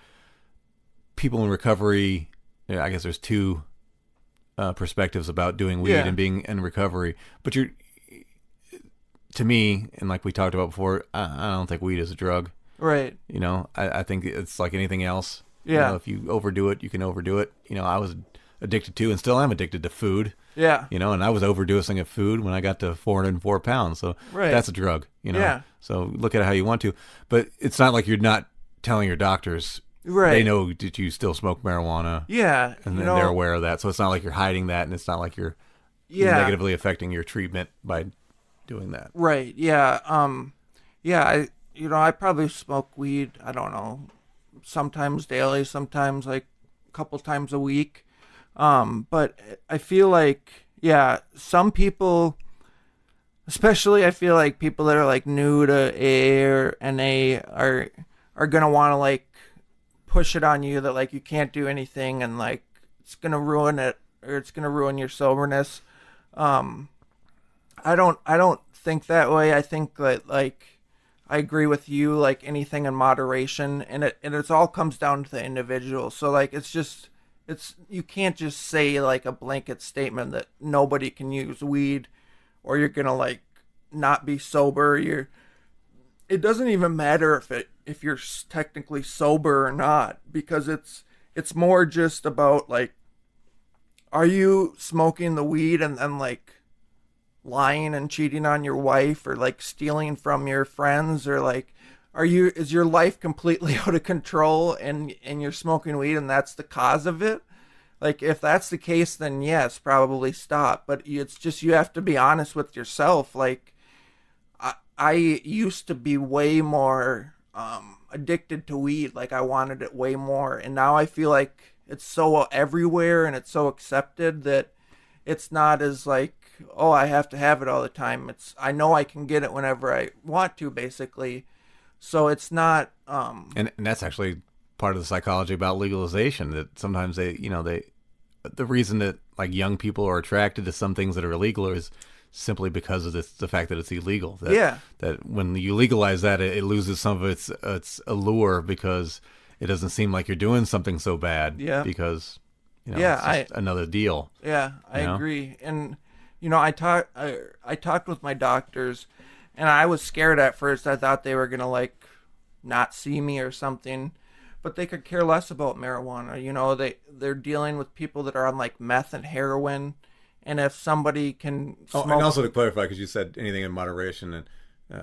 S2: people in recovery. I guess there's two perspectives about doing weed and being in recovery. But to me, and like we talked about before, I don't think weed is a drug.
S3: Right.
S2: I think it's like anything else.
S3: Yeah.
S2: If you overdo it, you can overdo it. I was addicted to, and still am addicted to food.
S3: Yeah.
S2: And I was overdosing at food when I got to 404 pounds. So that's a drug,
S3: Yeah.
S2: So look at it how you want to. But it's not like you're not telling your doctors.
S3: Right.
S2: They know that you still smoke marijuana.
S3: Yeah.
S2: And they're aware of that. So it's not like you're hiding that, and it's not like you're negatively affecting your treatment by doing that.
S3: Right. Yeah. I probably smoke weed, I don't know, sometimes daily, sometimes like a couple times a week. But I feel like, some people, especially I feel like people that are like new to AA or NA are going to want to like push it on you that like you can't do anything, and like it's going to ruin it, or it's going to ruin your soberness. I don't think that way. I think that like I agree with you, like anything in moderation, and it all comes down to the individual. So like you can't just say like a blanket statement that nobody can use weed, or you're gonna like not be sober. It doesn't even matter if you're technically sober or not, because it's more just about like, are you smoking the weed and then like lying and cheating on your wife, or like stealing from your friends, or like is your life completely out of control and you're smoking weed and that's the cause of it? Like if that's the case, then yes, probably stop. But it's just, you have to be honest with yourself. Like I used to be way more addicted to weed. Like I wanted it way more, and now I feel like it's so everywhere and it's so accepted that it's not as like, oh, I have to have it all the time. I know I can get it whenever I want to, basically. So it's not
S2: and that's actually part of the psychology about legalization, that sometimes they the reason that like young people are attracted to some things that are illegal is simply because of the fact that it's illegal. That,
S3: Yeah.
S2: That when you legalize that, it loses some of its allure because it doesn't seem like you're doing something so bad.
S3: Yeah.
S2: Because,
S3: Yeah,
S2: it's just another deal.
S3: Yeah, I
S2: You know?
S3: agree. And I talked with my doctors, and I was scared at first. I thought they were gonna like not see me or something, but they could care less about marijuana. They're dealing with people that are on like meth and heroin, and if somebody can
S2: Oh,
S3: smoke,
S2: and also to clarify, because you said anything in moderation, and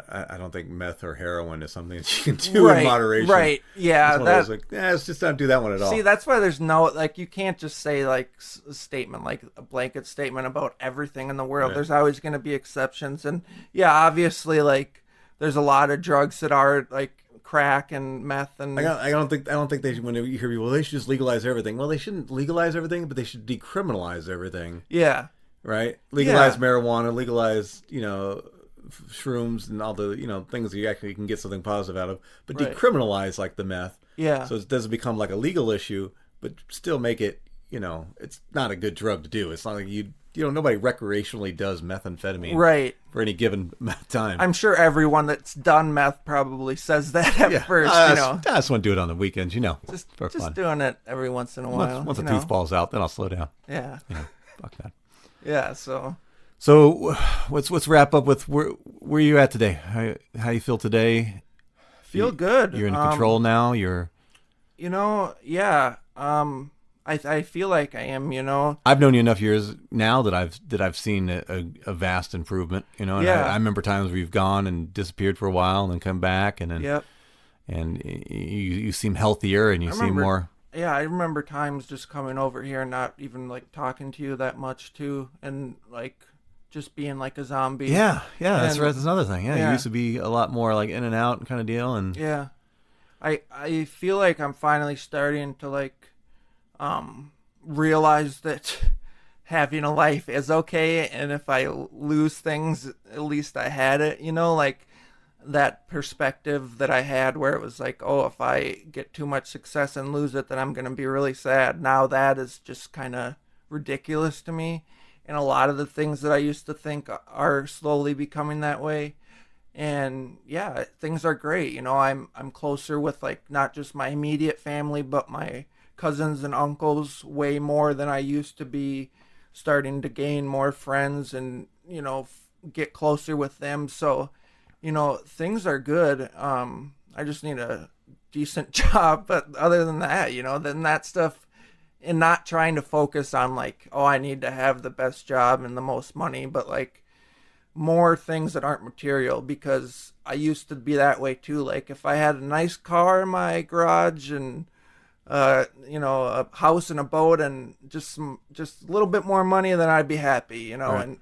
S2: I don't think meth or heroin is something that you can do in moderation.
S3: right? Yeah,
S2: It's one of those, like, let's just not do that one at all.
S3: See, that's why there's no, like, you can't just say, like, a statement, like a blanket statement about everything in the world.
S2: Right.
S3: There's always going to be exceptions. And, yeah, obviously, like, there's a lot of drugs that are, like, crack and meth and...
S2: I don't think they should, when you hear people, well, they should just legalize everything. Well, they shouldn't legalize everything, but they should decriminalize everything,
S3: Yeah.
S2: right? Legalize
S3: Yeah.
S2: marijuana, legalize, shrooms and all the, things that you actually can get something positive out of, but
S3: Right.
S2: decriminalize like the meth.
S3: Yeah.
S2: So it doesn't become like a legal issue, but still make it, it's not a good drug to do. It's not like nobody recreationally does methamphetamine
S3: Right.
S2: for any given amount of time.
S3: I'm sure everyone that's done meth probably says that at first,
S2: I just want to do it on the weekends, for
S3: just
S2: fun.
S3: doing it every once in a while.
S2: Once a
S3: you know?
S2: tooth falls out, then I'll slow down.
S3: Yeah.
S2: Fuck that.
S3: Yeah, so...
S2: So let's wrap up with where you at today? How you feel today?
S3: Feel good.
S2: You're in control now.
S3: Yeah. I feel like I am,
S2: I've known you enough years now that I've seen a vast improvement. And
S3: Yeah.
S2: I remember times where you've gone and disappeared for a while and then come back, and then
S3: Yep.
S2: and you seem healthier and you seem
S3: remember-
S2: more.
S3: Yeah, I remember times just coming over here and not even like talking to you that much too, and like just being like a zombie.
S2: Yeah, that's
S3: And-
S2: right. That's another thing. Yeah,
S3: yeah.
S2: you used to be a lot more like in and out kind of deal, and
S3: Yeah. I feel like I'm finally starting to like realize that having a life is okay, and if I lose things, at least I had it, like that perspective that I had where it was like, oh, if I get too much success and lose it, then I'm going to be really sad. Now that is just kind of ridiculous to me. And a lot of the things that I used to think are slowly becoming that way. And yeah, things are great. I'm closer with like not just my immediate family, but my cousins and uncles way more than I used to be, starting to gain more friends and, get closer with them. So, things are good. I just need a decent job. But other than that, then that stuff, and not trying to focus on like, oh, I need to have the best job and the most money, but like more things that aren't material, because I used to be that way too. Like if I had a nice car in my garage and a house and a boat and just a little bit more money, then I'd be happy,
S2: Right.
S3: and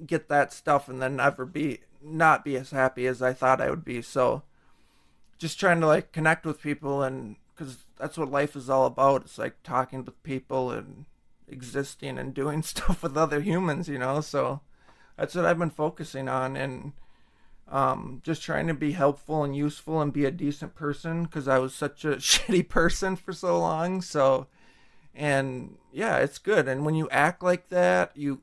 S3: get that stuff and then not be as happy as I thought I would be. So just trying to like connect with people, and because that's what life is all about. It's like talking with people and existing and doing stuff with other humans, so that's what I've been focusing on, and just trying to be helpful and useful and be a decent person, because I was such a shitty person for so long. So, and yeah, it's good. And when you act like that, you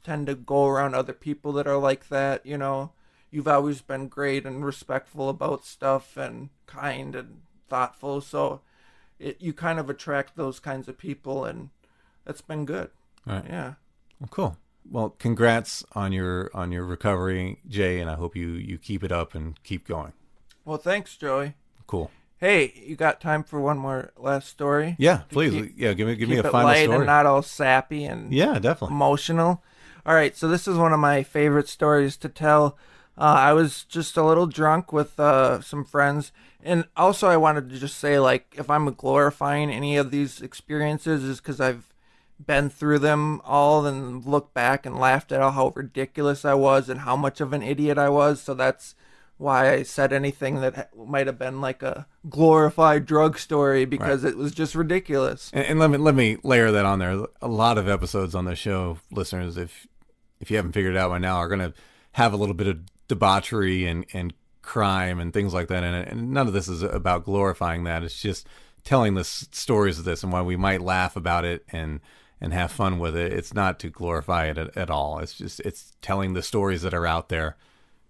S3: tend to go around other people that are like that. You've always been great and respectful about stuff and kind and thoughtful, so you kind of attract those kinds of people, and that's been good.
S2: Right.
S3: Yeah.
S2: Well, cool. Well, congrats on your recovery, Jay, and I hope you keep it up and keep going.
S3: Well, thanks, Joey.
S2: Cool.
S3: Hey, you got time for one more last story?
S2: Yeah,
S3: To
S2: please.
S3: keep-
S2: Give me
S3: Keep
S2: a
S3: it
S2: final
S3: light
S2: story.
S3: and not all sappy and
S2: Yeah, definitely.
S3: emotional. All right, so this is one of my favorite stories to tell. I was just a little drunk with some friends, and also I wanted to just say, like, if I'm glorifying any of these experiences, is because I've been through them all and looked back and laughed at how ridiculous I was and how much of an idiot I was. So that's why I said anything that might have been like a glorified drug story, because it was just ridiculous.
S2: And let me layer that on there. A lot of episodes on the show, listeners, if you haven't figured it out by now, are going to have a little bit of debauchery and crime and things like that in it. And none of this is about glorifying that. It's just telling the stories of this and why we might laugh about it and and have fun with it. It's not to glorify it at all. It's telling the stories that are out there.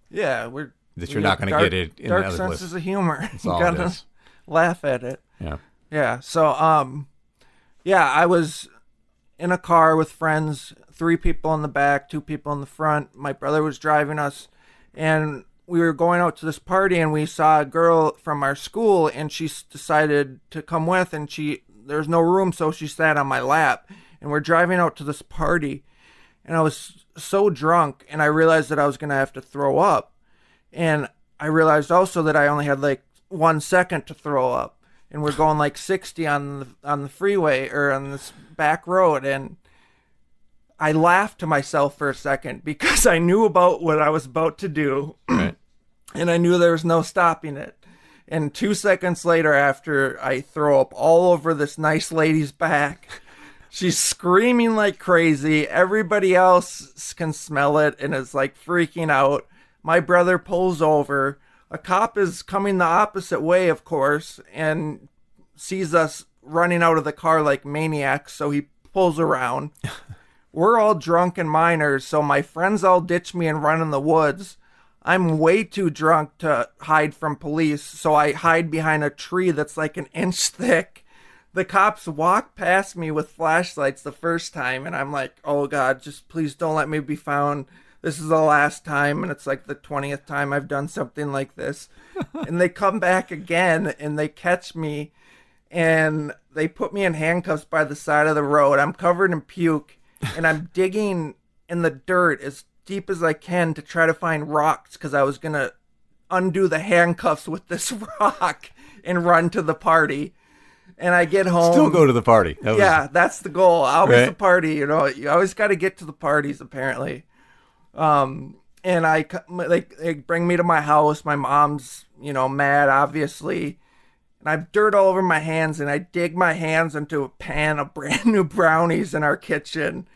S3: Yeah,
S2: that you're not going to get it in
S3: dark
S2: other
S3: senses
S2: places.
S3: of humor.
S2: That's
S3: You
S2: all
S3: gotta
S2: it is.
S3: laugh at it.
S2: Yeah.
S3: Yeah. So, yeah, I was in a car with friends, 3 people in the back, 2 people in the front. My brother was driving us, and we were going out to this party, and we saw a girl from our school, and she decided to come with, and there's no room, so she sat on my lap. And we're driving out to this party, and I was so drunk, and I realized that I was going to have to throw up. And I realized also that I only had like 1 second to throw up. And we're going like 60 on the freeway or on this back road. And I laughed to myself for a second because I knew about what I was about to do.
S2: Right.
S3: And I knew there was no stopping it. And 2 seconds later, after I throw up all over this nice lady's back, she's screaming like crazy. Everybody else can smell it and is like freaking out. My brother pulls over. A cop is coming the opposite way, of course, and sees us running out of the car like maniacs, so he pulls around. We're all drunk and minors, so my friends all ditch me and run in the woods. I'm way too drunk to hide from police, so I hide behind a tree that's like an inch thick. The cops walk past me with flashlights the first time, and I'm like, oh God, just please don't let me be found. This is the last time, and it's like the 20th time I've done something like this. And they come back again, and they catch me, and they put me in handcuffs by the side of the road. I'm covered in puke, and I'm digging in the dirt as deep as I can to try to find rocks, because I was going to undo the handcuffs with this rock and run to the party. And I get home.
S2: Still go to the party.
S3: That's the goal. Always
S2: Right.
S3: the party. You know, you always got to get to the parties, apparently. And they bring me to my house. My mom's, mad, obviously. And I have dirt all over my hands, and I dig my hands into a pan of brand new brownies in our kitchen.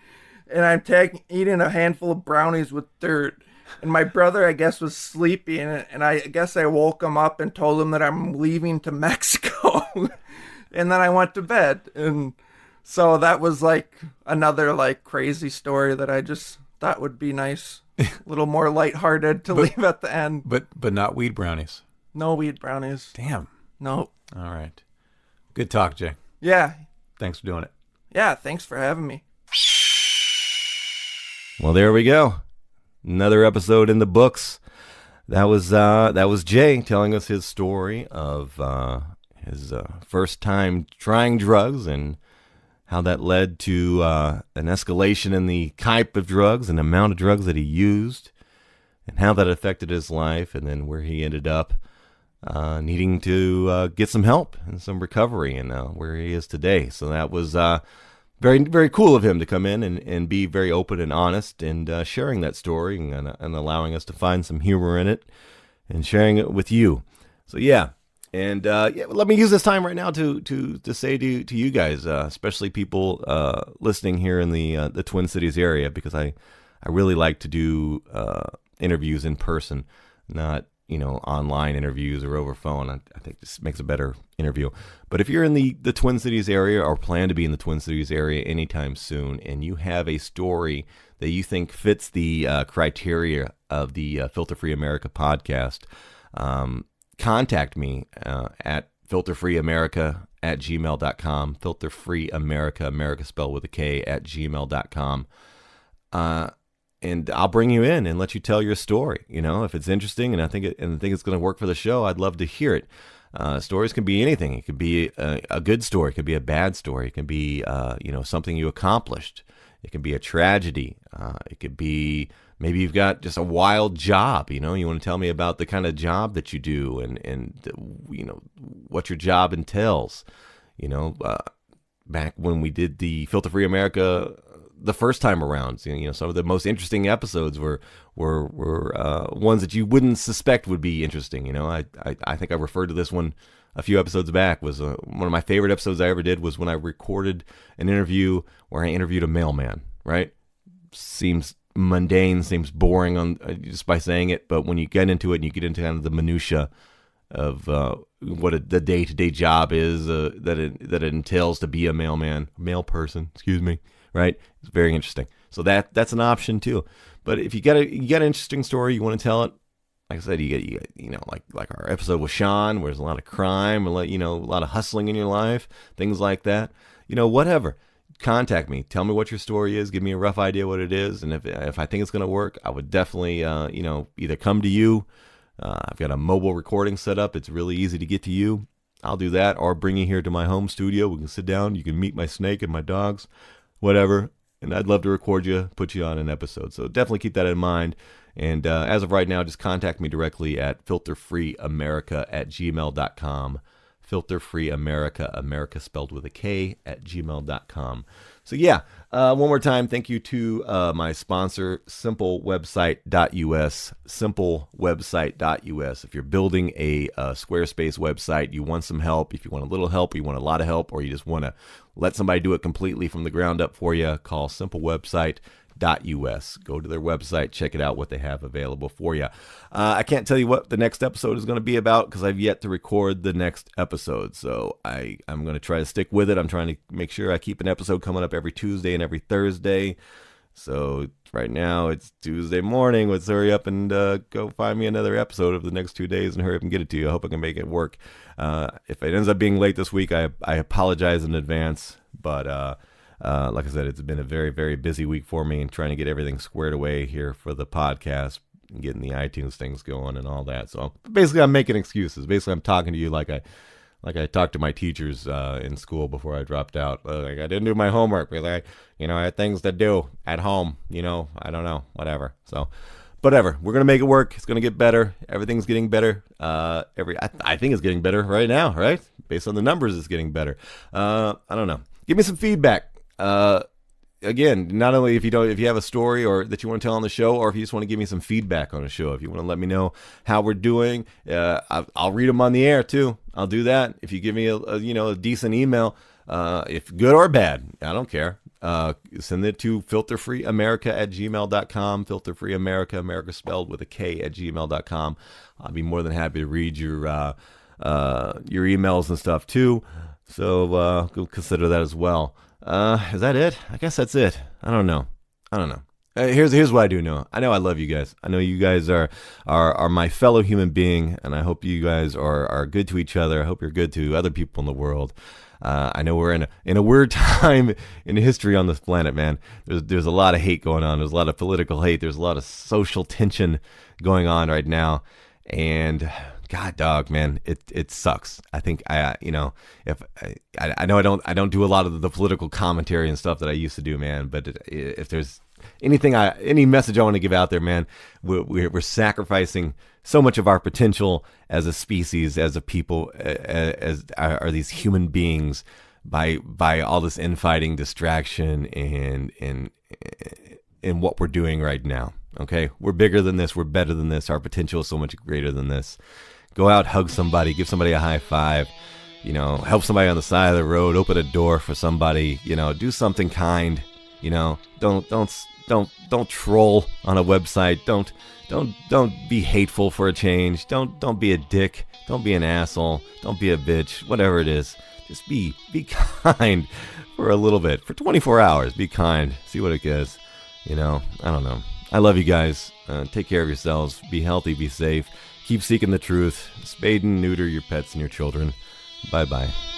S3: And I'm eating a handful of brownies with dirt. And my brother, I guess, was sleepy, and I guess I woke him up and told him that I'm leaving to Mexico. And then I went to bed. And so that was like another like crazy story that I just thought would be nice. A little more lighthearted to leave at the end.
S2: But not weed brownies.
S3: No weed brownies.
S2: Damn.
S3: No.
S2: All right. Good talk, Jay.
S3: Yeah.
S2: Thanks for doing it.
S3: Yeah. Thanks for having me.
S1: Well, there we go. Another episode in the books. That was Jay telling us his story of his first time trying drugs and how that led to an escalation in the type of drugs and amount of drugs that he used, and how that affected his life, and then where he ended up needing to get some help and some recovery, and where he is today. So that was very, very cool of him to come in and be very open and honest, and sharing that story and allowing us to find some humor in it and sharing it with you. So yeah. And let me use this time right now to say to you guys, especially people listening here in the Twin Cities area, because I really like to do interviews in person, not online interviews or over phone. I think this makes a better interview. But if you're in the Twin Cities area or plan to be in the Twin Cities area anytime soon, and you have a story that you think fits the criteria of the Filter Free America podcast, contact me at filterfreeamerica@gmail.com, filterfreeamerica, America spelled with a K, @gmail.com. And I'll bring you in and let you tell your story. If it's interesting and I think it's going to work for the show, I'd love to hear it. Stories can be anything. It could be a good story. It could be a bad story. It can be, something you accomplished. It can be a tragedy. It could be maybe you've got just a wild job. You want to tell me about the kind of job that you do and what your job entails. Back when we did the Filter Free America the first time around, some of the most interesting episodes were ones that you wouldn't suspect would be interesting. I think I referred to this one a few episodes back. Was one of my favorite episodes I ever did was when I recorded an interview where I interviewed a mailman. Right? Seems mundane, seems boring on just by saying it, but when you get into it and you get into kind of the minutia, what the day-to-day job is that it entails to be a male person, excuse me, right? It's very interesting. So that's an option too. But if you got an interesting story, you want to tell it, like I said, you get like our episode with Sean, where there's a lot of crime, a lot of hustling in your life, things like that. Whatever. Contact me. Tell me what your story is. Give me a rough idea what it is, and if I think it's going to work, I would definitely either come to you. I've got a mobile recording set up. It's really easy to get to you. I'll do that, or bring you here to my home studio. We can sit down. You can meet my snake and my dogs, whatever. And I'd love to record you, put you on an episode. So definitely keep that in mind. And as of right now, just contact me directly at filterfreeamerica@gmail.com. Filterfreeamerica, America spelled with a K, @gmail.com. So yeah, one more time, thank you to my sponsor, simplewebsite.us. Simplewebsite.us. If you're building a Squarespace website, you want some help, if you want a little help, you want a lot of help, or you just want to let somebody do it completely from the ground up for you, call simplewebsite.us. Go to their website, check it out, what they have available for you. I can't tell you what the next episode is going to be about because I've yet to record the next episode. So I'm going to try to stick with it. I'm trying to make sure I keep an episode coming up every Tuesday and every Thursday. So right now it's Tuesday morning. Let's hurry up and go find me another episode of the next 2 days and hurry up and get it to you. I hope I can make it work. If it ends up being late this week, I apologize in advance. But like I said, it's been a very, very busy week for me and trying to get everything squared away here for the podcast and getting the iTunes things going and all that. So basically, I'm making excuses. Basically, I'm talking to you like I talked to my teachers in school before I dropped out. Like I didn't do my homework because I had things to do at home. I don't know, whatever. So, whatever. We're gonna make it work. It's gonna get better. Everything's getting better. I think it's getting better right now, right? Based on the numbers, it's getting better. I don't know. Give me some feedback. Again, not only if you have a story or that you want to tell on the show, or if you just want to give me some feedback on the show, if you want to let me know how we're doing, I'll read them on the air too. I'll do that. If you give me a decent email, if good or bad, I don't care. Send it to filterfreeamerica@gmail.com. Filterfreeamerica, America spelled with a K, @gmail.com. I'll be more than happy to read your emails and stuff too. So consider that as well. Is that it? I guess that's it. I don't know. Here's what I do know. I know I love you guys. I know you guys are my fellow human being, and I hope you guys are good to each other. I hope you're good to other people in the world. I know we're in a weird time in history on this planet, man. There's a lot of hate going on. There's a lot of political hate. There's a lot of social tension going on right now, and God, dog, man, it sucks. I think I know I don't do a lot of the political commentary and stuff that I used to do, man. But if there's any message I want to give out there, man, we're sacrificing so much of our potential as a species, as a people, as are these human beings by all this infighting, distraction, and what we're doing right now. Okay, we're bigger than this. We're better than this. Our potential is so much greater than this. Go out, hug somebody, give somebody a high five, help somebody on the side of the road, open a door for somebody, do something kind, don't troll on a website. Don't be hateful for a change. Don't be a dick. Don't be an asshole. Don't be a bitch. Whatever it is, just be kind for a little bit, for 24 hours. Be kind. See what it gets. I don't know. I love you guys. Take care of yourselves. Be healthy. Be safe. Keep seeking the truth. Spade and neuter your pets and your children. Bye-bye.